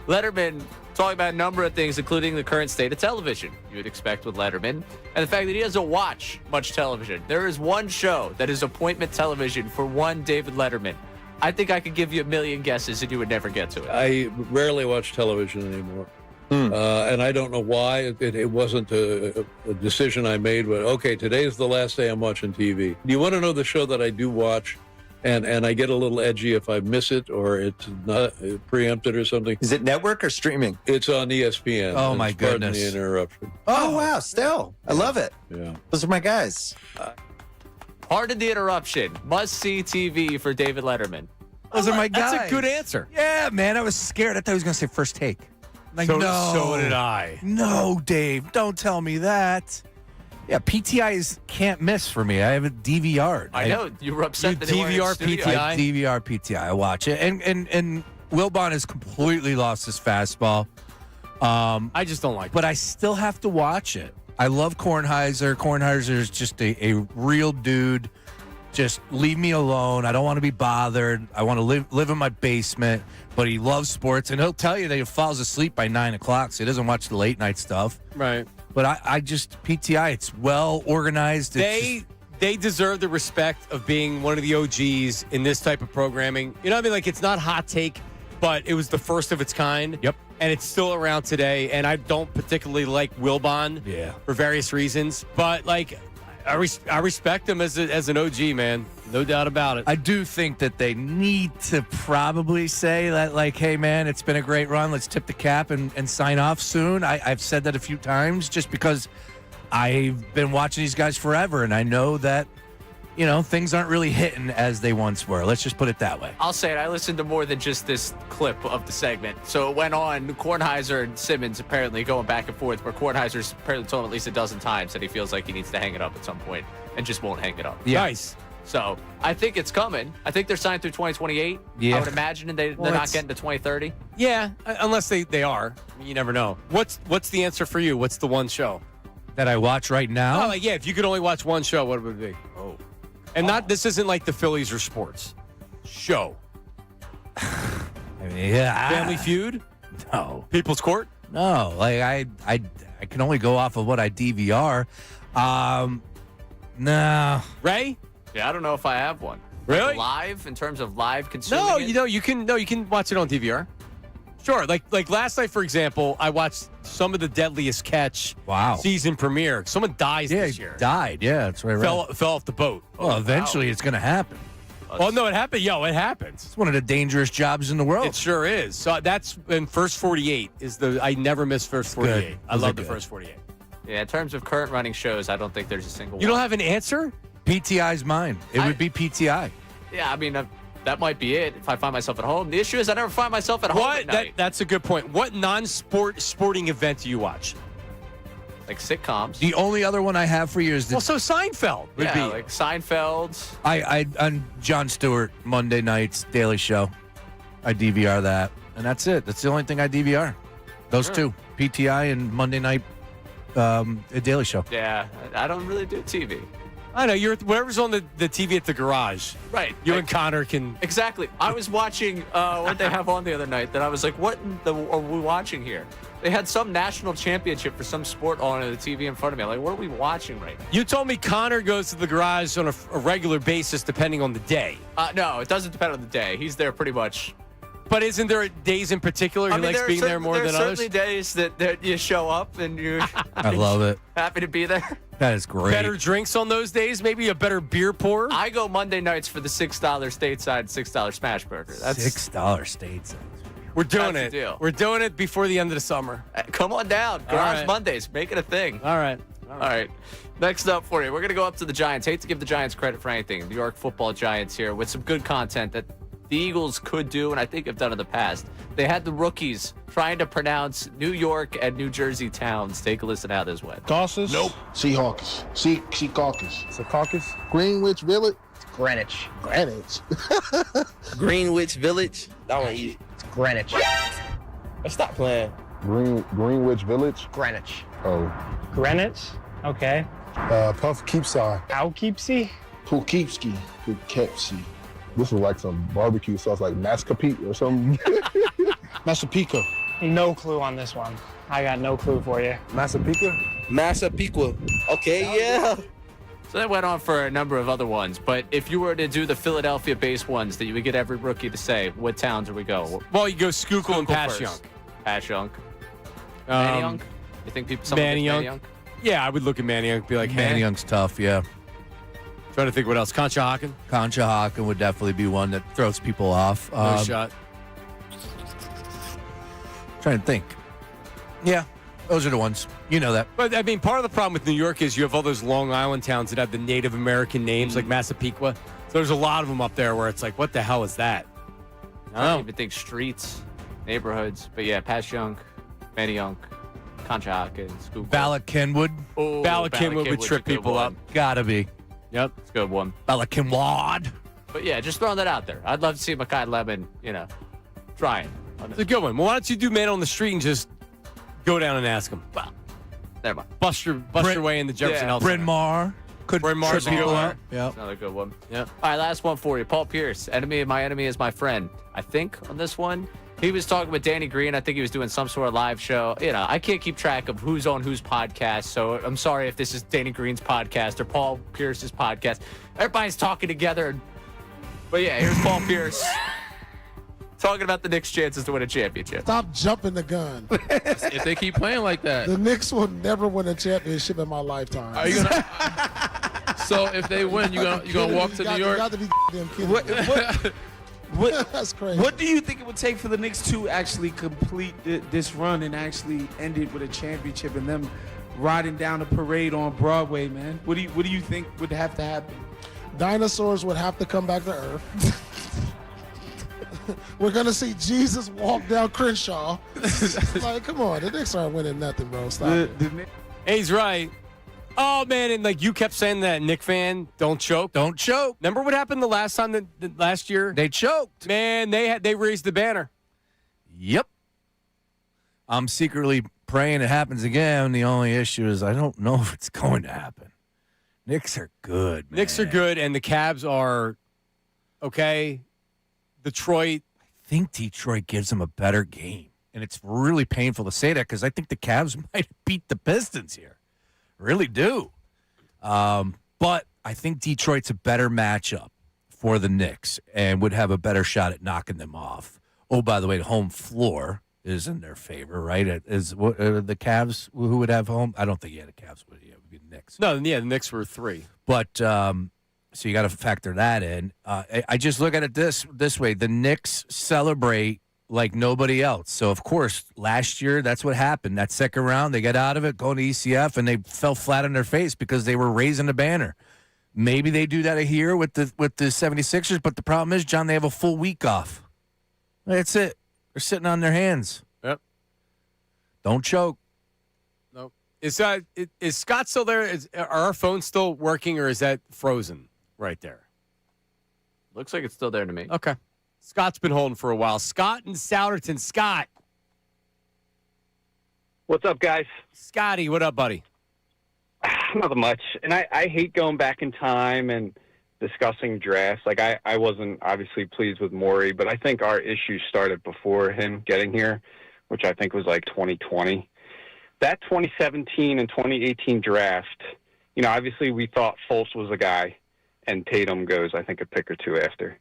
Letterman talking about a number of things, including the current state of television you would expect with Letterman, and the fact that he doesn't watch much television. There is one show that is appointment television for one David Letterman. I think I could give you a million guesses and you would never get to it. I rarely watch television anymore. And I don't know why. It wasn't a decision I made, but okay, today's the last day I'm watching TV. Do you want to know the show that I do watch? And I get a little edgy if I miss it or it's not preempted or something. Is it network or streaming? It's on ESPN. Oh, my goodness. Pardon the interruption. Oh, wow. Still. I love it. Yeah. Those are my guys. Pardon the interruption. Must-see TV for David Letterman. Those are my guys. That's a good answer. Yeah, man. I was scared. I thought he was going to say First Take. Like, so did I. No, Dave. Don't tell me that. Yeah, PTIs can't miss for me. I have it DVR'd. I know. You were upset that DVR they weren't in studio. PTI? I DVR PTI. I watch it. And Wilbon has completely lost his fastball. I just don't like it. But I still have to watch it. I love Kornheiser. Kornheiser is just a real dude. Just leave me alone. I don't want to be bothered. I want to live in my basement. But he loves sports, and he'll tell you that he falls asleep by 9 o'clock, so he doesn't watch the late night stuff. Right. But I just PTI. It's well organized. They deserve the respect of being one of the OGs in this type of programming. You know what I mean? Like, it's not hot take, but it was the first of its kind. Yep. And it's still around today. And I don't particularly like Wilbon. Yeah. For various reasons, but like. I respect him as an OG, man. No doubt about it. I do think that they need to probably say that, like, hey, man, it's been a great run. Let's tip the cap and sign off soon. I've said that a few times just because I've been watching these guys forever, and I know that, things aren't really hitting as they once were. Let's just put it that way. I'll say it. I listened to more than just this clip of the segment. So it went on Kornheiser and Simmons apparently going back and forth, where Kornheiser's apparently told him at least a dozen times that he feels like he needs to hang it up at some point and just won't hang it up. Yeah. Nice. So I think it's coming. I think they're signed through 2028. Yeah. I would imagine they're not getting to 2030. Yeah, unless they are. You never know. What's the answer for you? What's the one show that I watch right now? Oh, if you could only watch one show, what would it be? Oh. And this isn't like the Phillies or sports. Show. Family Feud? No. People's Court? No. Like I can only go off of what I DVR. No. Ray? Yeah, I don't know if I have one. Really? Like live, in terms of live consuming you can watch it on DVR. Sure. Like last night, for example, I watched some of the Deadliest Catch season premiere. Someone dies this year. Died. Yeah, that's right. Fell off the boat. Well, eventually it's going to happen. Well, no, it happened. It happens. It's one of the dangerous jobs in the world. It sure is. So that's in First 48 I never miss First 48. I love the First 48. Yeah, in terms of current running shows, I don't think there's a single one. You don't have an answer? PTI's mine. It would be PTI. Yeah, I mean, that might be it if I find myself at home. The issue is I never find myself at home at night. That's a good point. What sporting event do you watch? Like sitcoms. The only other one I have for you is so Seinfeld would be. Like Seinfeld. I on Jon Stewart, Monday nights, Daily Show. I DVR that. And that's it. That's the only thing I DVR. Those two. PTI and Monday night Daily Show. Yeah, I don't really do TV. I know. You're whatever's on the TV at the garage. Right. You and Connor can. Exactly. I was watching what they have on the other night that I was like, what are we watching here? They had some national championship for some sport on the TV in front of me. I'm like, what are we watching right now? You told me Connor goes to the garage on a regular basis depending on the day. No, it doesn't depend on the day. He's there pretty much. But isn't there days in particular he likes being there more than others? There are certainly days that you show up and you're I love it. Happy to be there. That is great. Better drinks on those days? Maybe a better beer pour? I go Monday nights for the $6 stateside, $6 smash burger. That's $6 stateside. We're doing That's it. the deal. We're doing it before the end of the summer. Come on down. Garage Mondays. Make it a thing. All right. All right. Next up for you, we're going to go up to the Giants. Hate to give the Giants credit for anything. New York football Giants here with some good content that the Eagles could do, and I think have done in the past. They had the rookies trying to pronounce New York and New Jersey towns. Take a listen how this went. Caucus? Nope. Seahawks. Caucus. It's a caucus? Greenwich Village? Greenwich. Greenwich. Greenwich Village? That one easy. It's Greenwich. Stop playing. Greenwich Village? Greenwich. Oh. Greenwich? Okay. Poughkeepsie. Poughkeepsie? Poughkeepsie. This is like some barbecue sauce, like Massapequa or something. Massapequa. No clue on this one. I got no clue for you. Massapequa. Okay, yeah. So that went on for a number of other ones, but if you were to do the Philadelphia-based ones that you would get every rookie to say, what towns do we go? Well, you go Schuylkill and Passyunk. Passyunk. Manayunk? You think someone thinks Manayunk? Yeah, I would look at Manayunk and be like, Manayunk's tough, yeah. Trying to think what else. Conshohocken? Conshohocken would definitely be one that throws people off. No shot. Trying to think. Yeah, those are the ones. You know that. But, I mean, part of the problem with New York is you have all those Long Island towns that have the Native American names, like Massapequa. So there's a lot of them up there where it's like, what the hell is that? I don't even think streets, neighborhoods. But yeah, Passyunk, Manayunk, Conshohocken, Schuylkill. Ballot-Kenwood. Oh, Ballot-Kenwood would trip people up. Gotta be. Yep. It's a good one. Ballot-Kenwood. But yeah, just throwing that out there. I'd love to see Makai Lemon, trying. It's a good one. Well, why don't you do Man on the Street and just go down and ask him? Well, never mind. Bust your way in the Jefferson Health Bryn Center. Mawr. Bryn Mawr's a good one. Yep. Another good one. Yeah. All right, last one for you. Paul Pierce, enemy of my enemy is my friend. I think on this one, he was talking with Danny Green. I think he was doing some sort of live show. I can't keep track of who's on whose podcast, so I'm sorry if this is Danny Green's podcast or Paul Pierce's podcast. Everybody's talking together. But yeah, here's Paul Pierce talking about the Knicks' chances to win a championship. Stop jumping the gun. If they keep playing like that. The Knicks will never win a championship in my lifetime. Are you gonna So if they win, you gonna walk to New York? You got to be damn kidding. What, That's crazy. What do you think it would take for the Knicks to actually complete this run and actually end it with a championship and them riding down the parade on Broadway, man? What do you think would have to happen? Dinosaurs would have to come back to Earth. We're going to see Jesus walk down Crenshaw. Like, come on. The Knicks aren't winning nothing, bro. Stop it. He's right. Oh, man, and like you kept saying that, Knick fan, don't choke. Don't choke. Remember what happened the last time, last year? They choked. Man, they raised the banner. Yep. I'm secretly praying it happens again. The only issue is I don't know if it's going to happen. Knicks are good, man. Knicks are good, and the Cavs are okay. Detroit. I think Detroit gives them a better game. And it's really painful to say that because I think the Cavs might beat the Pistons here. Really do. But I think Detroit's a better matchup for the Knicks and would have a better shot at knocking them off. Oh, by the way, the home floor is in their favor, right? Is the Cavs who would have home? I don't think the Cavs would. Yeah, it would be the Knicks. No, yeah, the Knicks were 3. But so you got to factor that in. I just look at it this way: the Knicks celebrate like nobody else. So, of course, last year, that's what happened. That second round, they got out of it, going to ECF, and they fell flat on their face because they were raising the banner. Maybe they do that here with the 76ers, but the problem is, John, they have a full week off. That's it. They're sitting on their hands. Yep. Don't choke. No. Is Scott still there? Are our phones still working, or is that frozen right there? Looks like it's still there to me. Okay. Scott's been holding for a while. Scott and Souderton. Scott. What's up, guys? Scotty, what up, buddy? Nothing much. And I hate going back in time and discussing drafts. Like, I wasn't obviously pleased with Morey, but I think our issues started before him getting here, which I think was like 2020. That 2017 and 2018 draft, obviously we thought Fultz was the guy, and Tatum goes, I think, a pick or two after.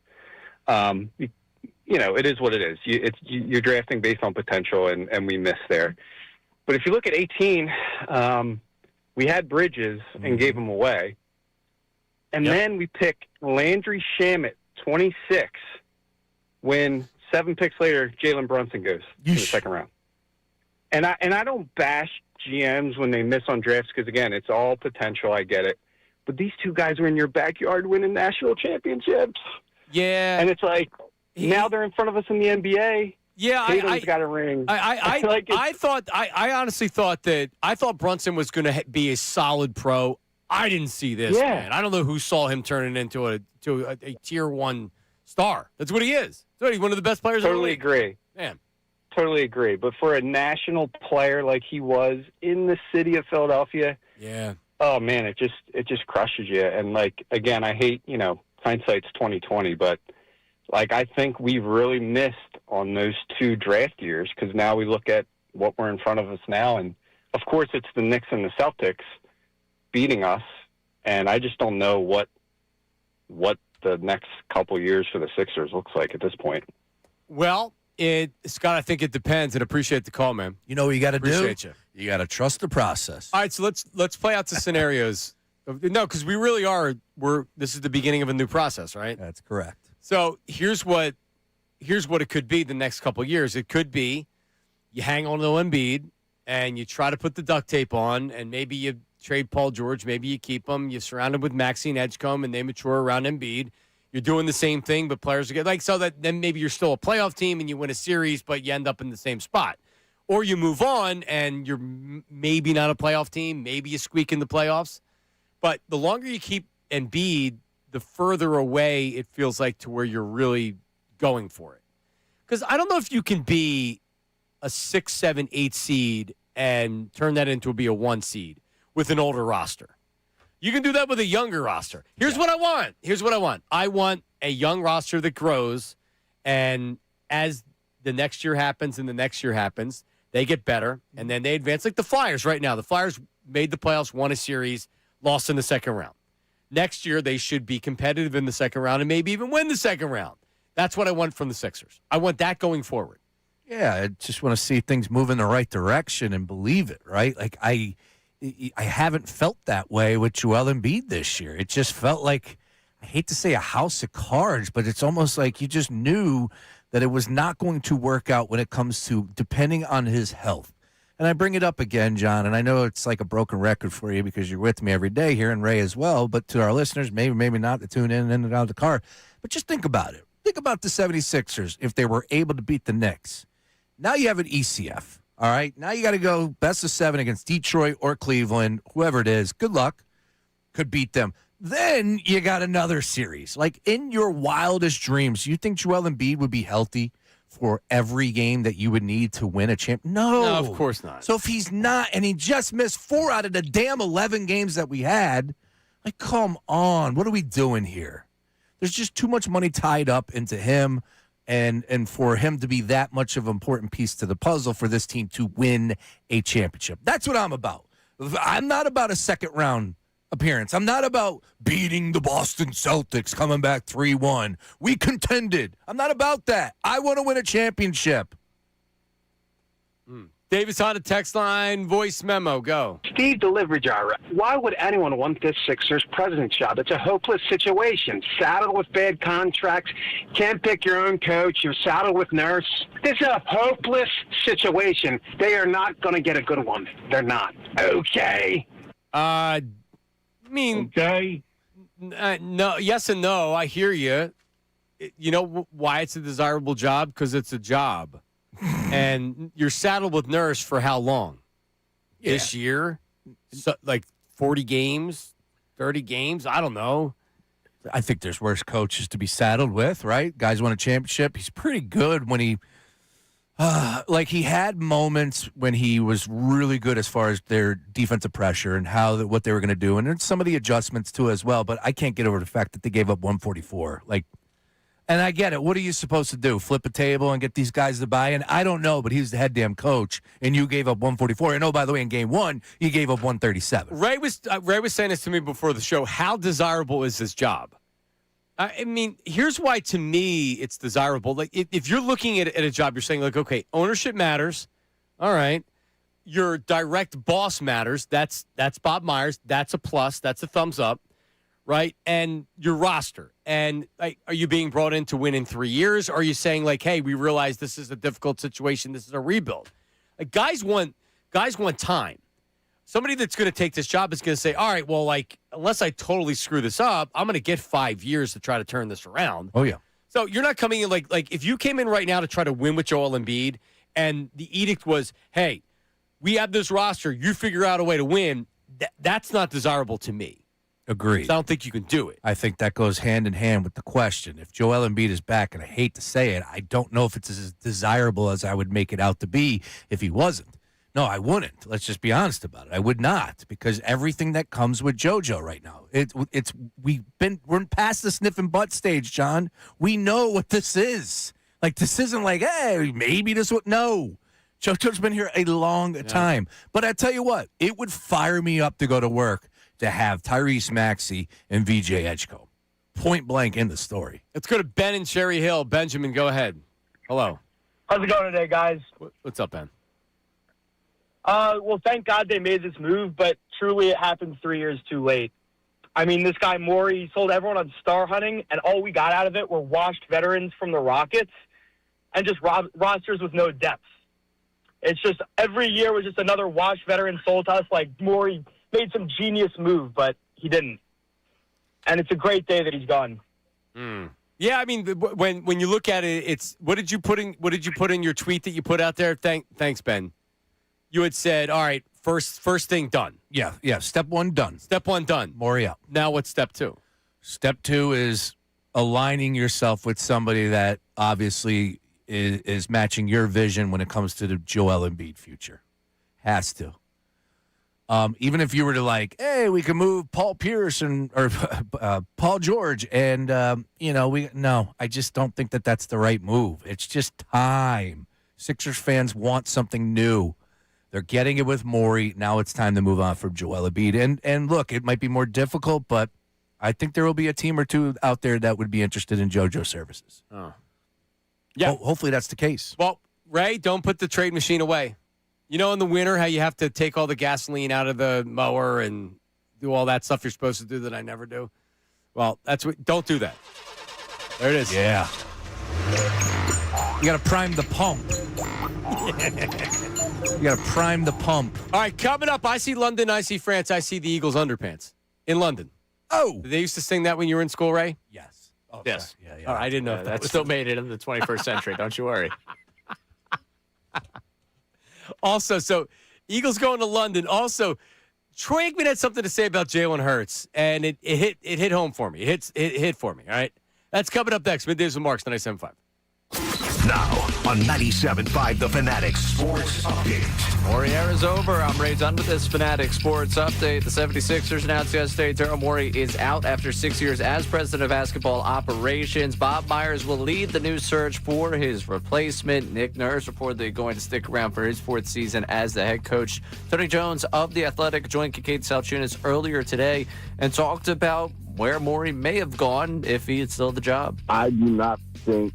It is what it is. You're drafting based on potential, and we missed there. But if you look at 18, we had Bridges and gave him away. And then we pick Landry Shamet, 26, when 7 picks later, Jalen Brunson goes in the second round. And I don't bash GMs when they miss on drafts because, again, it's all potential. I get it. But these two guys were in your backyard winning national championships. Yeah. And it's like, now they're in front of us in the NBA. Yeah, Tatum's got a ring. I honestly thought Brunson was going to be a solid pro. I didn't see this, man. I don't know who saw him turning into a tier 1 star. That's what he is. He's one of the best players in the league. Agree. Man. Totally agree. But for a national player like he was in the city of Philadelphia, oh man, it just crushes you. And like, again, I hate, hindsight's 2020, but like, I think we really missed on those 2 draft years because now we look at what we're in front of us now. And of course it's the Knicks and the Celtics beating us. And I just don't know what the next couple years for the Sixers looks like at this point. Well, Scott, I think it depends, and appreciate the call, man. You know what you got to do? Appreciate you. You got to trust the process. All right, so let's play out the scenarios. No, because we really are. This is the beginning of a new process, right? That's correct. So here's what it could be the next couple of years. It could be you hang on to Embiid and you try to put the duct tape on, and maybe you trade Paul George, maybe you keep him. You surround him with Maxi and Edgecombe, and they mature around Embiid. You're doing the same thing, but players get so that then maybe you're still a playoff team and you win a series, but you end up in the same spot. Or you move on and you're maybe not a playoff team, maybe you squeak in the playoffs. But the longer you keep Embiid, the further away it feels like to where you're really going for it. Because I don't know if you can be a 6, 7, 8 seed and turn that into a 1 seed with an older roster. You can do that with a younger roster. Here's what I want. I want a young roster that grows, and as the next year happens and the next year happens, they get better, and then they advance. Like the Flyers right now. The Flyers made the playoffs, won a series, lost in the second round. Next year, they should be competitive in the second round and maybe even win the second round. That's what I want from the Sixers. I want that going forward. Yeah, I just want to see things move in the right direction and believe it, right? Like I haven't felt that way with Joel Embiid this year. It just felt like, I hate to say a house of cards, but it's almost like you just knew that it was not going to work out when it comes to depending on his health. And I bring it up again, John, and I know it's like a broken record for you because you're with me every day here, and Ray as well, but to our listeners, maybe not to tune in and out of the car, but just think about it. Think about the 76ers if they were able to beat the Knicks. Now you have an ECF, all right? Now you got to go best of 7 against Detroit or Cleveland, whoever it is. Good luck. Could beat them. Then you got another series. Like, in your wildest dreams, you think Joel Embiid would be healthy for every game that you would need to win a champ? No, of course not. So if he's not, and he just missed 4 out of the damn 11 games that we had, like, come on. What are we doing here? There's just too much money tied up into him, and for him to be that much of an important piece to the puzzle for this team to win a championship. That's what I'm about. I'm not about a second-round appearance. I'm not about beating the Boston Celtics, coming back 3-1. We contended. I'm not about that. I want to win a championship. Davis on a text line, voice memo, go. Steve Delivery Jar, why would anyone want this Sixers president job? It's a hopeless situation. Saddled with bad contracts, can't pick your own coach, you're saddled with Nurse. This is a hopeless situation. They are not going to get a good one. They're not. Okay. I mean, okay. No, yes and no. I hear you. You know why it's a desirable job? Because it's a job. And you're saddled with Nurse for how long? Yeah. This year? So, like 40 games? 30 games? I don't know. I think there's worse coaches to be saddled with, right? Guys won a championship. He's pretty good when he he had moments when he was really good as far as their defensive pressure and what they were going to do, and there's some of the adjustments too as well. But I can't get over the fact that they gave up 144. And I get it. What are you supposed to do? Flip a table and get these guys to buy in? I don't know, but he was the head damn coach, and you gave up 144. And oh, by the way, in game 1, you gave up 137. Ray was saying this to me before the show. How desirable is this job? I mean, here's why to me it's desirable. Like, if you're looking at a job, you're saying, like, okay, ownership matters. All right. Your direct boss matters. That's Bob Myers. That's a plus. That's a thumbs up. Right? And your roster. And are you being brought in to win in 3 years? Or are you saying, like, hey, we realize this is a difficult situation. This is a rebuild. Like, guys want time. Somebody that's going to take this job is going to say, all right, well, like, unless I totally screw this up, I'm going to get 5 years to try to turn this around. Oh, yeah. So you're not coming in like if you came in right now to try to win with Joel Embiid and the edict was, hey, we have this roster, you figure out a way to win, that's not desirable to me. Agreed. So I don't think you can do it. I think that goes hand in hand with the question. If Joel Embiid is back, and I hate to say it, I don't know if it's as desirable as I would make it out to be if he wasn't. No, I wouldn't. Let's just be honest about it. I would not, because everything that comes with JoJo right now, we're past the sniff and butt stage, John. We know what this is. Like, this isn't like, hey, maybe this would. No. JoJo's been here a long time. But I tell you what, it would fire me up to go to work to have Tyrese Maxey and VJ Edgecombe. Point blank in the story. Let's go to Ben and Cherry Hill. Benjamin, go ahead. Hello. How's it going today, guys? What's up, Ben? Well, thank God they made this move, but truly it happened 3 years too late. I mean, this guy Morey sold everyone on star hunting, and all we got out of it were washed veterans from the Rockets and just rosters with no depth. It's just every year was just another washed veteran sold to us. Like, Morey made some genius move, but he didn't. And it's a great day that he's gone. Yeah, I mean, when you look at it, it's what did you put in your tweet that you put out there? Thanks, Ben. You had said, all right, first thing done. Yeah. Step 1 done. Step 1 done. Morey up. Now what's step 2? Step 2 is aligning yourself with somebody that obviously is matching your vision when it comes to the Joel Embiid future. Has to. Even if you were to like, hey, we can move Paul Pierce or Paul George, and I just don't think that that's the right move. It's just time. Sixers fans want something new. They're getting it with Morey. Now it's time to move on from Joel Embiid. And look, it might be more difficult, but I think there will be a team or two out there that would be interested in JoJo services. Oh. Yeah. Hopefully that's the case. Well, Ray, don't put the trade machine away. You know, in the winter, how you have to take all the gasoline out of the mower and do all that stuff you're supposed to do that I never do? Well, don't do that. There it is. Yeah. You got to prime the pump. You got to prime the pump. All right, coming up, I see London, I see France, I see the Eagles underpants in London. Oh. Did they used to sing that when you were in school, Ray? Yes. Oh, yes. Yeah. All right, I didn't know if that still made it in the 21st century. Don't you worry. Also, so Eagles going to London. Also, Troy Aikman had something to say about Jalen Hurts, and it hit home for me. It hit for me, all right? That's coming up next. Middays with Marks, 97.5. Now on 97.5 The Fanatic Sports Update. Morey era is over. I'm Ray done with this Fanatic Sports Update. The 76ers announced yesterday Daryl Morey is out after 6 years as president of basketball operations. Bob Myers will lead the new search for his replacement. Nick Nurse reportedly going to stick around for his fourth season as the head coach. Tony Jones of The Athletic joined Kincade Salciunas earlier today and talked about where Morey may have gone if he had still the job. I do not think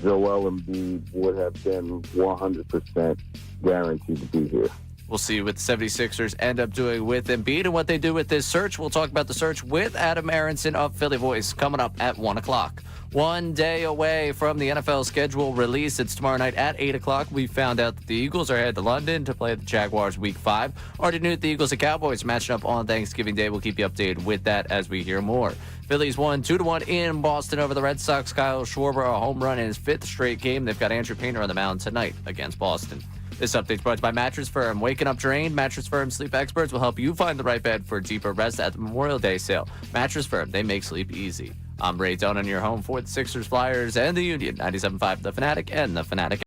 Joel Embiid would have been 100% guaranteed to be here. We'll see what the 76ers end up doing with Embiid and what they do with this search. We'll talk about the search with Adam Aronson of Philly Voice coming up at 1 o'clock. 1 day away from the NFL schedule release. It's tomorrow night at 8 o'clock. We found out that the Eagles are headed to London to play the Jaguars Week 5. Already knew that the Eagles and Cowboys matching up on Thanksgiving Day. We'll keep you updated with that as we hear more. Phillies won 2-1 in Boston over the Red Sox. Kyle Schwarber, a home run in his fifth straight game. They've got Andrew Painter on the mound tonight against Boston. This update's brought to you by Mattress Firm. Waking up drained, Mattress Firm sleep experts will help you find the right bed for deeper rest at the Memorial Day sale. Mattress Firm, they make sleep easy. I'm Ray Dunn on your home for the Sixers, Flyers, and the Union. 97.5 The Fanatic and The Fanatic.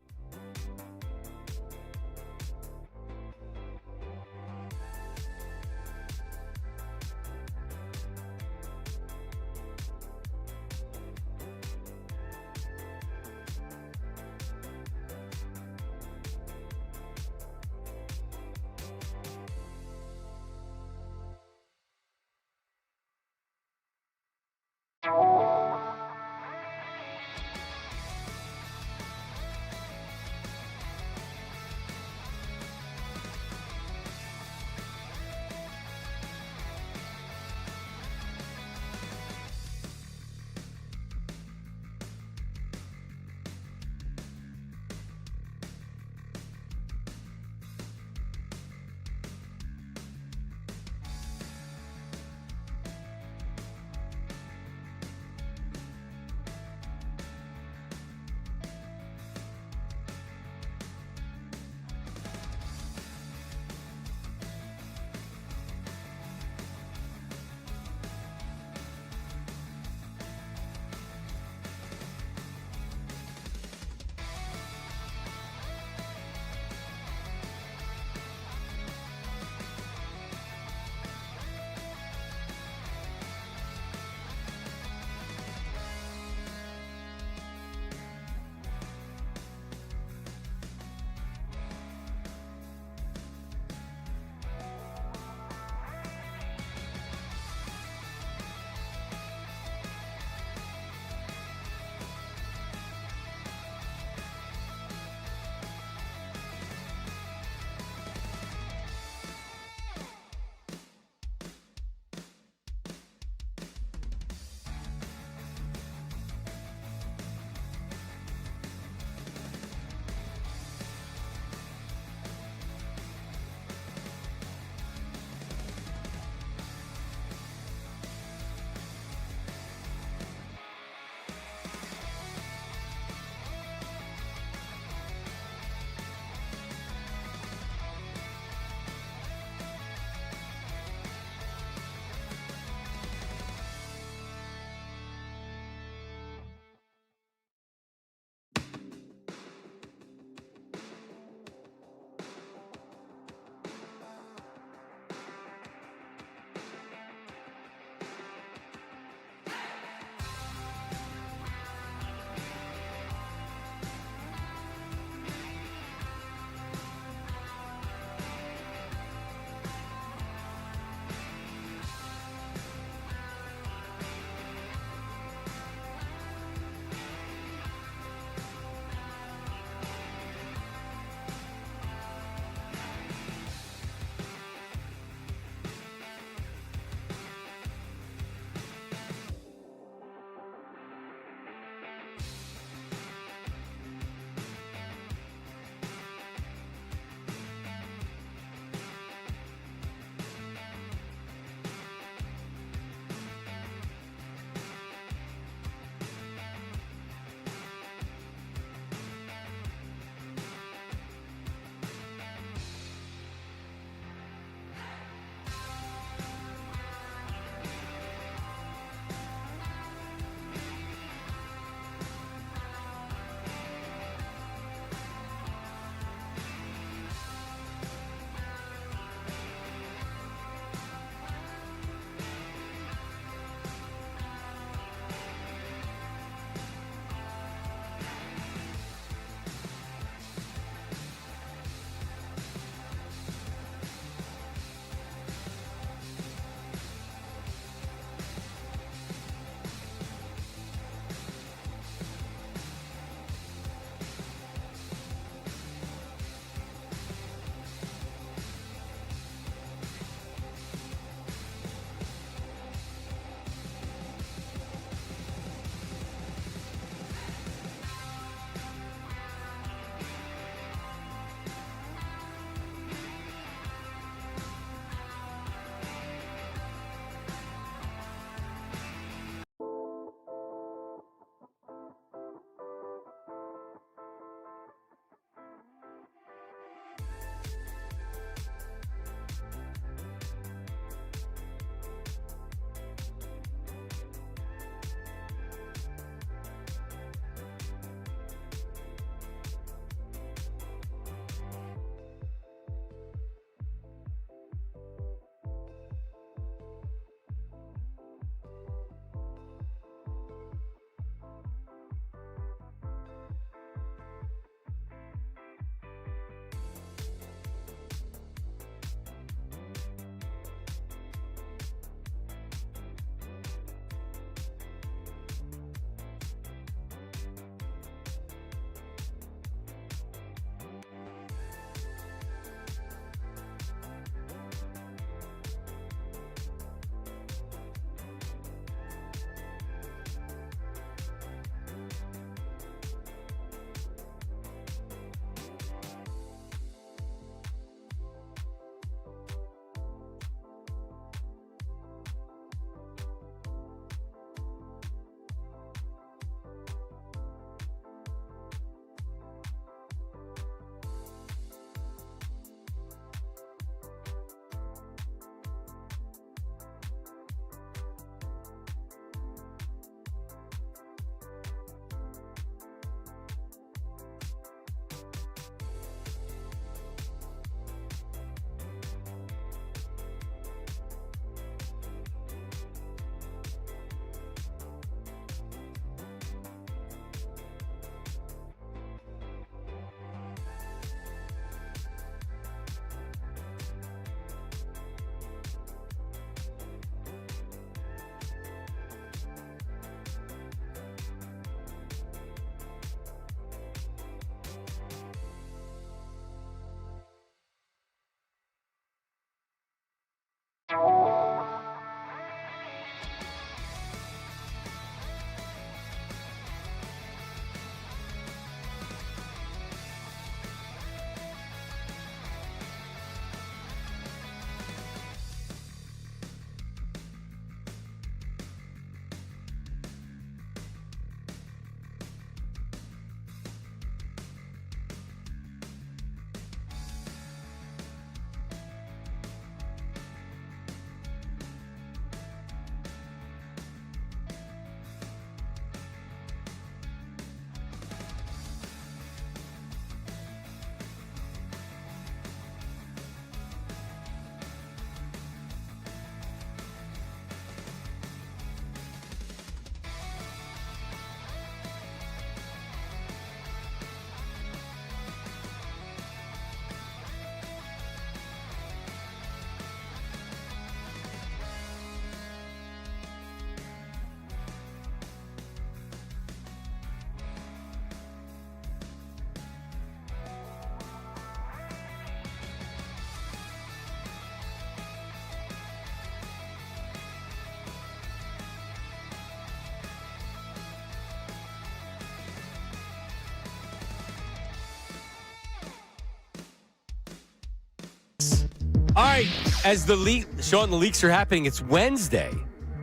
All right, as the leaks are happening, it's Wednesday.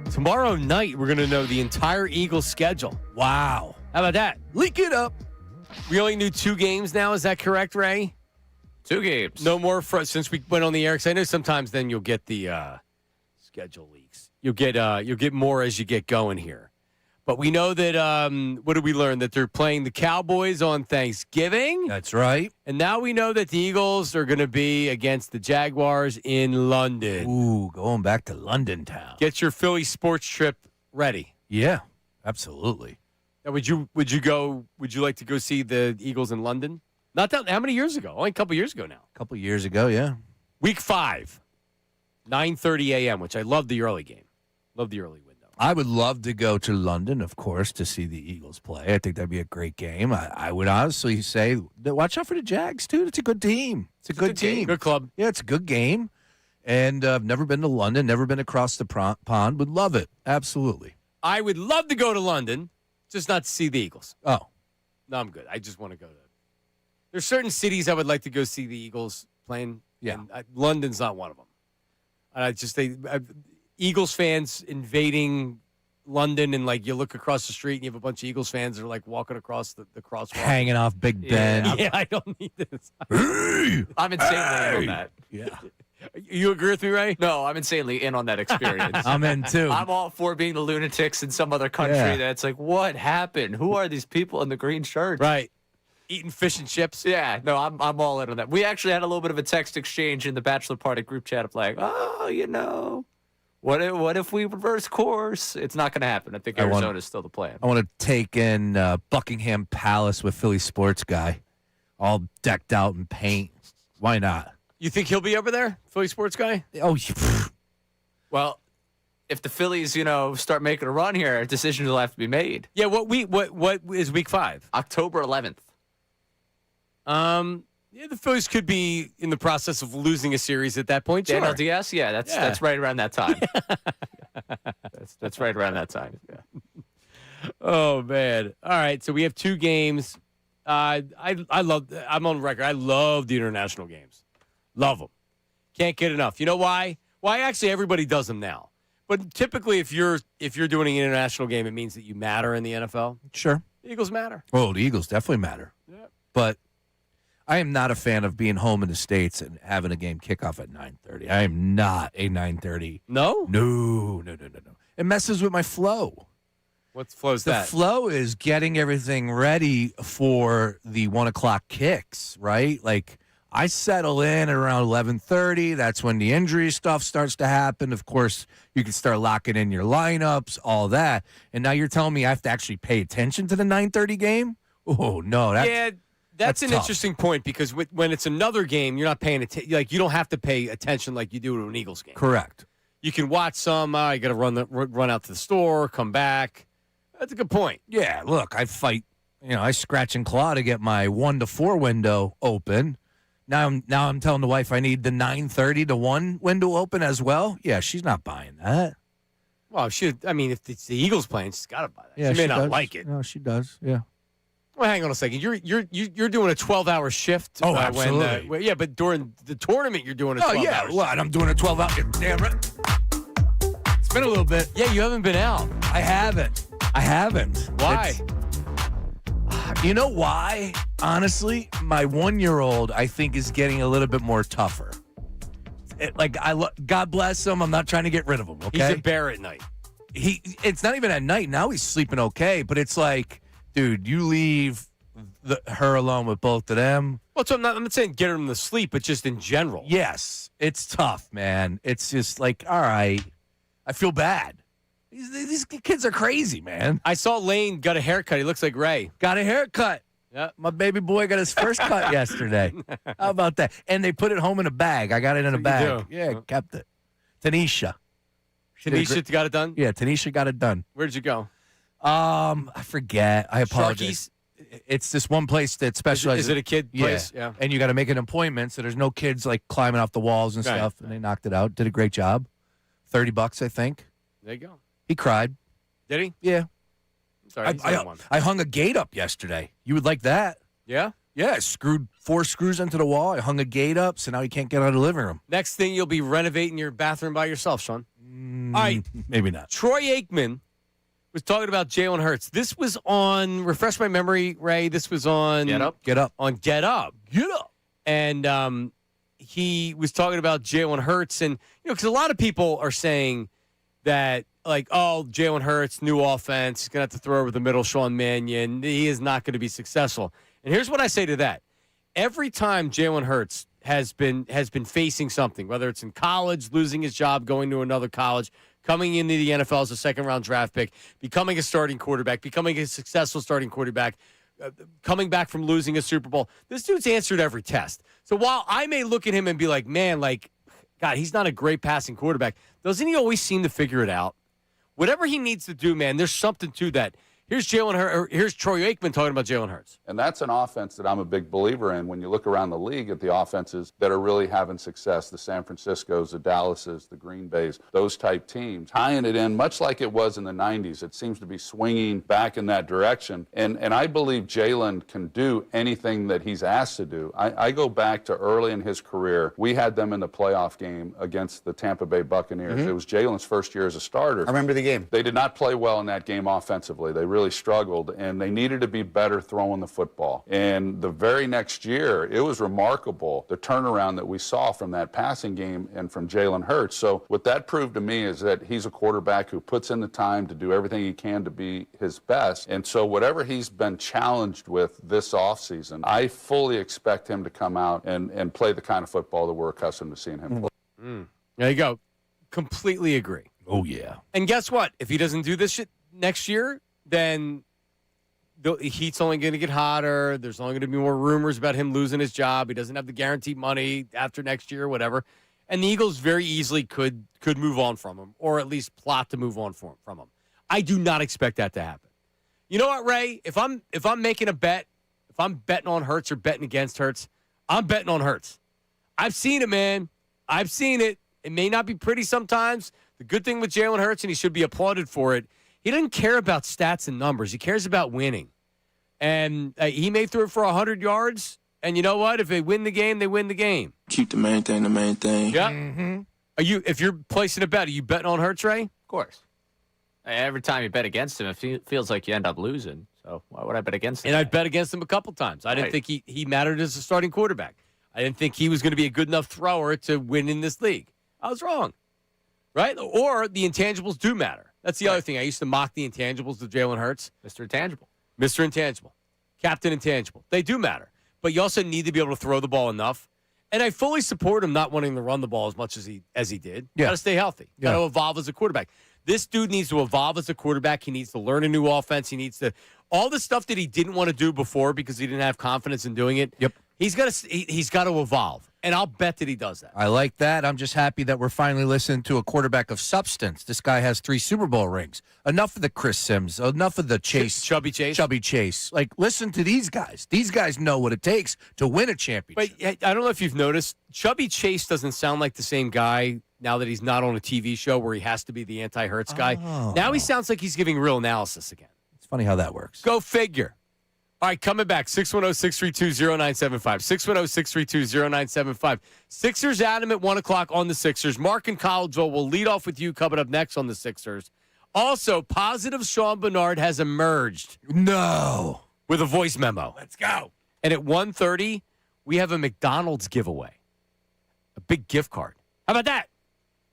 Tomorrow night, we're going to know the entire Eagles schedule. Wow. How about that? Leak it up. We only knew 2 games now. Is that correct, Ray? 2 games. No more since we went on the air. Because I know sometimes then you'll get the schedule leaks. You'll get more as you get going here. But we know that, what did we learn? That they're playing the Cowboys on Thanksgiving. That's right. And now we know that the Eagles are going to be against the Jaguars in London. Ooh, going back to London town. Get your Philly sports trip ready. Yeah, absolutely. Now, would you like to go see the Eagles in London? Not that, how many years ago? Only a couple years ago now. A couple years ago, yeah. Week 5, 9:30 a.m., which I love the early game. Love the early window. I would love to go to London, of course, to see the Eagles play. I think that'd be a great game. I would honestly say, watch out for the Jags, too. It's a good team. It's a good team. Good club. Yeah, it's a good game. And I've never been to London, never been across the pond. Would love it. Absolutely. I would love to go to London, just not to see the Eagles. Oh. No, I'm good. I just want to go to. There's certain cities I would like to go see the Eagles playing. Yeah. And London's not one of them. Eagles fans invading London, and like you look across the street and you have a bunch of Eagles fans that are like walking across the crosswalk. Hanging off Big Ben. Yeah, I don't need this. I'm insanely in on that. Yeah. You agree with me, Ray? No, I'm insanely in on that experience. I'm in too. I'm all for being the lunatics in some other country that's like, what happened? Who are these people in the green shirts? Right. Eating fish and chips. Yeah, no, I'm all in on that. We actually had a little bit of a text exchange in the bachelor party group chat of like, what if we reverse course? It's not going to happen. I think Arizona's still the plan. I want to take in Buckingham Palace with Philly sports guy, all decked out in paint. Why not? You think he'll be over there, Philly sports guy? Oh, well, if the Phillies, start making a run here, decisions will have to be made. Yeah, what is week 5? October 11th. Yeah, the Phillies could be in the process of losing a series at that point. Daniel Sure. Diaz, that's right around that time. That's right around that time. Yeah. Oh man! All right, so we have 2 games. I'm on record. I love the international games. Love them. Can't get enough. You know why? Why actually everybody does them now. But typically, if you're doing an international game, it means that you matter in the NFL. Sure. The Eagles matter. Oh, the Eagles definitely matter. Yeah. But I am not a fan of being home in the States and having a game kickoff at 9:30. I am not a 9:30. No? No. It messes with my flow. What flow's The that? flow is getting everything ready for the 1 o'clock kicks, right? Like I settle in at around 11:30. That's when the injury stuff starts to happen. Of course, you can start locking in your lineups, all that. And now you're telling me I have to actually pay attention to the 9:30 game? Oh, no. That's an tough. interesting point because when it's another game, you're not paying attention. Like you don't have to pay attention like you do to an Eagles game. Correct. You can watch some. You got to run out to the store, come back. That's a good point. Yeah, look, I fight. I scratch and claw to get my 1 to 4 window open. Now I'm telling the wife I need the 9:30 to 1 window open as well. Yeah, she's not buying that. Well, if it's the Eagles playing, she's got to buy that. Yeah, she may not does. like it. No, she does. Yeah. Well, hang on a second. You're doing a 12-hour shift. Oh, absolutely. Yeah, but during the tournament, you're doing a 12-hour. Oh yeah, shift. well, I'm doing a 12-hour. Damn it. It's been a little bit. Yeah, you haven't been out. I haven't. Why? You know why? Honestly, my 1-year-old, I think, is getting a little bit more tougher. God bless him. I'm not trying to get rid of him. Okay, He's a bear at night. It's not even at night. Now he's sleeping okay, but it's like, dude, you leave her alone with both of them. Well, so I'm not saying get him to sleep, but just in general. Yes, it's tough, man. It's just like, all right, I feel bad. These kids are crazy, man. I saw Lane got a haircut. He looks like Ray. Got a haircut. Yeah, my baby boy got his first cut yesterday. How about that? And they put it home in a bag. I got it in a bag. Yeah, kept it. Tanisha got it done? Yeah, Tanisha got it done. Where'd you go? I forget. I apologize. Sharky's? It's this one place that specializes. Is it a kid place? Yeah. And you got to make an appointment, so there's no kids like climbing off the walls and stuff. And they knocked it out. Did a great job. $30, I think. There you go. He cried. Did he? Yeah. Sorry, I hung a gate up yesterday. You would like that? Yeah. Yeah, I screwed 4 screws into the wall. I hung a gate up, so now he can't get out of the living room. Next thing, you'll be renovating your bathroom by yourself, Sean. All right. Maybe not. Troy Aikman was talking about Jalen Hurts. This was on, refresh my memory, Ray, this was on Get Up. Get Up. On Get Up. Get Up. And he was talking about Jalen Hurts. And, because a lot of people are saying that, like, oh, Jalen Hurts, new offense, he's going to have to throw over the middle, Sean Mannion. He is not going to be successful. And here's what I say to that. Every time Jalen Hurts has been facing something, whether it's in college, losing his job, going to another college, coming into the NFL as a second-round draft pick, becoming a starting quarterback, becoming a successful starting quarterback, coming back from losing a Super Bowl, this dude's answered every test. So while I may look at him and be like, man, like, God, he's not a great passing quarterback, doesn't he always seem to figure it out? Whatever he needs to do, man, there's something to that. Here's here's Troy Aikman talking about Jalen Hurts. And that's an offense that I'm a big believer in. When you look around the league at the offenses that are really having success, the San Franciscos, the Dallases, the Green Bays, those type teams, tying it in much like it was in the 90s. It seems to be swinging back in that direction. And I believe Jalen can do anything that he's asked to do. I go back to early in his career. We had them in the playoff game against the Tampa Bay Buccaneers. It was Jalen's first year as a starter. I remember the game. They did not play well in that game offensively. They really struggled, and they needed to be better throwing the football. And the very next year, it was remarkable, the turnaround that we saw from that passing game and from Jalen Hurts. So what that proved to me is that he's a quarterback who puts in the time to do everything he can to be his best. And so whatever he's been challenged with this offseason, I fully expect him to come out and play the kind of football that we're accustomed to seeing him play. There you go. Completely agree. Oh, yeah. And guess what? If he doesn't do this shit next year, then the heat's only going to get hotter. There's only going to be more rumors about him losing his job. He doesn't have the guaranteed money after next year or whatever. And the Eagles very easily could move on from him, or at least plot to move on from him. I do not expect that to happen. You know what, Ray? If I'm making a bet, if I'm betting on Hurts or betting against Hurts, I'm betting on Hurts. I've seen it, man. I've seen it. It may not be pretty sometimes. The good thing with Jalen Hurts, and he should be applauded for it, he doesn't care about stats and numbers. He cares about winning. And he may throw it for 100 yards, and you know what? If they win the game, they win the game. Keep the main thing the main thing. Yeah. Mm-hmm. If you're placing a bet, are you betting on Hurts, Ray? Of course. Every time you bet against him, it feels like you end up losing. So why would I bet against him? And I've bet against him a couple times. I didn't think he mattered as a starting quarterback. I didn't think he was going to be a good enough thrower to win in this league. I was wrong. Right? Or the intangibles do matter. That's the other thing. I used to mock the intangibles of Jalen Hurts. Mr. Intangible. Mr. Intangible. Captain Intangible. They do matter. But you also need to be able to throw the ball enough. And I fully support him not wanting to run the ball as much as he did. Yeah. Got to stay healthy. Got to evolve as a quarterback. This dude needs to evolve as a quarterback. He needs to learn a new offense. He needs to all the stuff that he didn't want to do before because he didn't have confidence in doing it. Yep. He's got to evolve. And I'll bet that he does that. I like that. I'm just happy that we're finally listening to a quarterback of substance. This guy has 3 Super Bowl rings. Enough of the Chris Sims. Enough of the Chase. Chubby Chase? Chubby Chase. Like, listen to these guys. These guys know what it takes to win a championship. But I don't know if you've noticed, Chubby Chase doesn't sound like the same guy now that he's not on a TV show where he has to be the anti-Hurts guy. Now he sounds like he's giving real analysis again. It's funny how that works. Go figure. All right, coming back, 610-632-0975. 610-632-0975. Sixers Adam at 1 o'clock on the Sixers. Mark and Collegeville will lead off with you coming up next on the Sixers. Also, positive Sean Bernard has emerged. No. With a voice memo. Let's go. And at 1:30, we have a McDonald's giveaway. A big gift card. How about that?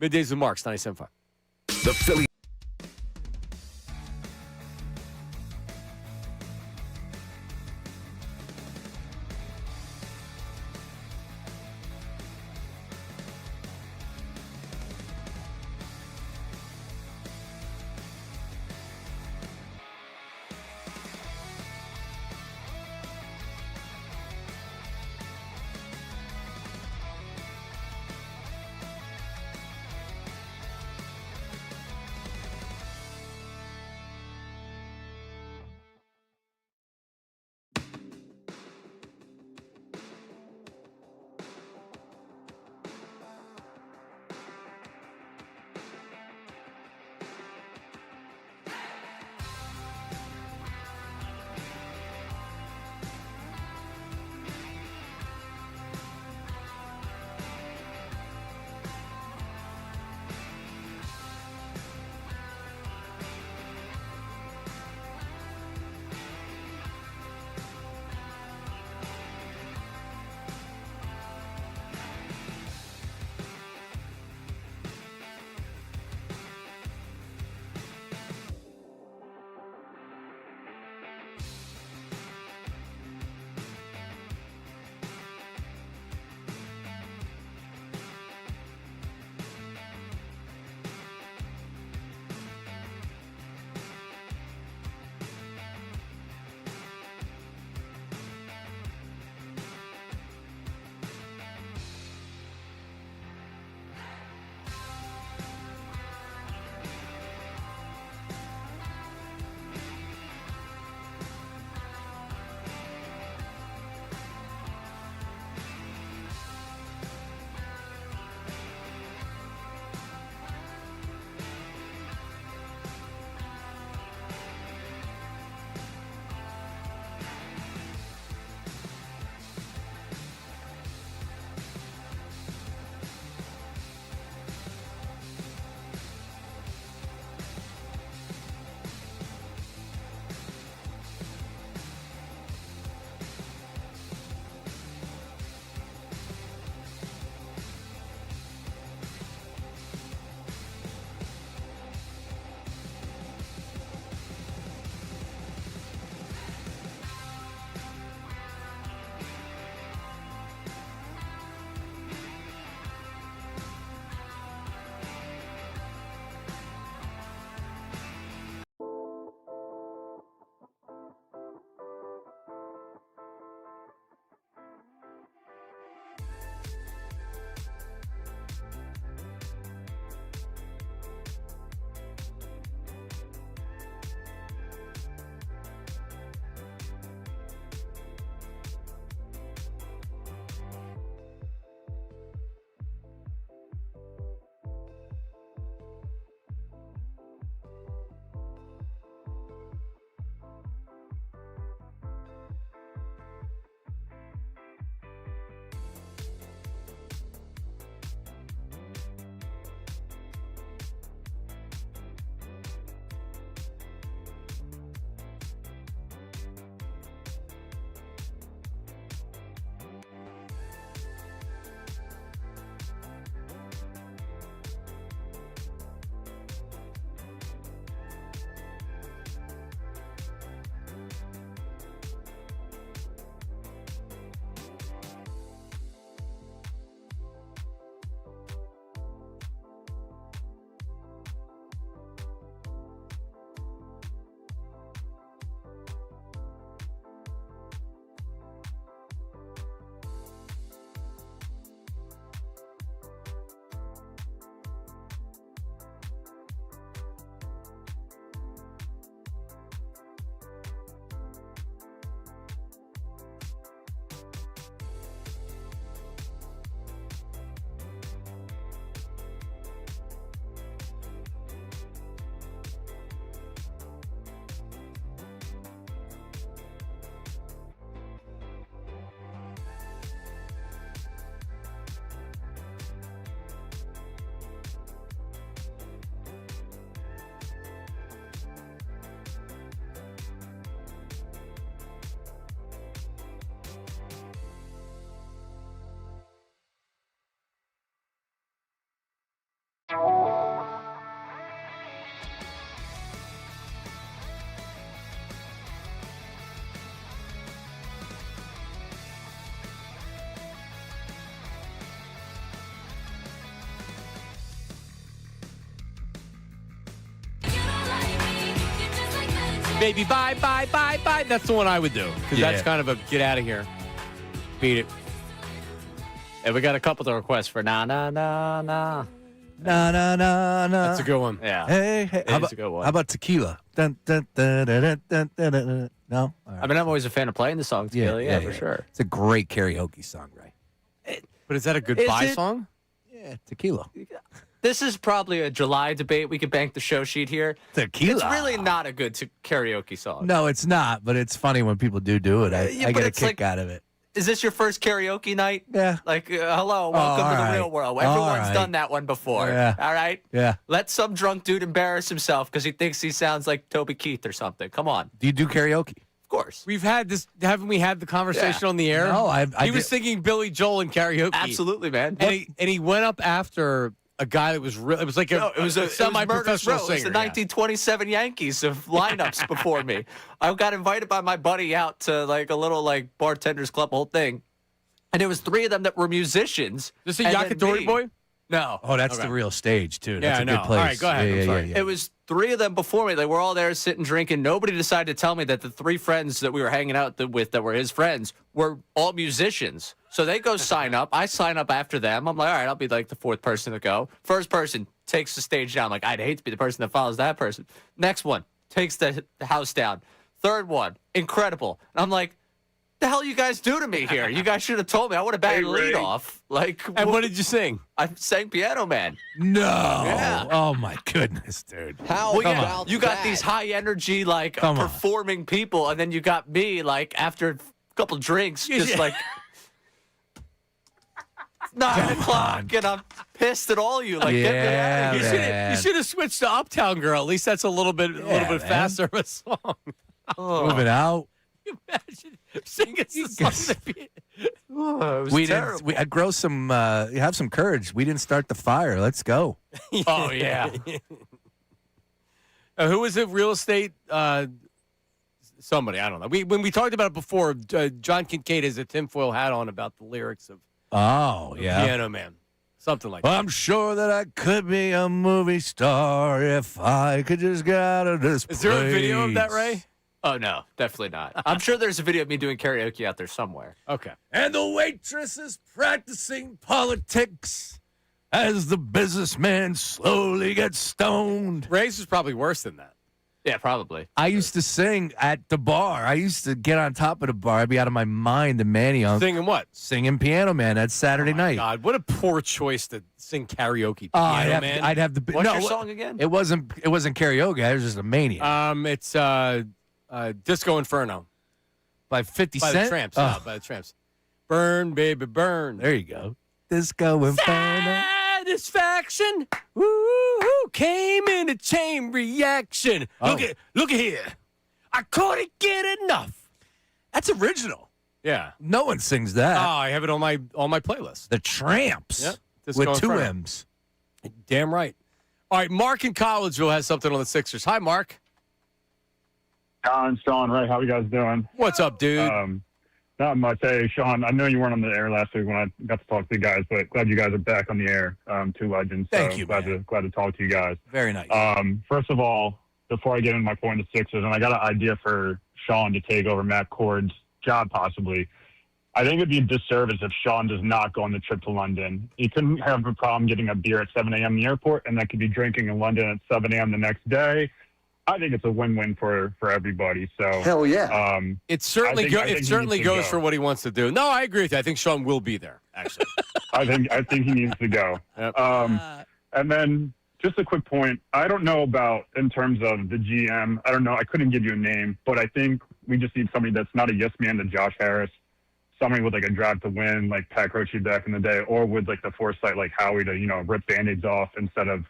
Middays with Marks, 97.5. The Phillies. maybe bye, bye, bye, bye. That's the one I would do because that's kind of a get out of here. Beat it. And we got a couple of requests for na na na na. Na na na na. That's a good one. Yeah. Hey, hey. It's a good one. How about tequila? Dun, dun, dun, dun, dun, dun, dun, dun. No? All right. I mean, I'm always a fan of playing the song together. Yeah, for sure. It's a great karaoke song, right? But is that a good Is buy it? song? Yeah, tequila. This is probably a July debate. We could bank the show sheet here. Tequila. It's really not a good karaoke song. No, it's not, but it's funny when people do it. I Yeah, get but a it's kick like- out of it. Is this your first karaoke night? Yeah. Like, hello, welcome all to the right. real world. All Everyone's right. done that one before. Yeah. All right? Yeah. Let some drunk dude embarrass himself because he thinks he sounds like Toby Keith or something. Come on. Do you do karaoke? Of course. We've had this, haven't we had the conversation on the air? No, he was singing Billy Joel in karaoke. Absolutely, man. And he went up after a guy that was real. It was like a semi-professional It was the singer. 1927 Yankees of lineups before me. I got invited by my buddy out to like a little like bartenders club whole thing, and there was 3 of them that were musicians. Is this a and then Yakitori me. boy? No. Oh, that's the real stage, too. That's Yeah, a I good know. place. All right, go ahead. I'm sorry. Yeah. It was 3 of them before me. They were all there sitting drinking. Nobody decided to tell me that the 3 friends that we were hanging out with that were his friends were all musicians. So they go sign up. I sign up after them. I'm like, all right, I'll be like the 4th person to go. First person takes the stage down. Like, I'd hate to be the person that follows that person. Next one takes the house down. Third one, incredible. And I'm like, the hell you guys do to me here? You guys should have told me. I would have batted lead off. Like, And what did you sing? I sang Piano Man. No. Yeah. Oh, my goodness, dude. How Well, yeah, about you got that? these high energy, like Come on. performing people, and then you got me, like after a couple drinks, just like it's 9 o'clock, and I'm pissed at all you. Like, get me Yeah, out of here. man. You should have switched to Uptown Girl. At least that's a little bit man. faster of a song. Moving out. Imagine singing the song. It was We terrible. didn't. We grow some. Have some courage. We didn't start the fire. Let's go. Oh yeah. Who was it? Real estate? Somebody. I don't know. When we talked about it before, John Kincade has a tinfoil hat on about the lyrics of Oh yeah. Piano Man. Something like that. I'm sure that I could be a movie star if I could just get out of this Is there a video of that, place. Ray? Oh no, definitely not. I'm sure there's a video of me doing karaoke out there somewhere. Okay. And the waitress is practicing politics as the businessman slowly gets stoned. Ray's is probably worse than that. Yeah, probably. I used to sing at the bar. I used to get on top of the bar. I'd be out of my mind, the Manny on Singing what? singing Piano Man that Saturday night. God, what a poor choice to sing karaoke. Oh, Piano Man. I'd have the. What's no, your song again? It wasn't karaoke. I was just a maniac. It's Disco Inferno by 50 by Cent. the Tramps. Oh, No, by the Tramps. Burn, baby, burn. there you go. Disco Inferno. Satisfaction. Woo-hoo, came in a chain reaction. Oh. Look at here. I couldn't get enough. That's original. Yeah. No one sings that. Oh, I have it on my playlist. The Tramps. Yep. Disco With 2 Inferno. M's. Damn right. All right, Mark in Collegeville has something on the Sixers. Hi, Mark. Sean, Ray, how you guys doing? What's up, dude? Not much. Hey, Sean, I know you weren't on the air last week when I got to talk to you guys, but glad you guys are back on the air. 2 legends. Thank so you, Glad to talk to you guys. Very nice. First of all, before I get into my point of the Sixers, and I got an idea for Sean to take over Matt Cord's job possibly. I think it'd be a disservice if Sean does not go on the trip to London. He couldn't have a problem getting a beer at 7 a.m. in the airport, and then could be drinking in London at 7 a.m. the next day. I think it's a win-win for everybody. So Hell yeah. It certainly I think it he certainly needs to goes go. for what he wants to do. No, I agree with you. I think Sean will be there, actually. I think he needs to go. Yep. And then just a quick point. I don't know about in terms of the GM. I don't know. I couldn't give you a name, but I think we just need somebody that's not a yes man to Josh Harris. Somebody with like a drive to win, like Pat Croce back in the day, or with like the foresight like Howie to, rip Band-Aids off instead of,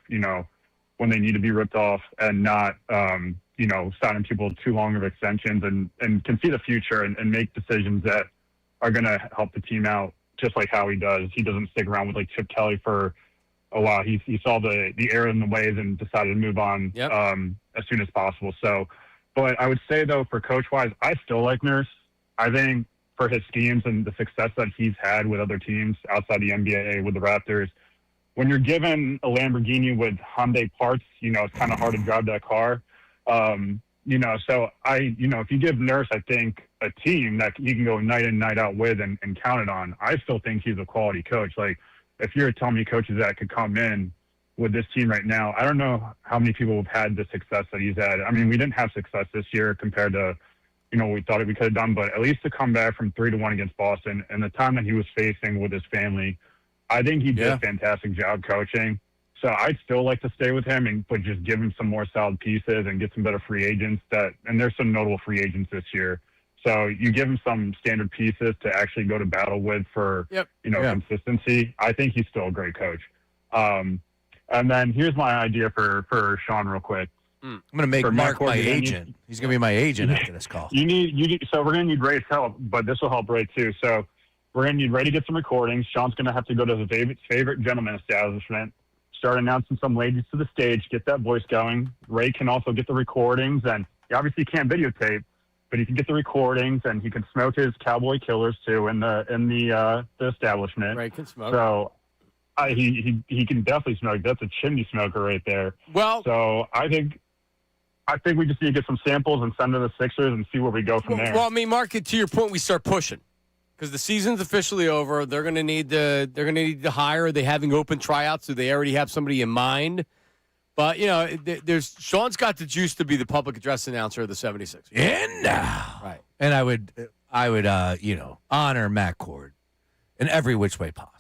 when they need to be ripped off and not, signing people too long of extensions and can see the future and make decisions that are going to help the team out just like Howie does. He doesn't stick around with like Chip Kelly for a while. He saw the error in the ways and decided to move on as soon as possible. So, but I would say though, for coach-wise, I still like Nurse. I think for his schemes and the success that he's had with other teams outside the NBA with the Raptors, when you're given a Lamborghini with Hyundai parts, it's kind of hard to drive that car. So if you give Nurse, I think, a team that you can go night in, night out with and count it on, I still think he's a quality coach. Like, if you're telling me coaches that could come in with this team right now, I don't know how many people have had the success that he's had. I mean, we didn't have success this year compared to, what we thought we could have done, but at least to come back from 3-1 against Boston and the time that he was facing with his family, I think he did a fantastic job coaching. So I'd still like to stay with him, but just give him some more solid pieces and get some better free agents and there's some notable free agents this year. So you give him some standard pieces to actually go to battle with for, consistency. I think he's still a great coach. And then here's my idea for Sean real quick. I'm going to make Mark my agent. He's going to be my agent after this call. So we're going to need Ray's help, but this will help Ray too. So we're going to need Ray to get some recordings. Sean's going to have to go to his favorite gentleman establishment, start announcing some ladies to the stage, get that voice going. Ray can also get the recordings, and he obviously can't videotape, but he can get the recordings, and he can smoke his Cowboy Killers too in the establishment. Ray can smoke. So he can definitely smoke. That's a chimney smoker right there. Well, so I think we just need to get some samples and send to the Sixers and see where we go from there. Well, I mean, Mark, to your point, we start pushing because the season's officially over. They're going to need to hire. Are they having open tryouts? Do they already have somebody in mind? But Sean's got the juice to be the public address announcer of the 76ers. And now, right? And I would honor Matt Cord in every which way possible.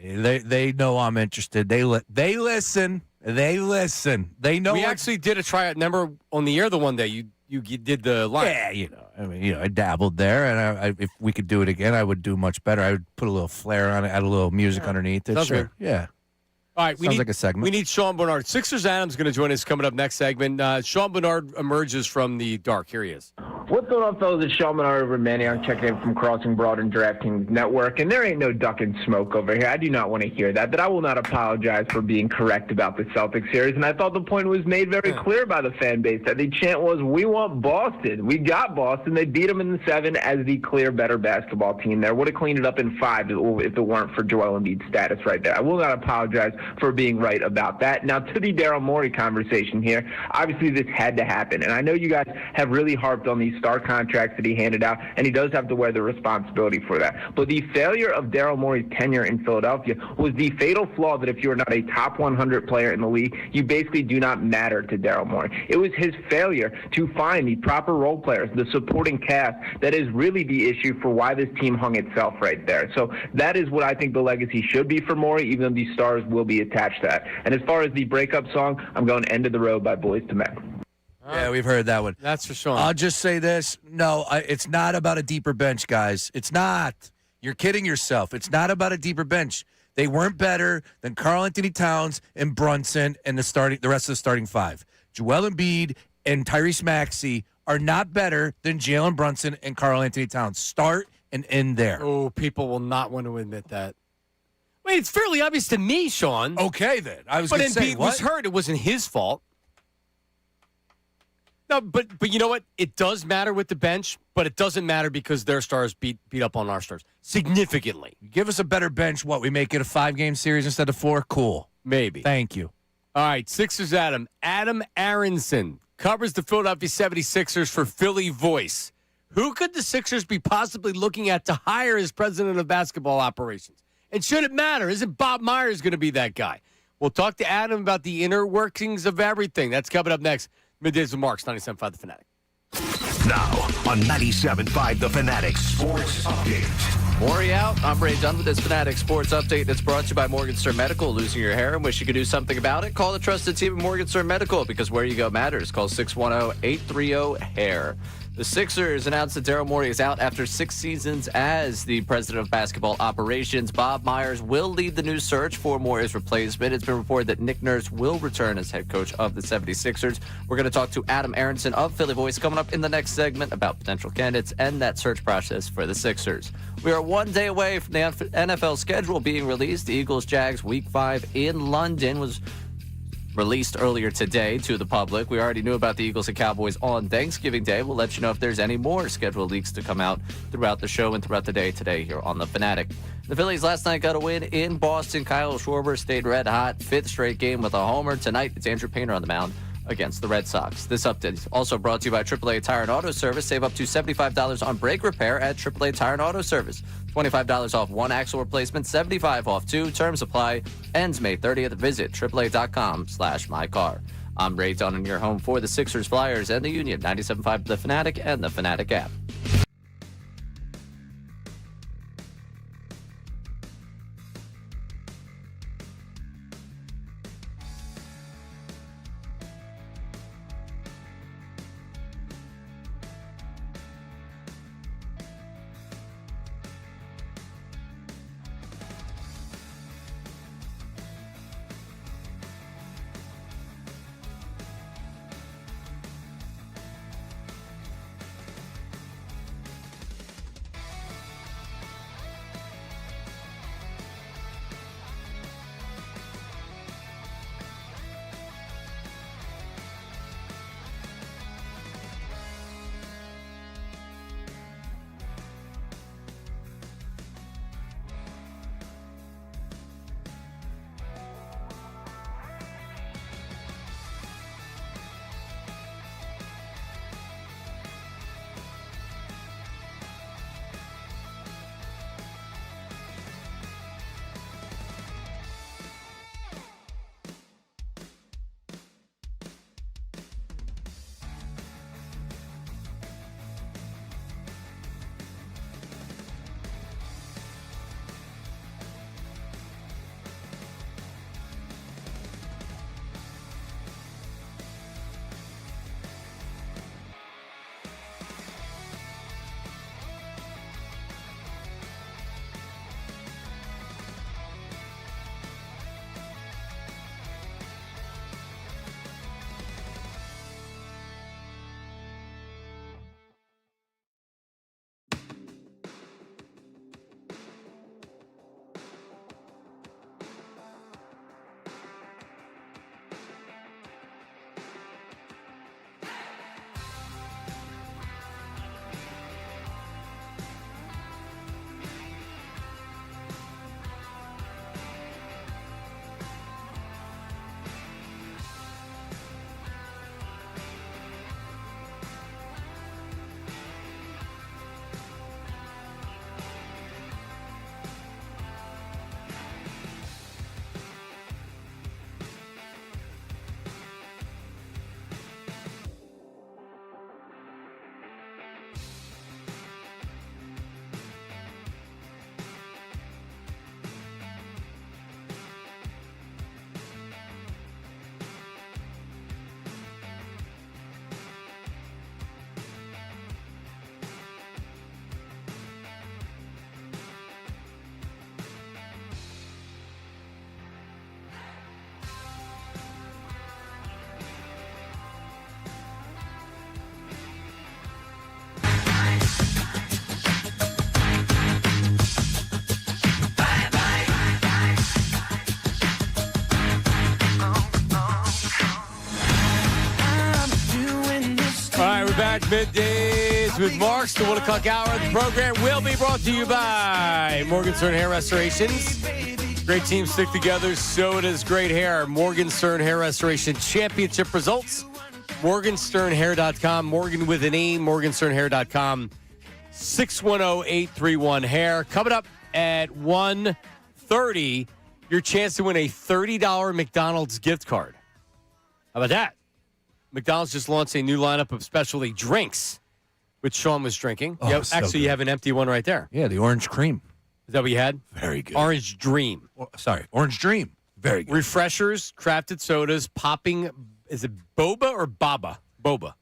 They know I'm interested. They listen. They listen. They know. We actually did a tryout. Remember on the air the one day you did the line. Yeah, I dabbled there, and if we could do it again, I would do much better. I would put a little flair on it, add a little music underneath it. Sounds Sure. good. Yeah. All right, Sounds like a segment. We need Sean Bernard. Sixers Adams going to join us coming up next segment. Sean Bernard emerges from the dark. Here he is. What's going on, fellas? It's Sean Bernard over Manioc checking in from Crossing Broad and DraftKings Network, and there ain't no duck and smoke over here. I do not want to hear that, but I will not apologize for being correct about the Celtics series, and I thought the point was made very clear by the fan base that the chant was, we want Boston. We got Boston. They beat them in the 7 as the clear better basketball team there. Would have cleaned it up in 5 if it weren't for Joel Embiid's status right there. I will not apologize for being right about that. Now, to the Daryl Morey conversation here, obviously this had to happen, and I know you guys have really harped on these star contracts that he handed out, and he does have to wear the responsibility for that. But the failure of Daryl Morey's tenure in Philadelphia was the fatal flaw that if you're not a top 100 player in the league, you basically do not matter to Daryl Morey. It was his failure to find the proper role players, the supporting cast, that is really the issue for why this team hung itself right there. So that is what I think the legacy should be for Morey, even though the stars will be attached to that. And as far as the breakup song, I'm going End of the Road by Boyz II Men. Yeah, we've heard that one. That's for sure. I'll just say this. No, it's not about a deeper bench, guys. It's not. You're kidding yourself. It's not about a deeper bench. They weren't better than Karl Anthony Towns and Brunson and the rest of the starting 5. Joel Embiid and Tyrese Maxey are not better than Jalen Brunson and Karl Anthony Towns. Start and end there. Oh, people will not want to admit that. Wait, it's fairly obvious to me, Sean. Okay, then. I was going to say, Embiid was hurt. It wasn't his fault. No, but you know what? It does matter with the bench, but it doesn't matter because their stars beat up on our stars significantly. Give us a better bench. What, we make it a 5-game series instead of 4? Cool. Maybe. Thank you. All right, Sixers Adam Aronson covers the Philadelphia 76ers for Philly Voice. Who could the Sixers be possibly looking at to hire as president of basketball operations? And should it matter? Isn't Bob Myers going to be that guy? We'll talk to Adam about the inner workings of everything. That's coming up next. Middays with Marks, 97.5 The Fanatic. Now on 97.5 The Fanatic Sports Update. Morey out. I'm Ray Dunn with this Fanatic Sports Update that's brought to you by Morgenstern Medical. Losing your hair and wish you could do something about it? Call the trusted team at Morgenstern Medical because where you go matters. Call 610-830-HAIR. The Sixers announced that Daryl Morey is out after 6 seasons as the president of basketball operations. Bob Myers will lead the new search for Morey's replacement. It's been reported that Nick Nurse will return as head coach of the 76ers. We're going to talk to Adam Aronson of Philly Voice coming up in the next segment about potential candidates and that search process for the Sixers. We are 1 day away from the NFL schedule being released. The Eagles-Jags Week 5 in London was released earlier today to the public. We already knew about the Eagles and Cowboys on Thanksgiving Day. We'll let you know if there's any more schedule leaks to come out throughout the show and throughout the day today here on The Fanatic. The Phillies last night got a win in Boston. Kyle Schwarber stayed red hot. 5th straight game with a homer. Tonight, it's Andrew Painter on the mound against the Red Sox. This update is also brought to you by AAA Tire and Auto Service. Save up to $75 on brake repair at AAA Tire and Auto Service. $25 off one axle replacement, $75 off two. Terms apply. Ends May 30th. Visit AAA.com/mycar. I'm Ray Dunn in your home for the Sixers, Flyers, and the Union. 97.5 The Fanatic and the Fanatic app. We're back middays with Marks. The 1 o'clock hour of the program will be brought to you by Morgenstern Hair Restorations. Great teams stick together, so does great hair. Morgenstern Hair Restoration Championship results. Morgensternhair.com. Morgan with an E. Morgensternhair.com. 610-831-HAIR. Coming up at 1:30, your chance to win a $30 McDonald's gift card. How about that? McDonald's just launched a new lineup of specialty drinks, which Sean was drinking. Oh, so actually, you good. have an empty one right there. Yeah, the orange cream. Is that what you had? Very good. Orange Dream. Orange Dream. Very good. Refreshers, crafted sodas, popping. Is it boba or baba? Boba.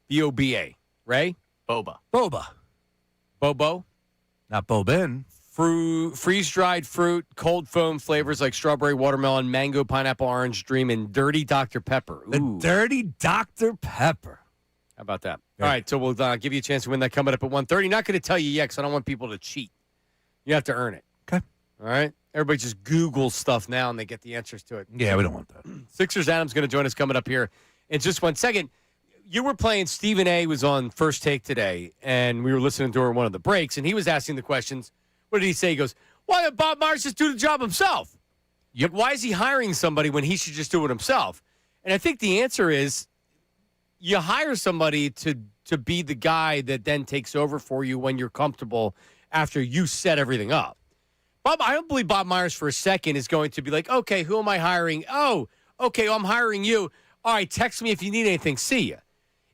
B-O-B-A. Ray? Boba. Boba. Bobo? Not Bobin. Freeze-dried fruit, cold foam flavors like strawberry, watermelon, mango, pineapple, orange dream, and dirty Dr. Pepper. Ooh. The dirty Dr. Pepper. How about that? All right, so we'll give you a chance to win that coming up at 1:30. Not going to tell you yet because I don't want people to cheat. You have to earn it. Okay. All right? Everybody just Google stuff now and they get the answers to it. Yeah, we don't want that. Sixers Adam's going to join us coming up here in just 1 second. You were playing, Stephen A. was on First Take today, and we were listening to her in one of the breaks, and he was asking the questions. What did he say? He goes, why did Bob Myers just do the job himself? Yep. Like, why is he hiring somebody when he should just do it himself? And I think the answer is you hire somebody to be the guy that then takes over for you when you're comfortable after you set everything up. I don't believe Bob Myers for a second is going to be like, okay, who am I hiring? Oh, okay, I'm hiring you. All right, text me if you need anything. See ya.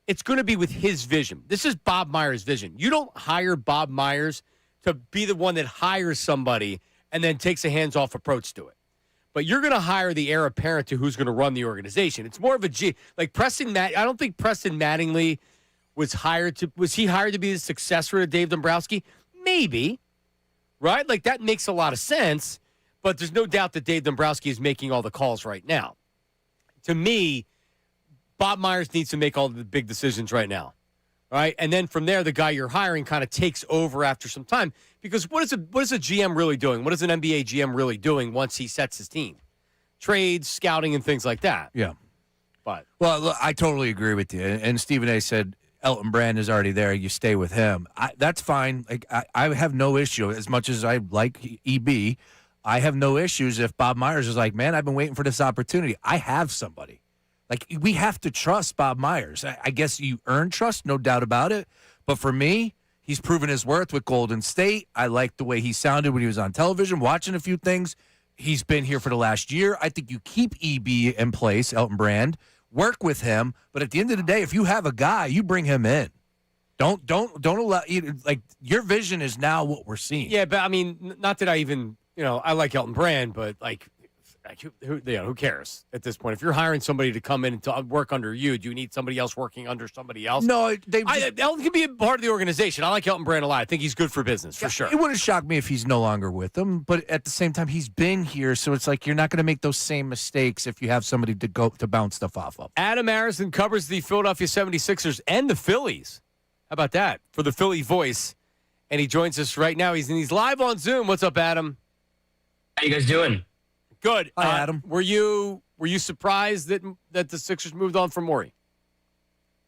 It's going to be with his vision. This is Bob Myers' vision. You don't hire Bob Myers to be the one that hires somebody and then takes a hands-off approach to it. But you're going to hire the heir apparent to who's going to run the organization. It's more of like Preston I don't think Preston Mattingly was hired to be the successor to Dave Dombrowski? Maybe. Right? Like, that makes a lot of sense, but there's no doubt that Dave Dombrowski is making all the calls right now. To me, Bob Myers needs to make all the big decisions right now. Right? And then from there, the guy you're hiring kind of takes over after some time. Because what is a GM really doing? What is an NBA GM really doing once he sets his team? Trades, scouting, and things like that. Yeah. But well, look, I totally agree with you. And Stephen A. said Elton Brand is already there. You stay with him. That's fine. Like I have no issue. As much as I like EB, I have no issues if Bob Myers is like, man, I've been waiting for this opportunity. I have somebody. Like, we have to trust Bob Myers. I guess you earn trust, no doubt about it. But for me, he's proven his worth with Golden State. I like the way he sounded when he was on television, watching a few things. He's been here for the last year. I think you keep EB in place, Elton Brand, work with him. But at the end of the day, if you have a guy, you bring him in. Don't allow, like, your vision is now what we're seeing. Yeah, but I mean, not that I even, I like Elton Brand, but like who cares at this point? If you're hiring somebody to come in and to work under you, do you need somebody else working under somebody else? No, Elton can be a part of the organization. I like Elton Brand a lot. I think he's good for business, for sure. It wouldn't shock me if he's no longer with them, but at the same time, he's been here, so it's like you're not going to make those same mistakes if you have somebody to bounce stuff off of. Adam Aronson covers the Philadelphia 76ers and the Phillies. How about that? For the Philly Voice. And he joins us right now. He's live on Zoom. What's up, Adam? How you guys doing? Good. Hi, Adam. Were you surprised that the Sixers moved on from Morey?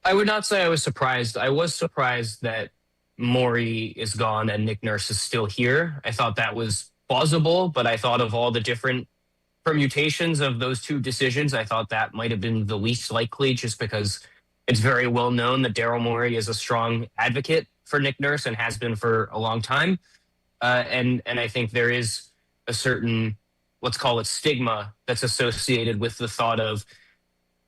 I would not say I was surprised. I was surprised that Morey is gone and Nick Nurse is still here. I thought that was plausible, but I thought of all the different permutations of those two decisions, I thought that might have been the least likely, just because it's very well known that Daryl Morey is a strong advocate for Nick Nurse and has been for a long time. And I think there is a certain, let's call it, stigma that's associated with the thought of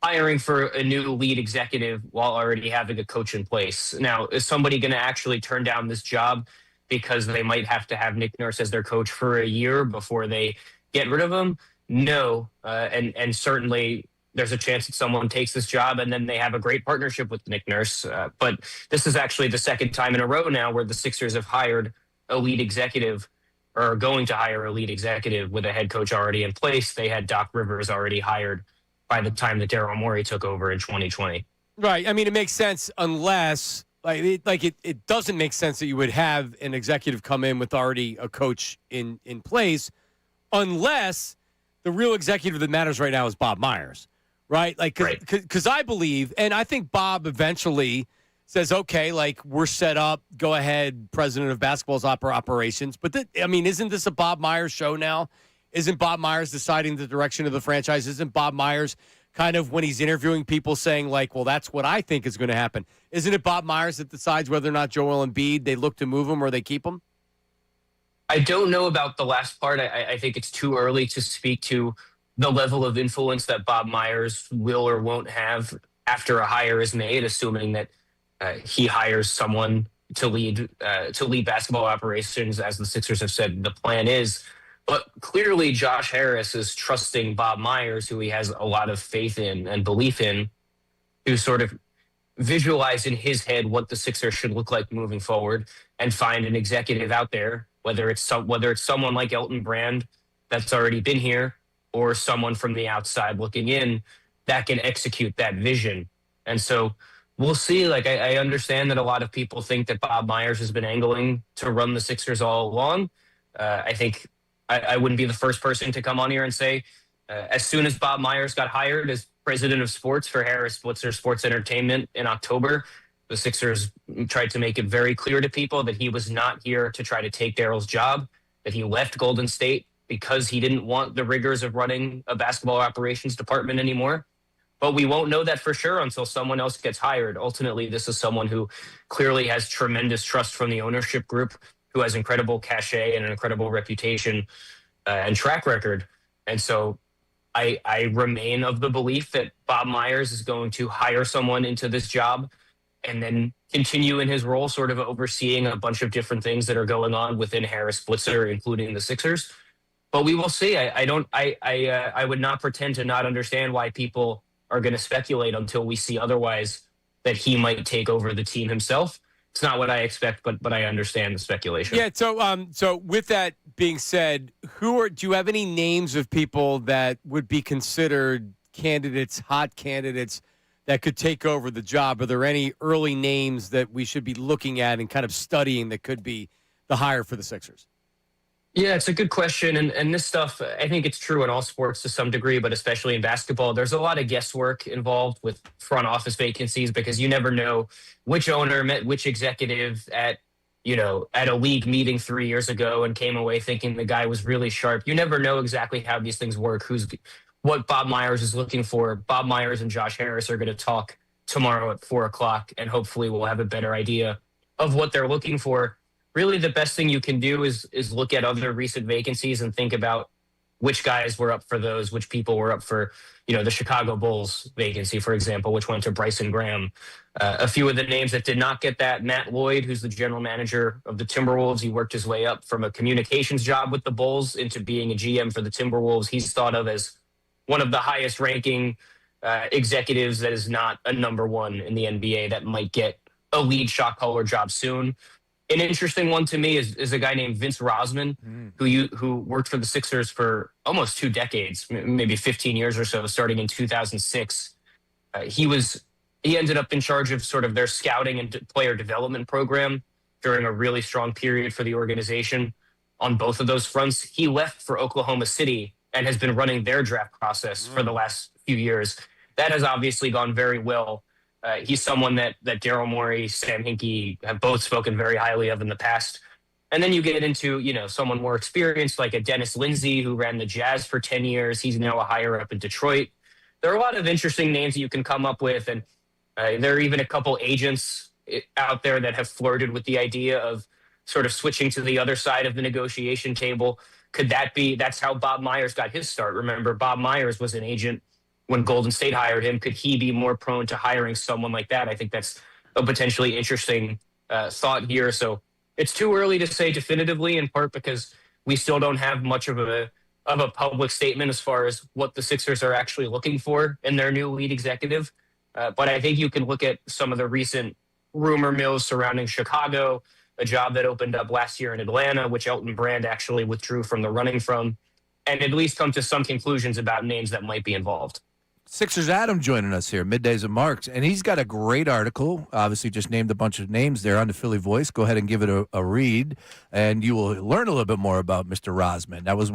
hiring for a new lead executive while already having a coach in place. Now, is somebody going to actually turn down this job because they might have to have Nick Nurse as their coach for a year before they get rid of him? No. And certainly there's a chance that someone takes this job and then they have a great partnership with Nick Nurse. But this is actually the second time in a row now where the Sixers have hired a lead executive, or are going to hire a lead executive with a head coach already in place. They had Doc Rivers already hired by the time that Daryl Morey took over in 2020. Right. I mean, it makes sense unless it doesn't make sense that you would have an executive come in with already a coach in place, unless the real executive that matters right now is Bob Myers. Right. Like, because I believe, and I think Bob eventually says, okay, like, we're set up, go ahead, president of basketball's operations. But, isn't this a Bob Myers show now? Isn't Bob Myers deciding the direction of the franchise? Isn't Bob Myers kind of, when he's interviewing people, saying, like, well, that's what I think is going to happen? Isn't it Bob Myers that decides whether or not Joel Embiid, they look to move him or they keep him? I don't know about the last part. I think it's too early to speak to the level of influence that Bob Myers will or won't have after a hire is made, assuming that he hires someone to lead basketball operations, as the Sixers have said the plan is. But clearly Josh Harris is trusting Bob Myers, who he has a lot of faith in and belief in, to sort of visualize in his head what the Sixers should look like moving forward and find an executive out there, whether it's someone like Elton Brand that's already been here or someone from the outside looking in that can execute that vision. And so we'll see. Like, I understand that a lot of people think that Bob Myers has been angling to run the Sixers all along. I think I wouldn't be the first person to come on here and say, as soon as Bob Myers got hired as president of sports for Harris Blitzer Sports Entertainment in October, the Sixers tried to make it very clear to people that he was not here to try to take Daryl's job, that he left Golden State because he didn't want the rigors of running a basketball operations department anymore. But we won't know that for sure until someone else gets hired. Ultimately, this is someone who clearly has tremendous trust from the ownership group, who has incredible cachet and an incredible reputation and track record. And so I remain of the belief that Bob Myers is going to hire someone into this job and then continue in his role, sort of overseeing a bunch of different things that are going on within Harris Blitzer, including the Sixers. But we will see. I would not pretend to not understand why people are going to speculate until we see otherwise, that he might take over the team himself. It's not what I expect, but I understand the speculation. Yeah. So with that being said, do you have any names of people that would be considered candidates, hot candidates that could take over the job? Are there any early names that we should be looking at and kind of studying that could be the hire for the Sixers? Yeah, it's a good question. And this stuff, I think it's true in all sports to some degree, but especially in basketball, there's a lot of guesswork involved with front office vacancies because you never know which owner met which executive at a league meeting 3 years ago and came away thinking the guy was really sharp. You never know exactly how these things work, what Bob Myers is looking for. Bob Myers and Josh Harris are going to talk tomorrow at 4:00, and hopefully we'll have a better idea of what they're looking for. Really, the best thing you can do is look at other recent vacancies and think about which guys were up for those, which people were up for, the Chicago Bulls vacancy, for example, which went to Bryson Graham. A few of the names that did not get that, Matt Lloyd, who's the general manager of the Timberwolves. He worked his way up from a communications job with the Bulls into being a GM for the Timberwolves. He's thought of as one of the highest ranking executives that is not a number one in the NBA that might get a lead shot caller job soon. An interesting one to me is a guy named Vince Rosman, who worked for the Sixers for almost 2 decades, maybe 15 years or so, starting in 2006. He ended up in charge of sort of their scouting and player development program during a really strong period for the organization on both of those fronts. He left for Oklahoma City and has been running their draft process for the last few years. That has obviously gone very well. He's someone that Daryl Morey, Sam Hinkie have both spoken very highly of in the past. And then you get into, someone more experienced like a Dennis Lindsey, who ran the Jazz for 10 years. He's now a higher up in Detroit. There are a lot of interesting names that you can come up with. And there are even a couple agents out there that have flirted with the idea of sort of switching to the other side of the negotiation table. Could that be, that's how Bob Myers got his start. Remember, Bob Myers was an agent when Golden State hired him. Could he be more prone to hiring someone like that? I think that's a potentially interesting thought here. So it's too early to say definitively, in part because we still don't have much of a public statement as far as what the Sixers are actually looking for in their new lead executive. But I think you can look at some of the recent rumor mills surrounding Chicago, a job that opened up last year in Atlanta, which Elton Brand actually withdrew from the running from, and at least come to some conclusions about names that might be involved. Sixers Adam joining us here, Middays and Marks, and he's got a great article. Obviously, just named a bunch of names there on the Philly Voice. Go ahead and give it a read, and you will learn a little bit more about Mr. Rosman. That was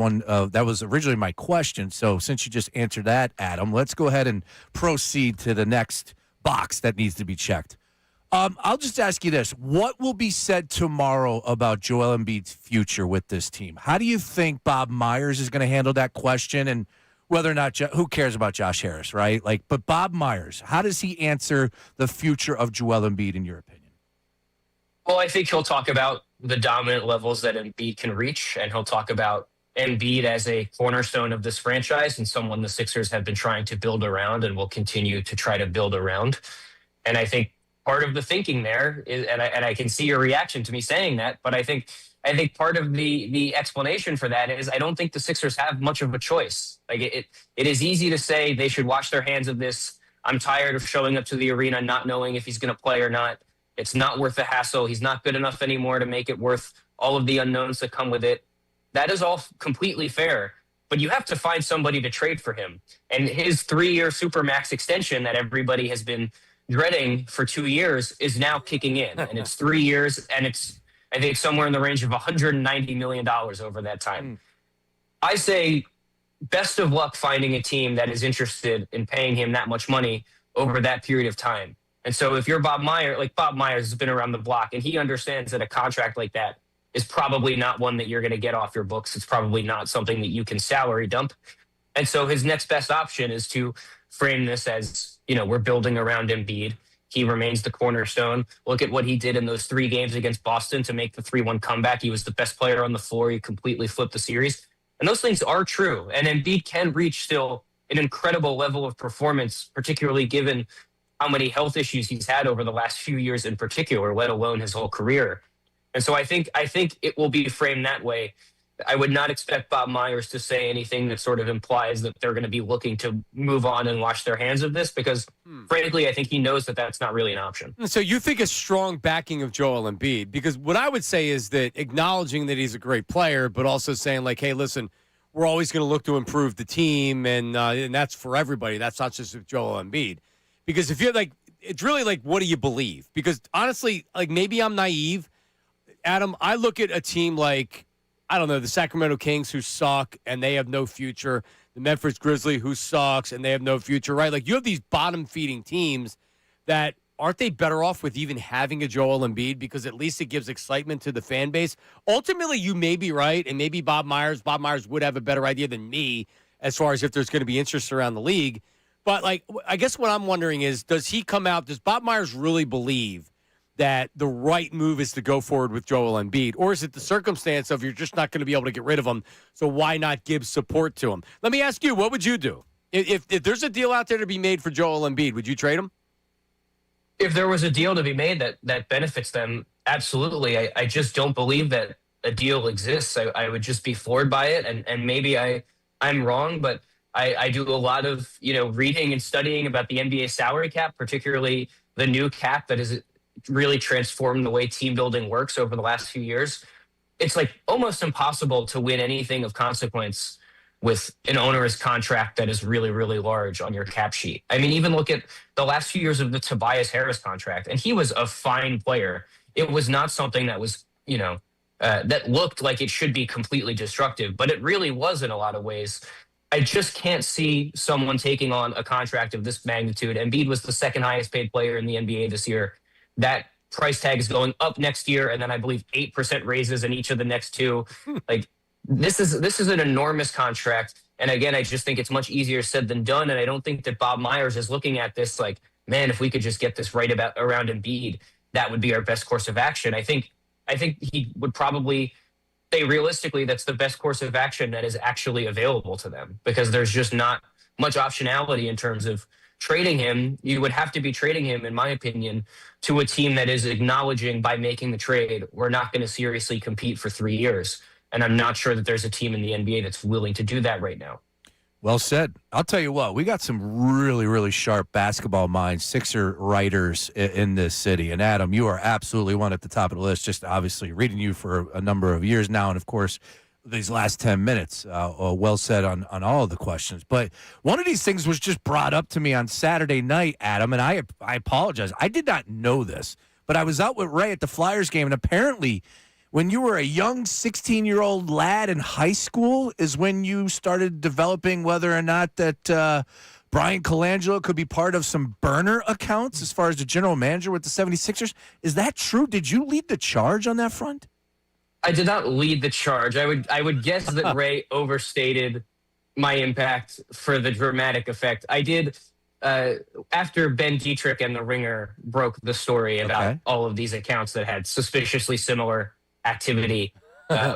that was originally my question. So since you just answered that, Adam, let's go ahead and proceed to the next box that needs to be checked. I'll just ask you this. What will be said tomorrow about Joel Embiid's future with this team? How do you think Bob Myers is going to handle that question? And whether or not, who cares about Josh Harris, right? But Bob Myers, how does he answer the future of Joel Embiid, in your opinion? Well, I think he'll talk about the dominant levels that Embiid can reach, and he'll talk about Embiid as a cornerstone of this franchise and someone the Sixers have been trying to build around and will continue to try to build around. And I think part of the thinking there is, and I can see your reaction to me saying that, but I think part of the explanation for that is I don't think the Sixers have much of a choice. It is easy to say they should wash their hands of this. I'm tired of showing up to the arena not knowing if he's going to play or not. It's not worth the hassle. He's not good enough anymore to make it worth all of the unknowns that come with it. That is all completely fair, but you have to find somebody to trade for him. And his 3-year Supermax extension that everybody has been dreading for 2 years is now kicking in. And it's 3 years, and it's, I think, somewhere in the range of $190 million over that time. I say best of luck finding a team that is interested in paying him that much money over that period of time. And so if you're Bob Myers, Bob Myers has been around the block, and he understands that a contract like that is probably not one that you're going to get off your books. It's probably not something that you can salary dump. And so his next best option is to frame this as, we're building around Embiid. He remains the cornerstone. Look at what he did in those 3 games against Boston to make the 3-1 comeback. He was the best player on the floor. He completely flipped the series. And those things are true. And Embiid can reach still an incredible level of performance, particularly given how many health issues he's had over the last few years in particular, let alone his whole career. And so I think it will be framed that way. I would not expect Bob Myers to say anything that sort of implies that they're going to be looking to move on and wash their hands of this because, frankly, I think he knows that that's not really an option. So you think a strong backing of Joel Embiid? Because what I would say is that acknowledging that he's a great player, but also saying, like, hey, listen, we're always going to look to improve the team, and that's for everybody. That's not just Joel Embiid. Because if you're like, it's really like, what do you believe? Because honestly, like maybe I'm naive. Adam, I look at a team like, I don't know, the Sacramento Kings who suck and they have no future. The Memphis Grizzlies who sucks and they have no future, right? Like you have these bottom-feeding teams that aren't they better off with even having a Joel Embiid because at least it gives excitement to the fan base? Ultimately, you may be right, and maybe Bob Myers would have a better idea than me as far as if there's going to be interest around the league. But, like, I guess what I'm wondering is, does Bob Myers really believe that the right move is to go forward with Joel Embiid? Or is it the circumstance of you're just not going to be able to get rid of him, so why not give support to him? Let me ask you, what would you do? If there's a deal out there to be made for Joel Embiid, would you trade him? If there was a deal to be made that benefits them, absolutely. I just don't believe that a deal exists. I would just be floored by it, and maybe I'm wrong, but I do a lot of reading and studying about the NBA salary cap, particularly the new cap that has really transformed the way team building works over the last few years. It's like almost impossible to win anything of consequence with an onerous contract that is really, really large on your cap sheet. I mean, even look at the last few years of the Tobias Harris contract, and he was a fine player. It was not something that was, that looked like it should be completely destructive, but it really was in a lot of ways. I just can't see someone taking on a contract of this magnitude. Embiid was the second highest paid player in the NBA this year. That price tag is going up next year, and then I believe 8% raises in each of the next 2. Like this is an enormous contract. And again, I just think it's much easier said than done. And I don't think that Bob Myers is looking at this like, man, if we could just get this right around Embiid, that would be our best course of action. I think he would probably say realistically that's the best course of action that is actually available to them because there's just not much optionality in terms of trading him. You would have to be trading him, in my opinion, to a team that is acknowledging by making the trade, we're not going to seriously compete for 3 years. And I'm not sure that there's a team in the NBA that's willing to do that right now. Well said. I'll tell you what, we got some really, really sharp basketball minds, Sixer writers in this city. And Adam, you are absolutely one at the top of the list, just obviously reading you for a number of years now. And of course, these last 10 minutes, well said on all of the questions. But one of these things was just brought up to me on Saturday night, Adam, and I apologize. I did not know this, but I was out with Ray at the Flyers game, and apparently when you were a young 16-year-old lad in high school is when you started developing whether or not that Brian Colangelo could be part of some burner accounts as far as the general manager with the 76ers. Is that true? Did you lead the charge on that front? I did not lead the charge. I would guess that Ray overstated my impact for the dramatic effect. I did after Ben Dietrich and The Ringer broke the story about all of these accounts that had suspiciously similar activity.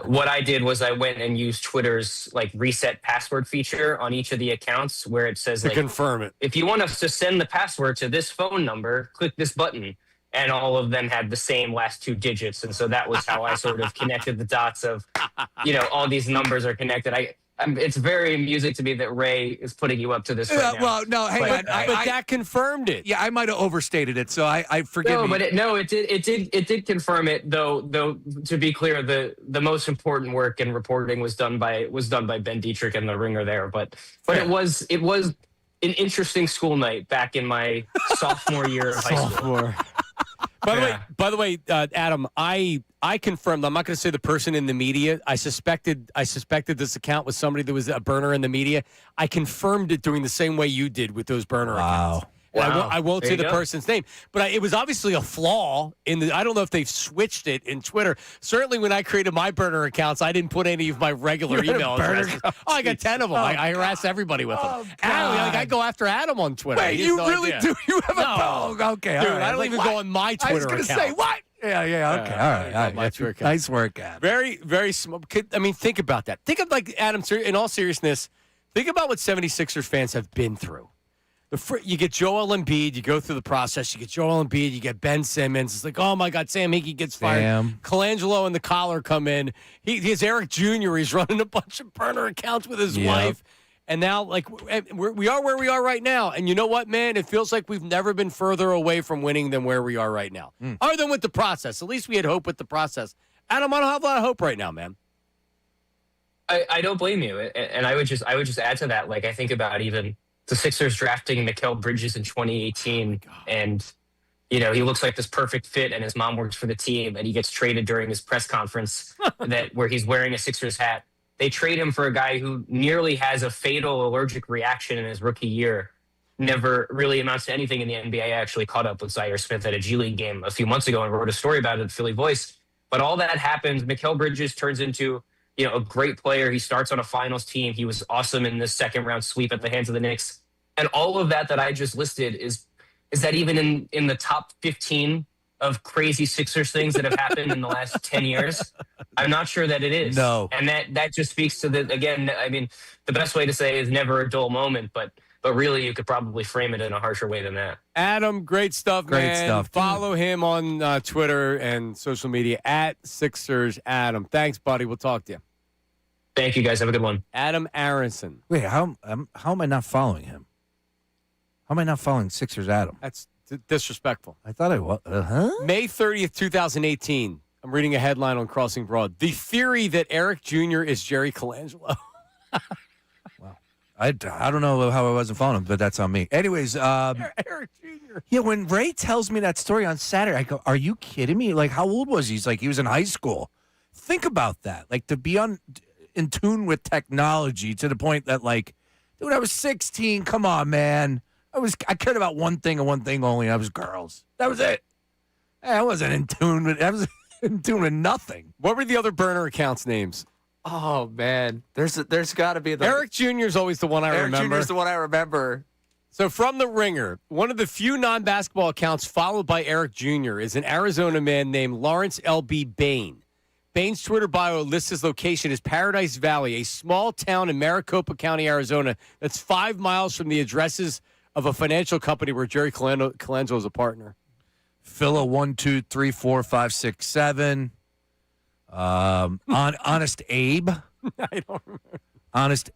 What I did was I went and used Twitter's like reset password feature on each of the accounts where it says to like, confirm it. If you want us to send the password to this phone number, click this button. And all of them had the same last 2 digits. And so that was how I sort of connected the dots of, all these numbers are connected. It's very amusing to me that Ray is putting you up to this right now. Well, no, hang on. But that confirmed it. Yeah, I might have overstated it, so I forgive me. But it did confirm it, though to be clear, the most important work in reporting was done by Ben Dietrich and The Ringer there. But it was an interesting school night back in my sophomore year of high school. By the way, Adam, I confirmed. I'm not going to say the person in the media. I suspected this account was somebody that was a burner in the media. I confirmed it doing the same way you did with those burner accounts. Wow. I won't There say you the go. person's name, but it was obviously a flaw in the. I don't know if they've switched it in Twitter. Certainly, when I created my burner accounts, I didn't put any of my regular You had a email burner addresses. account? I got 10 of them. I harass everybody with them. Adam, I go after Adam on Twitter. Wait, He has you no really idea. do? You have a No. okay, Dude, all right. I don't Like, even what? go on my Twitter I was gonna account. say what? Yeah, okay, all right. My Twitter account. Nice work, Adam. Very, very small. I mean, think about that. Think of, like, Adam, in all seriousness, think about what 76ers fans have been through. You get Joel Embiid, you go through the process, you get Joel Embiid, you get Ben Simmons. It's like, oh, my God, Sam Hinkie gets fired. Sam. Colangelo and the collar come in. He's Eric Jr. He's running a bunch of burner accounts with his wife. And now, like, we are where we are right now. And you know what, man? It feels like we've never been further away from winning than where we are right now. Other than with the process. At least we had hope with the process. Adam, I don't have a lot of hope right now, man. I don't blame you, and I would just add to that. Like, I think about even the Sixers drafting Mikal Bridges in 2018, and he looks like this perfect fit, and his mom works for the team, and he gets traded during his press conference where he's wearing a Sixers hat. They trade him for a guy who nearly has a fatal allergic reaction in his rookie year. Never really amounts to anything in the NBA. I actually caught up with Zaire Smith at a G League game a few months ago and wrote a story about it at Philly Voice. But all that happens. Mikal Bridges turns into a great player. He starts on a finals team. He was awesome in this second round sweep at the hands of the Knicks. And all of that I just listed is that even in the top 15 of crazy Sixers things that have happened in the last 10 years, I'm not sure that it is. No. And that just speaks to the best way to say is never a dull moment, but really you could probably frame it in a harsher way than that. Adam, great stuff, Great man. stuff. Follow him on Twitter and social media at Sixers Adam. Thanks, buddy. We'll talk to you. Thank you, guys. Have a good one. Adam Aronson. Wait, how am I not following him? How am I not following Sixers Adam? That's disrespectful. I thought I was. May 30th, 2018. I'm reading a headline on Crossing Broad. The theory that Eric Jr. is Jerry Colangelo. I don't know how I wasn't following him, but that's on me. Anyways, Eric Jr. Yeah, when Ray tells me that story on Saturday, I go, "Are you kidding me? Like, how old was he?" He's like, he was in high school. Think about that. Like, to be in tune with technology to the point that, like, dude, I was 16. Come on, man. I cared about one thing and one thing only. I was girls. That was it. I wasn't in tune with. I was in tune with nothing. What were the other burner accounts names? Oh man, there's got to be Eric Jr. is always the one I remember. Eric Jr. is the one I remember. So from The Ringer, one of the few non-basketball accounts followed by Eric Jr. is an Arizona man named Lawrence L.B. Bain. Bain's Twitter bio lists his location as Paradise Valley, a small town in Maricopa County, Arizona, that's 5 miles from the addresses of a financial company where Jerry Colangelo is a partner. Phila 1, 2, 3, 4, 5, 6, 7. Honest Abe. I don't remember. Honest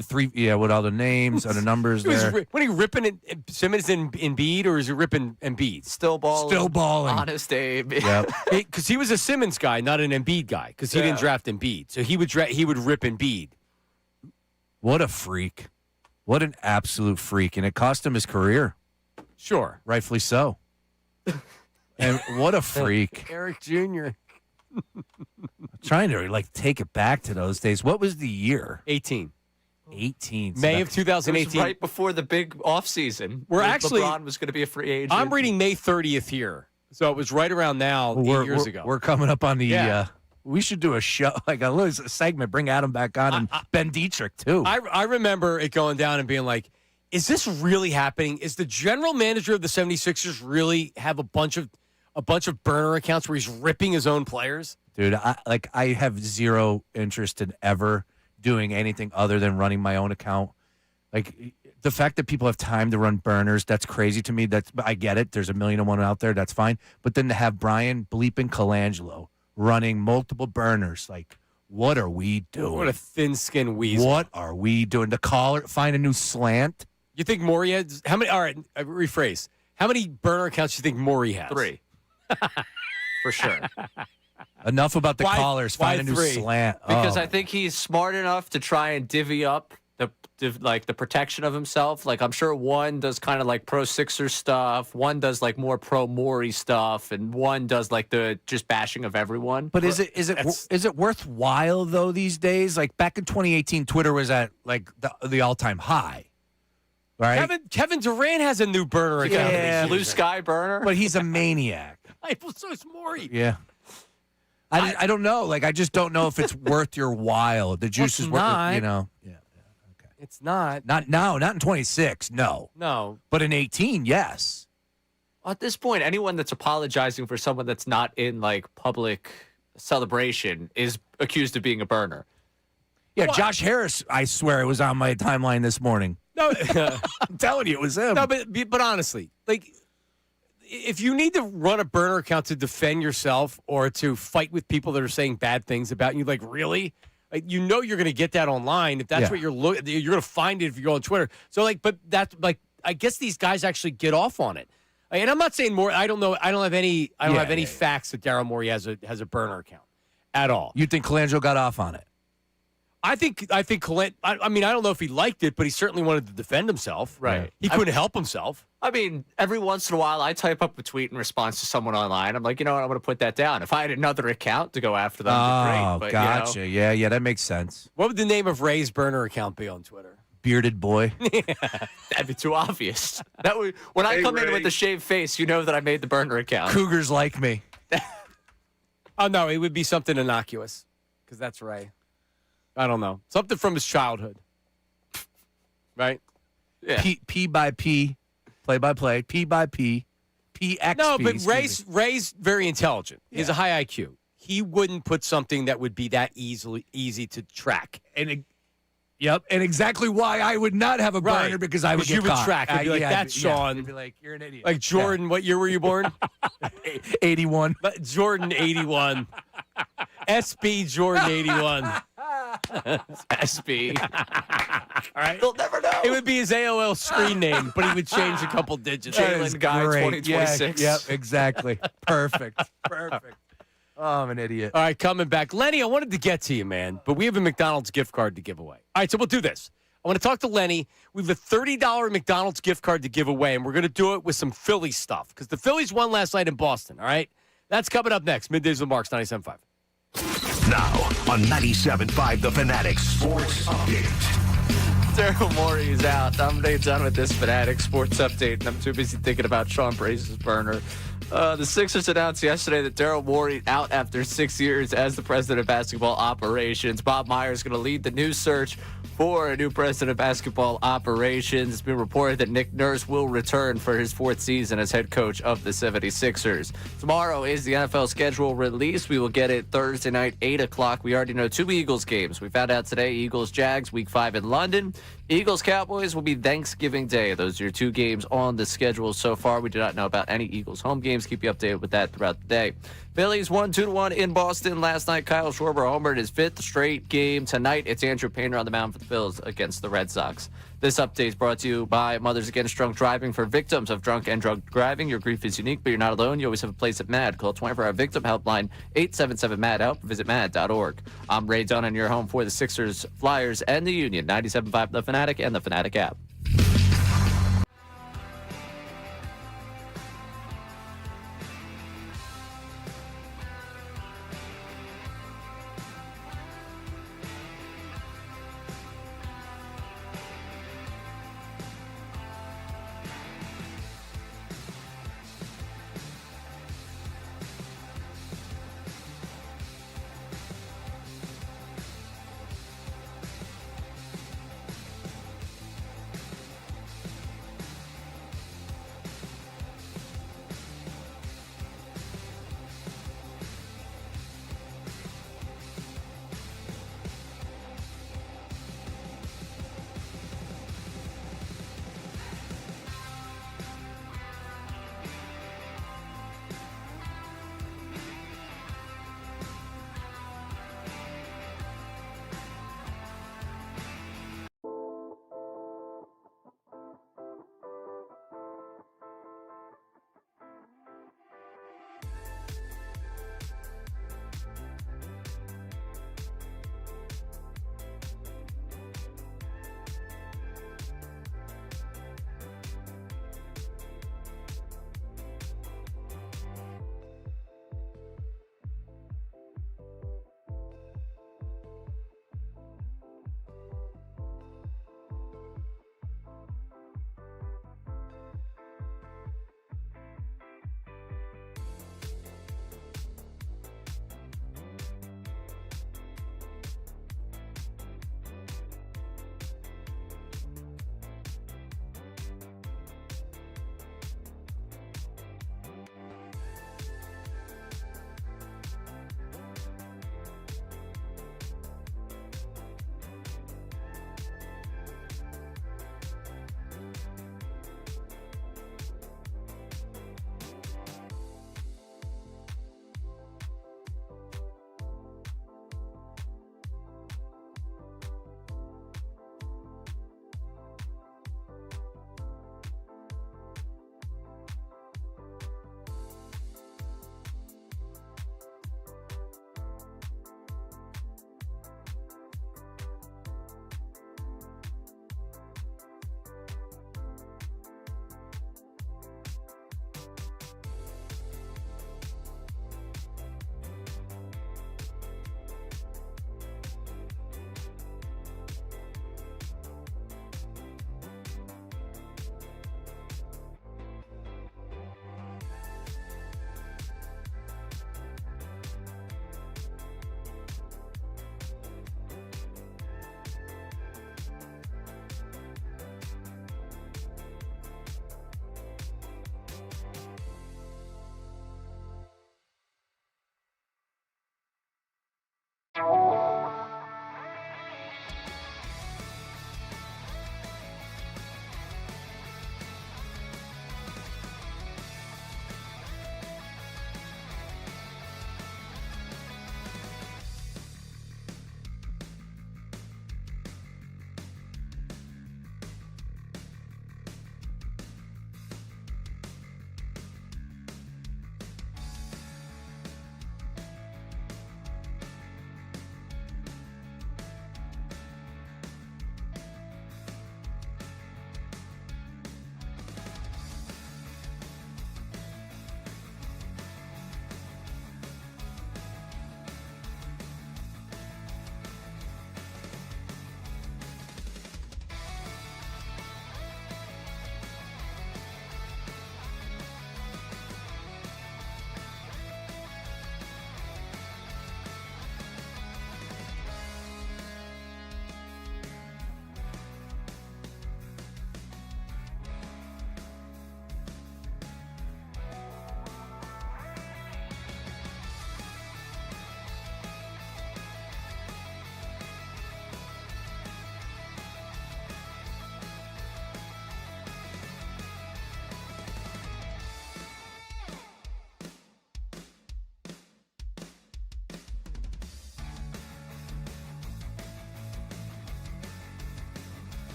3. Yeah, what all the names are the numbers there? When he ripping Simmons in Embiid, or is he ripping Embiid? Still balling. Still balling. Honest Abe. Yeah. Because he was a Simmons guy, not an Embiid guy, because he didn't draft Embiid. So he would rip Embiid. What a freak. What an absolute freak. And it cost him his career. Sure. Rightfully so. And what a freak. Eric Jr. I'm trying to take it back to those days. What was the year? 18. 18. May of 2018. It was right before the big offseason. LeBron was going to be a free agent. I'm reading May 30th here. So it was right around now, 8 years ago. We're coming up on the we should do a show, like a little segment, bring Adam back on, and Ben Dietrich, too. I remember it going down and being like, is this really happening? Is the general manager of the 76ers really have a bunch of burner accounts where he's ripping his own players? Dude, I have zero interest in ever doing anything other than running my own account. Like, the fact that people have time to run burners, that's crazy to me. I get it. There's 1,000,001 out there. That's fine. But then to have Brian bleeping Colangelo running multiple burners, like, what are we doing? What a thin-skinned weasel. What are we doing? The caller, find a new slant? You think Morey has how many? All right, rephrase. How many burner accounts do you think Morey has? 3. For sure. Enough about the callers. Find a new slant. Because I think he's smart enough to try and divvy up the protection of himself. Like, I'm sure one does kind of like pro Sixers stuff, one does like more pro Morey stuff, and one does like the just bashing of everyone. But is it worthwhile though these days? Like back in 2018, Twitter was at like the all-time high. right? Kevin Durant has a new burner account. Yeah, Blue Sky burner. but he's a maniac. So is Morey. Yeah. I don't know. Like, I just don't know if it's worth your while. The juice is worth not. it, you know. Yeah. It's not. Not now, not in 26, no. No. But in 18, yes. At this point, anyone that's apologizing for someone that's not in like public celebration is accused of being a burner. Yeah, Josh Harris, I swear it was on my timeline this morning. No, I'm telling you, it was him. No, but honestly, like, if you need to run a burner account to defend yourself or to fight with people that are saying bad things about you, like, really? Like, you know you're going to get that online. If that's what you're looking, you're going to find it if you go on Twitter. So, like, but that's, like, I guess these guys actually get off on it. And I'm not saying more. I don't know. I don't have any facts that Daryl Morey has a burner account at all. You think Colangelo got off on it? I think I mean, I don't know if he liked it, but he certainly wanted to defend himself. Right. He couldn't help himself. I mean, every once in a while, I type up a tweet in response to someone online. I'm like, you know what? I'm going to put that down. If I had another account to go after them, Oh, great. But, gotcha. You know, Yeah, that makes sense. What would the name of Ray's burner account be on Twitter? Bearded boy. that'd be too obvious. That would, when I come in with a shaved face, you know that I made the burner account. Cougars like me. Oh, no, it would be something innocuous because that's Ray. I don't know. Something from his childhood. Right? Yeah. P by P, play by play, P by P, PXP. No, but Ray's very intelligent. He has a high IQ. He wouldn't put something that would be that easy to track. Yep, and exactly why I would not have a burner because I would get you would caught. track. You'd be like, that's Sean. You'd be like, you're an idiot. Like Jordan, what year were you born? 81. Jordan 81. SB Jordan 81. SB. All right. They'll never know. It would be his AOL screen name, but he would change a couple digits. Jalen guy Great. 2026. Yep, exactly. Perfect. Oh, I'm an idiot. All right, coming back. Lenny, I wanted to get to you, man, but we have a McDonald's gift card to give away. All right, so we'll do this. I want to talk to Lenny. We have a $30 McDonald's gift card to give away, and we're going to do it with some Phillies stuff because the Phillies won last night in Boston, all right? That's coming up next. Middays with Marks, 97.5. Now on 97.5 The Fanatic Sports Update. Daryl Morey is out. I'm done with this Fanatic Sports Update, and I'm too busy thinking about Sean Brace's burner. The Sixers announced yesterday that Daryl Morey out after 6 years as the president of basketball operations. Bob Myers is going to lead the new search for a new president of basketball operations. It's been reported that Nick Nurse will return for his fourth season as head coach of the 76ers. Tomorrow is the NFL schedule release. We will get it Thursday night, 8 o'clock. We already know 2 Eagles games. We found out today, Eagles-Jags, Week 5 in London. Eagles-Cowboys will be Thanksgiving Day. Those are your 2 games on the schedule so far. We do not know about any Eagles home games. Keep you updated with that throughout the day. Phillies won 2-1 in Boston last night. Kyle Schwarber homered his 5th straight game. Tonight, it's Andrew Painter on the mound for the Phils against the Red Sox. This update is brought to you by Mothers Against Drunk Driving. For victims of drunk and drug driving, your grief is unique, but you're not alone. You always have a place at MAD. Call 24-hour victim helpline 877-MAD-HELP. Visit MAD.org. I'm Ray Dunn, your home for the Sixers, Flyers, and the Union. 97.5 The Fanatic and the Fanatic app.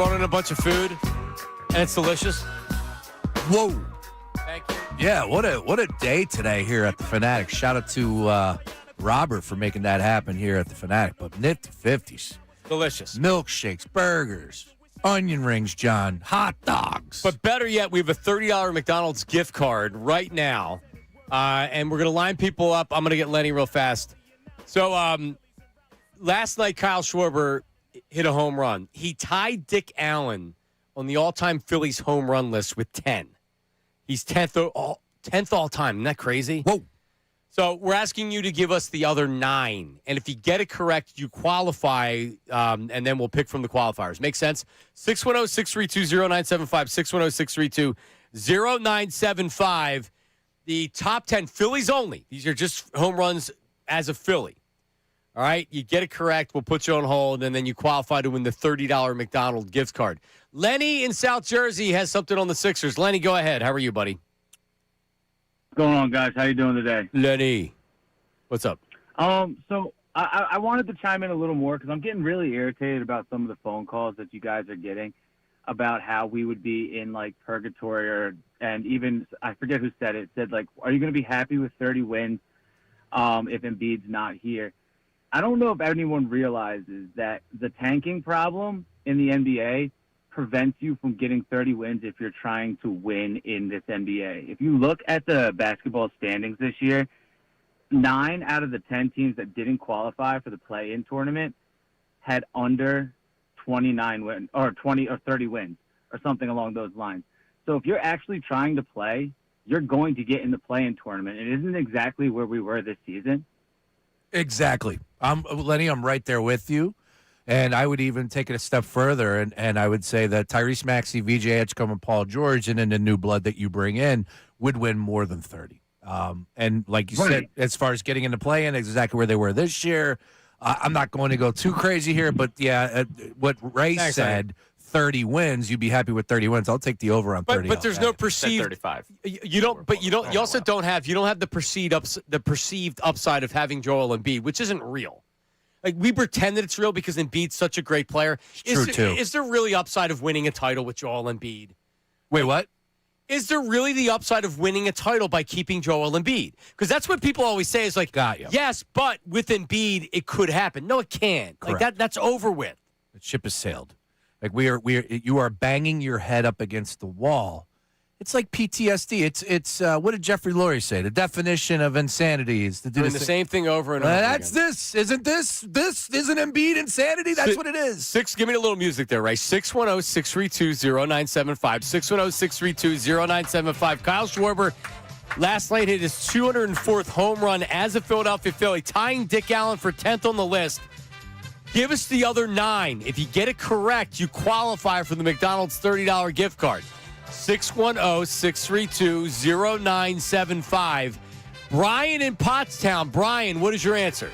Brought in a bunch of food, and it's delicious. Whoa. Thank you. Yeah, what a day today here at the Fanatic. Shout out to Robert for making that happen here at the Fanatic. But Nifty 50s. Delicious. Milkshakes, burgers, onion rings, John, hot dogs. But better yet, we have a $30 McDonald's gift card right now. And we're going to line people up. I'm going to get Lenny real fast. So last night, Kyle Schwarber hit a home run. He tied Dick Allen on the all-time Phillies home run list with 10. He's 10th all time. Isn't that crazy? Whoa. So we're asking you to give us the other 9. And if you get it correct, you qualify, and then we'll pick from the qualifiers. Make sense? 610-632-0975, 610-632-0975. The top 10 Phillies only. These are just home runs as a Philly. All right? You get it correct, we'll put you on hold, and then you qualify to win the $30 McDonald's gift card. Lenny in South Jersey has something on the Sixers. Lenny, go ahead. How are you, buddy? What's going on, guys? How you doing today? Lenny, what's up? So I wanted to chime in a little more because I'm getting really irritated about some of the phone calls that you guys are getting about how we would be in, like, purgatory and even, I forget who said it, said, like, are you going to be happy with 30 wins if Embiid's not here? I don't know if anyone realizes that the tanking problem in the NBA prevents you from getting 30 wins if you're trying to win in this NBA. If you look at the basketball standings this year, 9 out of the 10 teams that didn't qualify for the play-in tournament had under 29 wins or 20 or 30 wins or something along those lines. So if you're actually trying to play, you're going to get in the play-in tournament. It isn't exactly where we were this season. Exactly. Lenny, I'm right there with you. And I would even take it a step further, and I would say that Tyrese Maxey, VJ Edgecombe, and Paul George, and then the new blood that you bring in, would win more than 30. And like you said, as far as getting into play-in, exactly where they were this year, I'm not going to go too crazy here, but yeah, what Ray said, 30 wins, you'd be happy with 30 wins. I'll take the over on 30. But there's no perceived 35. You don't. But you don't. You also don't have the perceived upside of having Joel Embiid, which isn't real. Like, we pretend that it's real because Embiid's such a great player. Is there really upside of winning a title with Joel Embiid? Wait, what? Is there really the upside of winning a title by keeping Joel Embiid? Because that's what people always say is like, got you. Yes, but with Embiid, it could happen. No, it can't. Correct. Like that's over with. The ship has sailed. Like you are banging your head up against the wall. It's like PTSD. It's what did Jeffrey Lurie say? The definition of insanity is to do Doing the same thing over and over. That's again. this. Isn't this isn't Embiid insanity? That's what it is. Give me a little music there, right? 610-632-0975. 610-632-0975. Kyle Schwarber last night hit his 204th home run as a Philadelphia Philly, tying Dick Allen for 10th on the list. Give us the other 9. If you get it correct, you qualify for the McDonald's $30 gift card. 610-632-0975. Brian in Pottstown. Brian, what is your answer?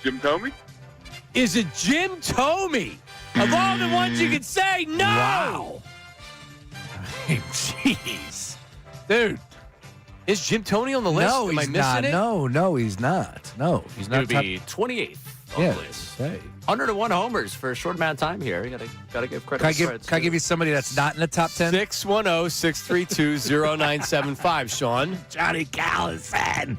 Jim Thome? Is it Jim Thome? Of all the ones you could say, no! Wow. Jeez. Dude. Is Jim Thome on the list? No, Am I he's missing not. it? No, he's not. No, he's not. It would be 28th. Yeah, Hey. 101 homers for a short amount of time here. You gotta give credit. Can I give you somebody that's not in the top 10? 610-632-0975, Sean. Johnny Callison.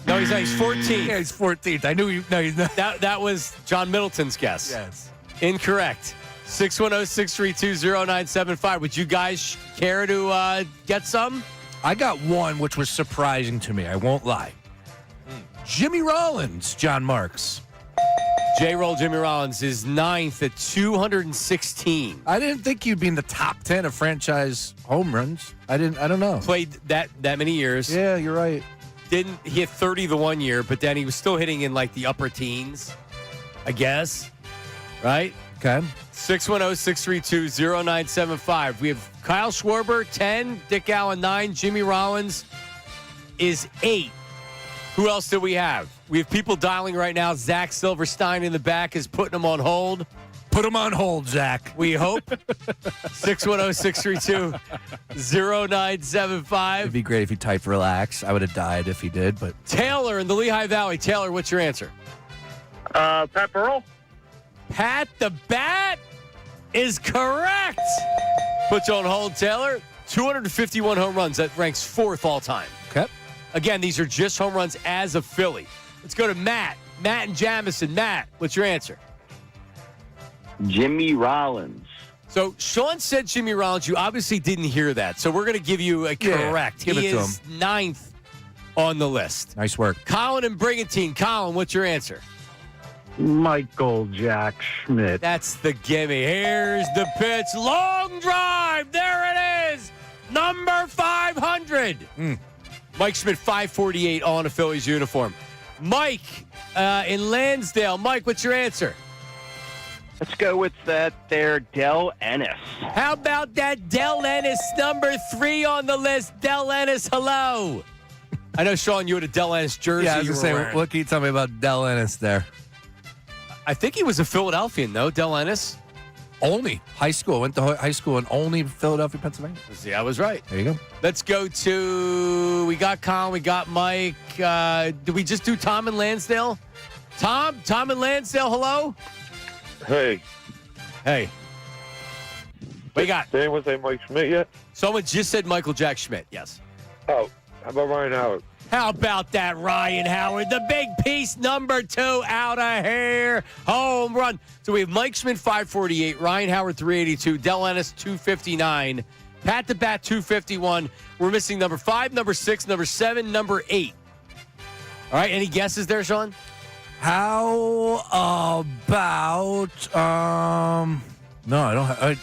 No, he's not. He's 14th. Yeah, he's 14th. I knew you. No, he's not. That was John Middleton's guess. Yes. Incorrect. 610-632-0975. Would you guys care to get some? I got one, which was surprising to me. I won't lie. Jimmy Rollins, John Marks. J-Roll Jimmy Rollins is 9th at 216. I didn't think you'd be in the top 10 of franchise home runs. I don't know. Played that many years. Yeah, you're right. He hit 30 the one year, but then he was still hitting in like the upper teens, I guess. Right? Okay. 610-632-0975. We have Kyle Schwarber, 10, Dick Allen, 9, Jimmy Rollins is 8. Who else do we have? We have people dialing right now. Zach Silverstein in the back is putting them on hold. Put them on hold, Zach. We hope. 610-632-0975. It'd be great if he typed relax. I would have died if he did, but. Taylor in the Lehigh Valley. Taylor, what's your answer? Pat Burrell? Pat the Bat is correct. Put you on hold, Taylor. 251 home runs. That ranks 4th all time. Okay. Again, these are just home runs as a Philly. Let's go to Matt. Matt and Jamison. Matt, what's your answer? Jimmy Rollins. So Sean said Jimmy Rollins. You obviously didn't hear that. So we're going to give you a correct. Give he it to is 9th on the list. Nice work. Colin and Brigantine. Colin, what's your answer? Michael Jack Schmidt. That's the gimme. Here's the pitch. Long drive. There it is. Number 500. Mike Schmidt, 548 on a Phillies uniform. Mike in Lansdale. Mike, what's your answer? Let's go with that there, Del Ennis. How about that Del Ennis, number 3 on the list? Del Ennis, hello. I know, Sean, you had a Del Ennis jersey. Yeah, I was going to say, what can you tell me about Del Ennis there? I think he was a Philadelphian, though, Del Ennis. Olney High School. Went to high school in Olney, Philadelphia, Pennsylvania. See, I was right. There you go. Let's go to, we got Colin, we got Mike. Did we just do Tom in Lansdale? Tom in Lansdale, hello? Hey. What you got? Did anyone say Mike Schmidt yet? Someone just said Michael Jack Schmidt, yes. Oh, how about Ryan Howard? How about that, Ryan Howard? The big piece, number 2, out of here. Home run. So we have Mike Schmidt, 548. Ryan Howard, 382. Del Ennis, 259. Pat the Bat, 251. We're missing number 5, number 6, number 7, number 8. All right, any guesses there, Sean? How about no, I don't. I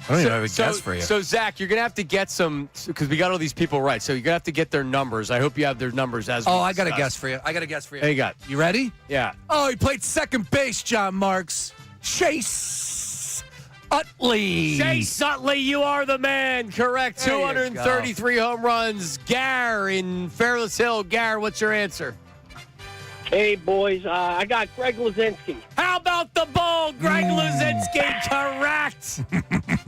don't even have a guess for you. So, Zach, you're going to have to get some, because we got all these people right. So you're going to have to get their numbers. I hope you have their numbers as we I got a discussed. guess for you. There you got. You ready? Yeah. Oh, he played second base, John Marks. Chase Utley. Chase Utley, you are the man. Correct. There you 233 home runs. Gar in Fairless Hill. Gar, what's your answer? Hey, boys, I got Greg Luzinski. How about the ball? Greg Luzinski, correct.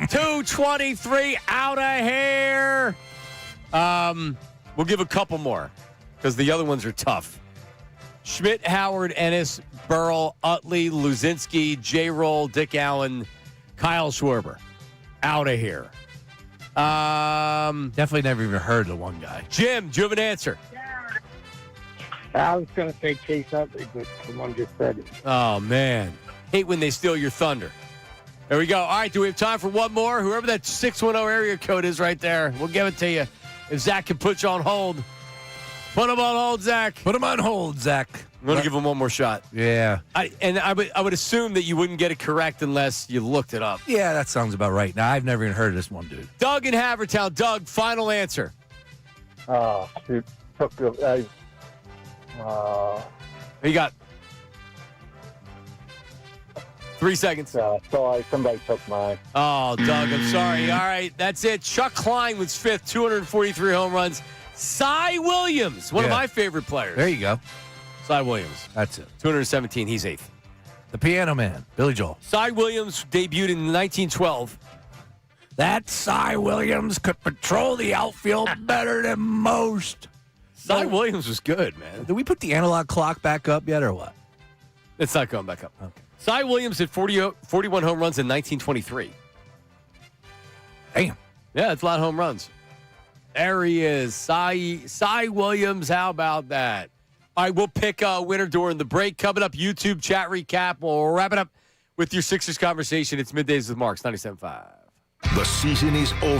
223 out of here. We'll give a couple more because the other ones are tough. Schmidt, Howard, Ennis, Burrell, Utley, Luzinski, J-Roll, Dick Allen, Kyle Schwarber. Out of here. Definitely never even heard of one guy. Jim, do you have an answer? I was going to say Chase Utley, but someone just said it. Oh, man. Hate when they steal your thunder. There we go. All right, do we have time for one more? Whoever that 610 area code is right there, we'll give it to you. If Zach can put you on hold. Put him on hold, Zach. Put him on hold, Zach. I'm going to give him one more shot. Yeah. I would assume that you wouldn't get it correct unless you looked it up. Yeah, that sounds about right. Now, I've never even heard of this one, dude. Doug in Havertown. Doug, final answer. Oh, shoot. You got 3 seconds. Sorry, somebody took mine. Oh, Doug, I'm sorry. All right, that's it. Chuck Klein was 5th, 243 home runs. Cy Williams, one of my favorite players. There you go. Cy Williams. That's it. 217. He's 8th. The Piano Man, Billy Joel. Cy Williams debuted in 1912. That Cy Williams could patrol the outfield better than most. Cy Williams was good, man. Did we put the analog clock back up yet or what? It's not going back up. Okay. Cy Williams hit 41 home runs in 1923. Damn. Yeah, it's a lot of home runs. There he is. Cy Williams, how about that? All right, we'll pick a winner during the break. Coming up, YouTube chat recap. We'll wrap it up with your Sixers conversation. It's Middays with Marks, 97.5. The season is over.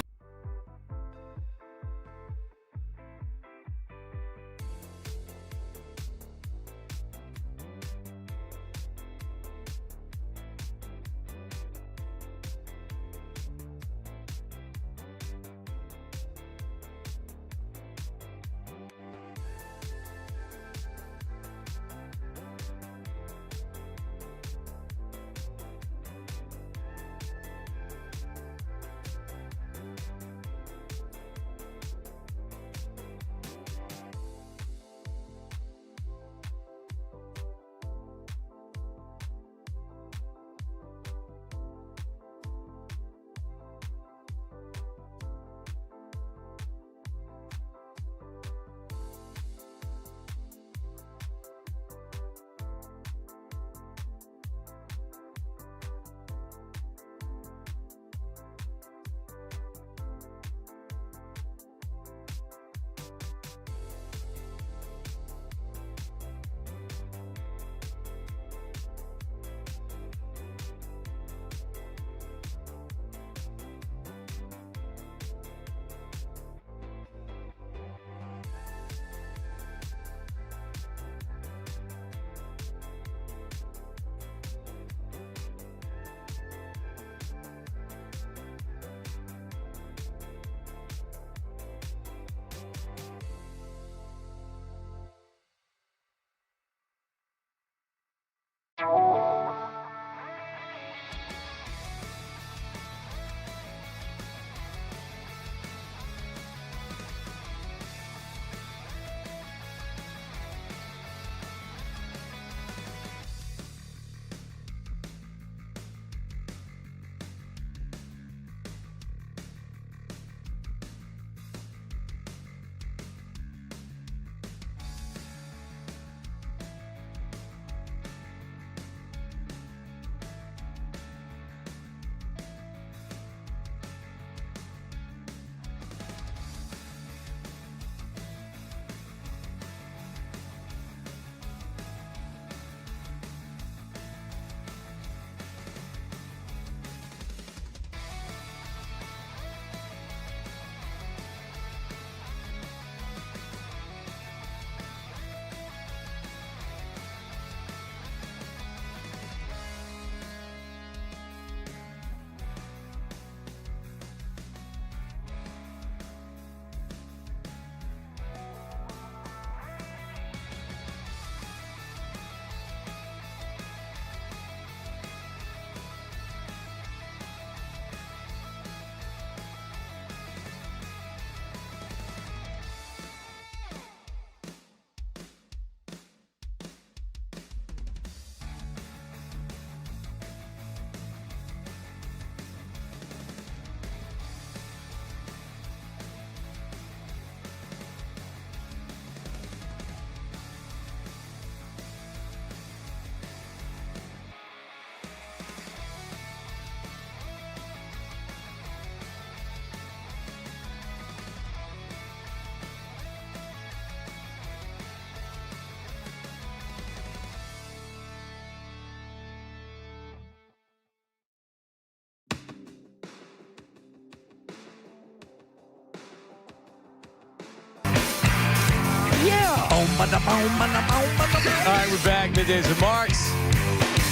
right, we're back. Middays with Marks.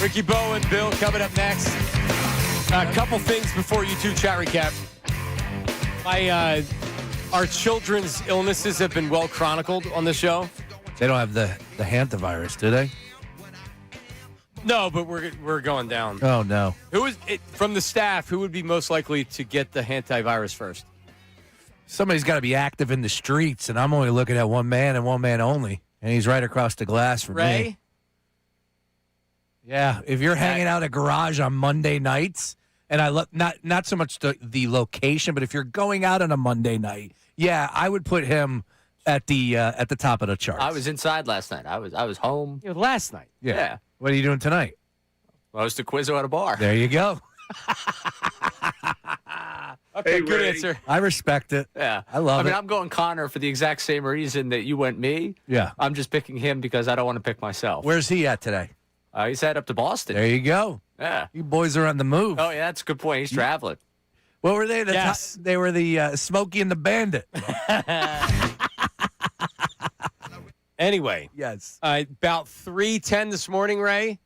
Ricky Bowen, Bill coming up next. A couple things before you two chat recap. Our children's illnesses have been well chronicled on the show. They don't have the hantavirus, do they? No, but we're going down. Oh, no. Who is it from the staff? Who would be most likely to get the hantavirus first? Somebody's got to be active in the streets, and I'm only looking at one man and one man only, and he's right across the glass from Ray? me. Yeah, if you're hanging out at a garage on Monday nights, and I look not so much the location, but if you're going out on a Monday night, yeah, I would put him at the top of the charts. I was inside last night. I was home. Last night. Yeah. What are you doing tonight? I was to Quizzo at a bar. There you go. Okay, good answer. I respect it. Yeah. I love I mean, it. I'm going Connor for the exact same reason that you went me. Yeah. I'm just picking him because I don't want to pick myself. Where's he at today? He's headed up to Boston. There you go. Yeah. You boys are on the move. Oh, yeah, that's a good point. He's traveling. What were they? Yes. They were the Smokey and the Bandit. Anyway. Yes. About 3:10 this morning, Ray.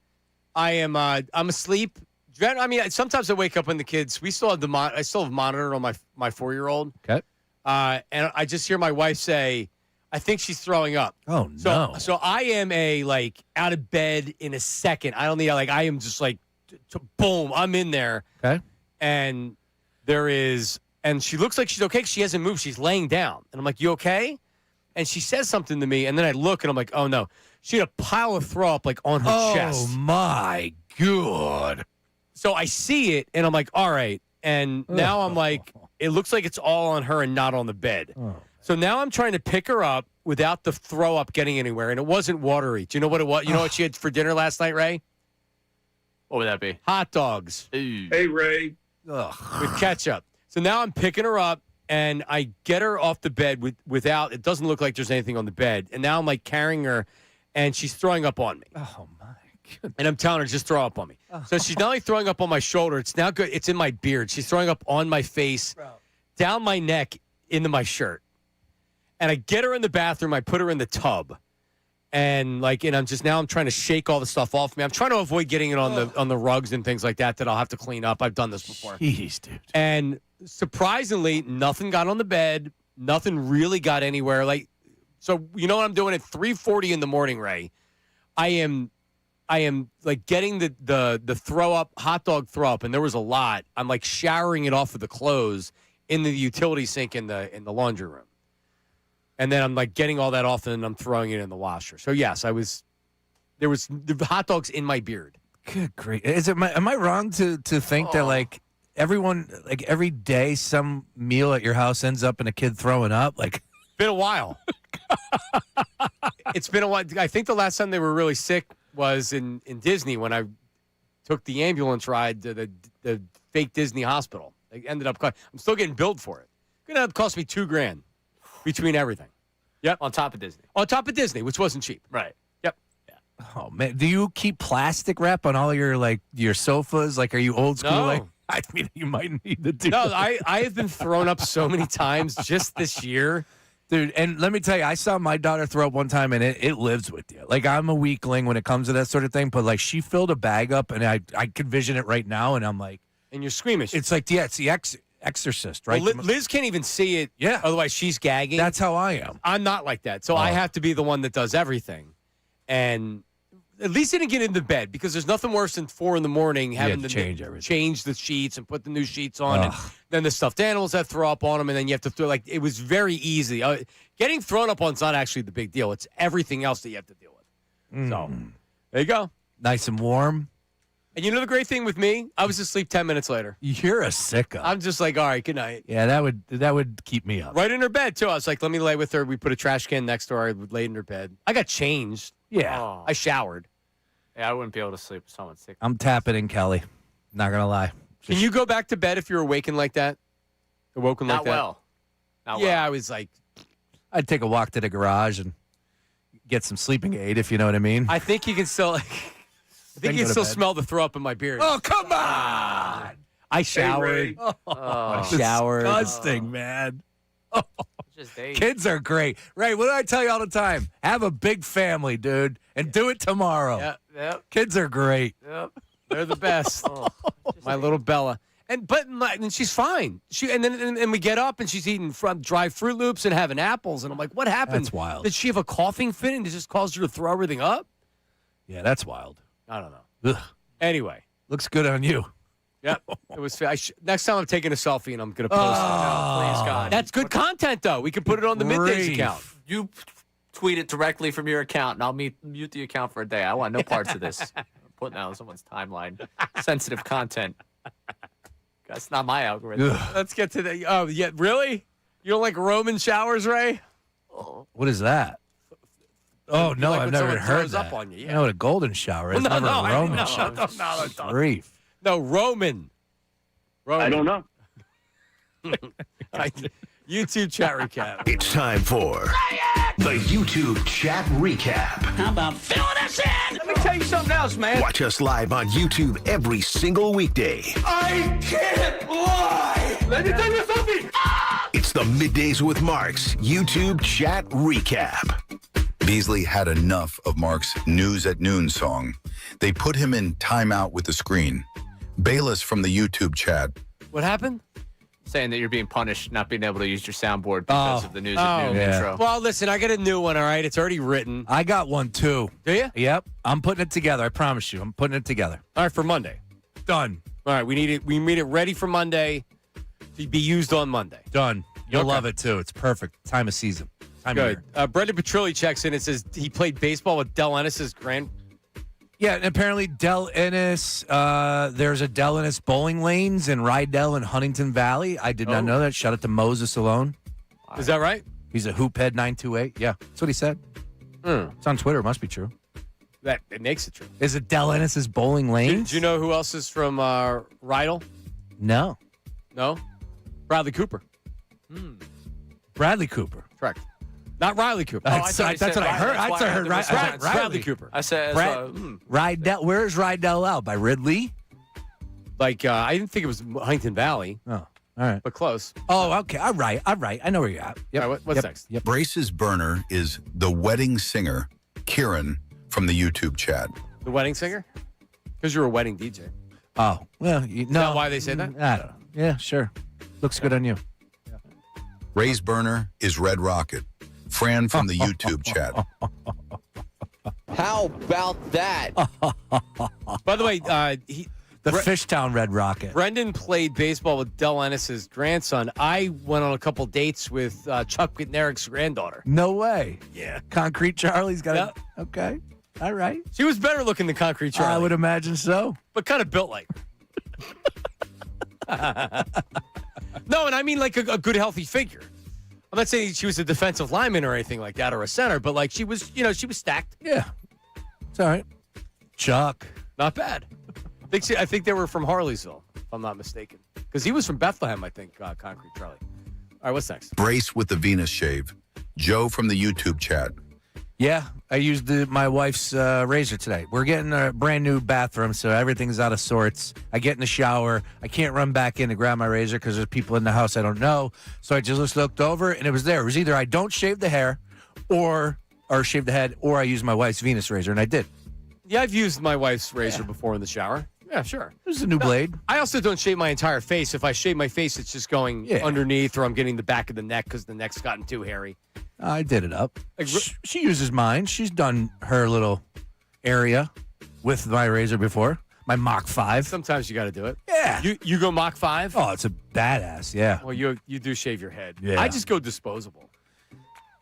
I'm asleep. I mean, sometimes I wake up when the kids. We still have I still have monitor on my 4-year-old. Okay. And I just hear my wife say, "I think she's throwing up." Oh no! So I am out of bed in a second. I don't need I am just boom. I'm in there. Okay. And and she looks like she's okay. She hasn't moved. She's laying down, and I'm like, "You okay?" And she says something to me, and then I look, and I'm like, "Oh no!" She had a pile of throw up on her chest. Oh my God! So I see it, and I'm like, all right. And now I'm like, it looks like it's all on her and not on the bed. Oh. So now I'm trying to pick her up without the throw up getting anywhere, and it wasn't watery. Do you know what it was? You know what she had for dinner last night, Ray? What would that be? Hot dogs. Ooh. Hey, Ray. With ketchup. So now I'm picking her up, and I get her off the bed without, it doesn't look like there's anything on the bed. And now I'm carrying her, and she's throwing up on me. Oh, my goodness. And I'm telling her, just throw up on me. So she's not only throwing up on my shoulder, it's now good. It's in my beard. She's throwing up on my face, down my neck, into my shirt. And I get her in the bathroom. I put her in the tub. And I'm trying to shake all the stuff off me. I'm trying to avoid getting it on the rugs and things like that I'll have to clean up. I've done this before. Jeez, dude. And surprisingly, nothing got on the bed. Nothing really got anywhere. So you know what I'm doing at 3:40 in the morning, Ray? I am getting the throw up, hot dog throw up, and there was a lot. I'm showering it off of the clothes in the utility sink in the laundry room. And then I'm getting all that off, and then I'm throwing it in the washer. So yes, there was the hot dogs in my beard. Good grief. Am I wrong to think that everyone every day some meal at your house ends up in a kid throwing up? Been a while. It's been a while. I think the last time they were really sick was in Disney when I took the ambulance ride to the fake Disney hospital. It ended up. I'm still getting billed for it. Gonna have cost me $2,000 between everything. Yep. On top of Disney. On top of Disney, which wasn't cheap. Right. Yep. Yeah. Oh man, do you keep plastic wrap on all your sofas? Are you old school? No. I mean, you might need to do. No, that. I have been thrown up so many times just this year. Dude, and let me tell you, I saw my daughter throw up one time, and it lives with you. I'm a weakling when it comes to that sort of thing, but she filled a bag up, and I can vision it right now, and I'm like, and you're squeamish. It's it's the Exorcist, right? Well, Liz can't even see it. Yeah. Otherwise, she's gagging. That's how I am. I'm not like that, so I have to be the one that does everything, and. At least he didn't get into bed because there's nothing worse than 4 a.m. having to change everything, change the sheets and put the new sheets on, and then the stuffed animals that throw up on them, and then you have to throw it was very easy. Getting thrown up on is not actually the big deal; it's everything else that you have to deal with. So there you go, nice and warm. And you know the great thing with me, I was asleep 10 minutes later. You're a sicko. I'm just all right, good night. Yeah, that would keep me up. Right in her bed too. I was like, let me lay with her. We put a trash can next to her. I laid in her bed. I got changed. Yeah, I showered. Yeah, I wouldn't be able to sleep with someone sick. I'm tapping in, Kelly. Not gonna lie. Can you go back to bed if you're awakened like that? Awoken like that? Not Yeah, well. I was like, I'd take a walk to the garage and get some sleeping aid, if you know what I mean. I think you can still. I think you can still smell the throw up in my beard. Oh, come on! I showered. I showered. Disgusting, man. Just age. Kids are great. Ray, what do I tell you all the time? Have a big family, dude, and do it tomorrow. Yep. Kids are great. Yep. They're the best. My little Bella. And she's fine. And we get up and she's eating dry Fruit Loops and having apples. And I'm like, what happened? That's wild. Did she have a coughing fit and it just caused her to throw everything up? Yeah, that's wild. I don't know. Ugh. Anyway. Looks good on you. Yep. It was. Next time I'm taking a selfie and I'm going to post it. Please, God. That's good content, though. We can put it on the Middays account. You tweet it directly from your account, and I'll mute the account for a day. I want no parts of this. I'm putting that on someone's timeline. Sensitive content. That's not my algorithm. Ugh. Let's get to the. Oh, yeah. Really? You don't like Roman showers, Ray? What is that? Oh, no, like I've when never someone heard throws that. up on you, yeah. I know what a golden shower is. Well, Never a Roman shower. No. Grief. No, Roman. I don't know. YouTube chat recap. It's time for the YouTube chat recap. How about filling us in? Let me tell you something else, man. Watch us live on YouTube every single weekday. I can't lie. Let me tell you something. It's the Middays with Marks YouTube chat recap. Beasley had enough of Mark's News at Noon song. They put him in timeout with the screen. Bayless from the YouTube chat. What happened? Saying that you're being punished, not being able to use your soundboard because of the News at Noon intro. Well, listen, I got a new one, all right? It's already written. I got one, too. Do you? Yep. I'm putting it together. I promise you. I'm putting it together. All right, for Monday. Done. All right, we need it. We made it ready for Monday to be used on Monday. Done. You'll Okay. love it, too. It's perfect. Time of season. Time Good. of year. Brendan Petrilli checks in and says he played baseball with Del Ennis's Yeah, and apparently Del Ennis, there's a Del Ennis bowling lanes in Rydell and Huntington Valley. I did not know that. Shout out to Moses Alone. Is that right? He's a hoophead 928. Yeah, that's what he said. It's on Twitter. It must be true. It makes it true. Is it Del Ennis's bowling lanes? Do you know who else is from Rydell? No. No? Bradley Cooper. Bradley Cooper. Correct. Not Riley Cooper. That's what I heard. I heard Bradley Cooper. I said, Rydell. Where's Rydell out? By Ridley? Like, I didn't think it was Huntington Valley. Oh, all right. But close. Oh, okay. All right. I know where you're at. Yep. All right, what's next? Yep. Brace's burner is the wedding singer, Kieran, from the YouTube chat. The wedding singer? Because you're a wedding DJ. Oh, well, no. Is that why they say that? I don't know. Yeah, sure. Looks good on you. Ray's burner is Red Rocket. Fran from the YouTube chat. How about that? By the way, The Fishtown Red Rocket. Brendan played baseball with Del Ennis's grandson. I went on a couple dates with Chuck Whitneric's granddaughter. No way. Yeah. Concrete Charlie's got Okay. All right. She was better looking than Concrete Charlie. I would imagine so. But kind of built like No, and I mean like a good, healthy figure. I'm not saying she was a defensive lineman or anything like that or a center, but like she was stacked. Yeah. It's all right. Chuck. Not bad. I think they were from Harleysville, if I'm not mistaken. Because he was from Bethlehem, I think, Concrete Charlie. All right, what's next? Brace with the Venus shave. Joe from the YouTube chat. Yeah, I used my wife's razor today. We're getting a brand new bathroom, so everything's out of sorts. I get in the shower. I can't run back in to grab my razor because there's people in the house I don't know. So I just looked over, and it was there. It was either I don't shave the hair or shave the head, or I use my wife's Venus razor, and I did. Yeah, I've used my wife's razor before in the shower. Yeah, sure. This is a new blade. I also don't shave my entire face. If I shave my face, it's just going underneath, or I'm getting the back of the neck because the neck's gotten too hairy. I did it up. She uses mine. She's done her little area with my razor before. My Mach 5. Sometimes you got to do it. Yeah. You go Mach 5? Oh, it's a badass, yeah. Well, you do shave your head. Yeah. I just go disposable.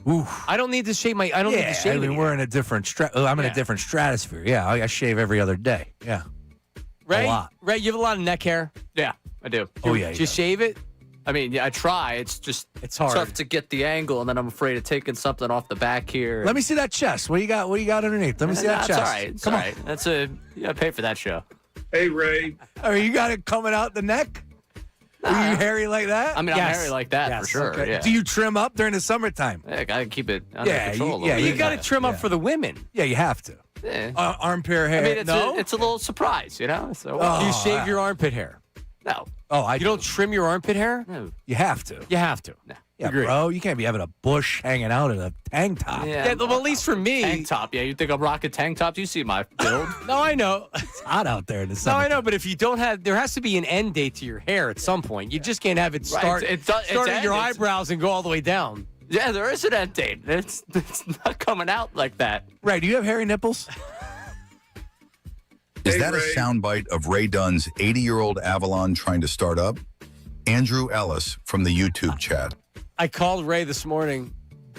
Ooh. I don't need to shave my. I don't need to shave. I mean, we're in a different. I'm in a different stratosphere. Yeah, I shave every other day. Yeah. Ray, A lot. Ray, you have a lot of neck hair. Yeah, I do. Oh yeah. Do you shave it? I mean, yeah, I try. It's just hard. tough to get the angle, and then I'm afraid of taking something off the back here. Let me see that chest. What you got? What you got underneath? Let me see that chest. All right. Come on. That's you gotta pay for that show. Hey, Ray. Oh, you got it coming out the neck? Are you hairy like that? I mean, I'm hairy like that for sure. Okay. Yeah. Do you trim up during the summertime? Yeah, I gotta keep it under control. You got to trim up for the women. Yeah, you have to. Yeah. Armpit hair. I mean, no. it's a little surprise, you know. So Do you shave your armpit hair? no. Oh, You don't trim your armpit hair? No. You have to. You have to. No. Yeah, Agreed. bro, you can't be having a bush hanging out in a tank top. Yeah, well, at least for me. Tank top. Yeah, you think I'm rocking tank tops? You see my build. No, I know. It's hot out there in the No, summer. I know, but if you don't have, there has to be an end date to your hair at some point. You just can't have it start, It's start at your end. eyebrows and go all the way down. Yeah, there is an end date. It's not coming out like that. Ray, do you have hairy nipples? Is that a soundbite of Ray Dunn's 80-year-old Avalon trying to start up? Andrew Ellis from the YouTube chat. I called Ray this morning,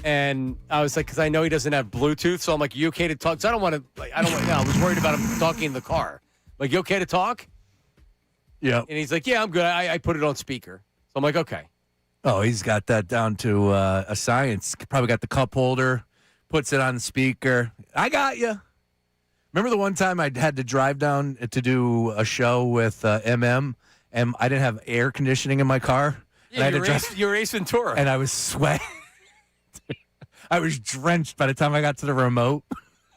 and I was like, because I know he doesn't have Bluetooth, so I'm like, you okay to talk? So I don't want to, I was worried about him talking in the car. Like, you okay to talk? Yeah. And he's like, yeah, I'm good. I put it on speaker. So I'm like, okay. Oh, he's got that down to a science. Probably got the cup holder, puts it on the speaker. I got you. Remember the one time I had to drive down to do a show with MM, and I didn't have air conditioning in my car? Yeah, you're Ace Ventura. And I was sweating. I was drenched by the time I got to the remote.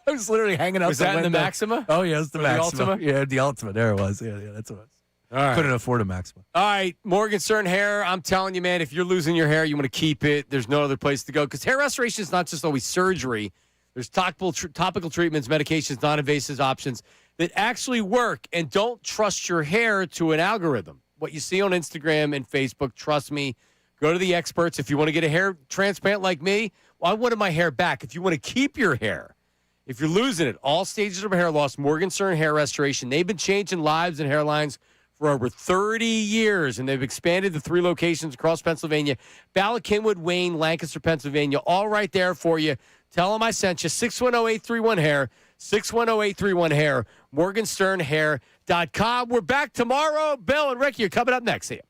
I was literally hanging out Was the that in the window. Maxima? Oh, yeah, it was the Or the Maxima. Ultima? Yeah, the Ultima. There it was. Yeah, that's what it was. All right. Couldn't afford a Maxima. All right, Morgenstern hair. I'm telling you, man, if you're losing your hair, you want to keep it. There's no other place to go because hair restoration is not just always surgery. There's topical treatments, medications, non-invasive options that actually work. And don't trust your hair to an algorithm. What you see on Instagram and Facebook, trust me, go to the experts. If you want to get a hair transplant like me, well, I wanted my hair back. If you want to keep your hair, if you're losing it, all stages of hair loss, Morgenstern Hair Restoration. They've been changing lives and hairlines for over 30 years, and they've expanded to 3 locations across Pennsylvania. Ballard, Kenwood, Wayne, Lancaster, Pennsylvania, all right there for you. Tell them I sent you. 610-831-HAIR, 610-831-HAIR, morgensternhair.com. We're back tomorrow. Bill and Ricky are coming up next. See you.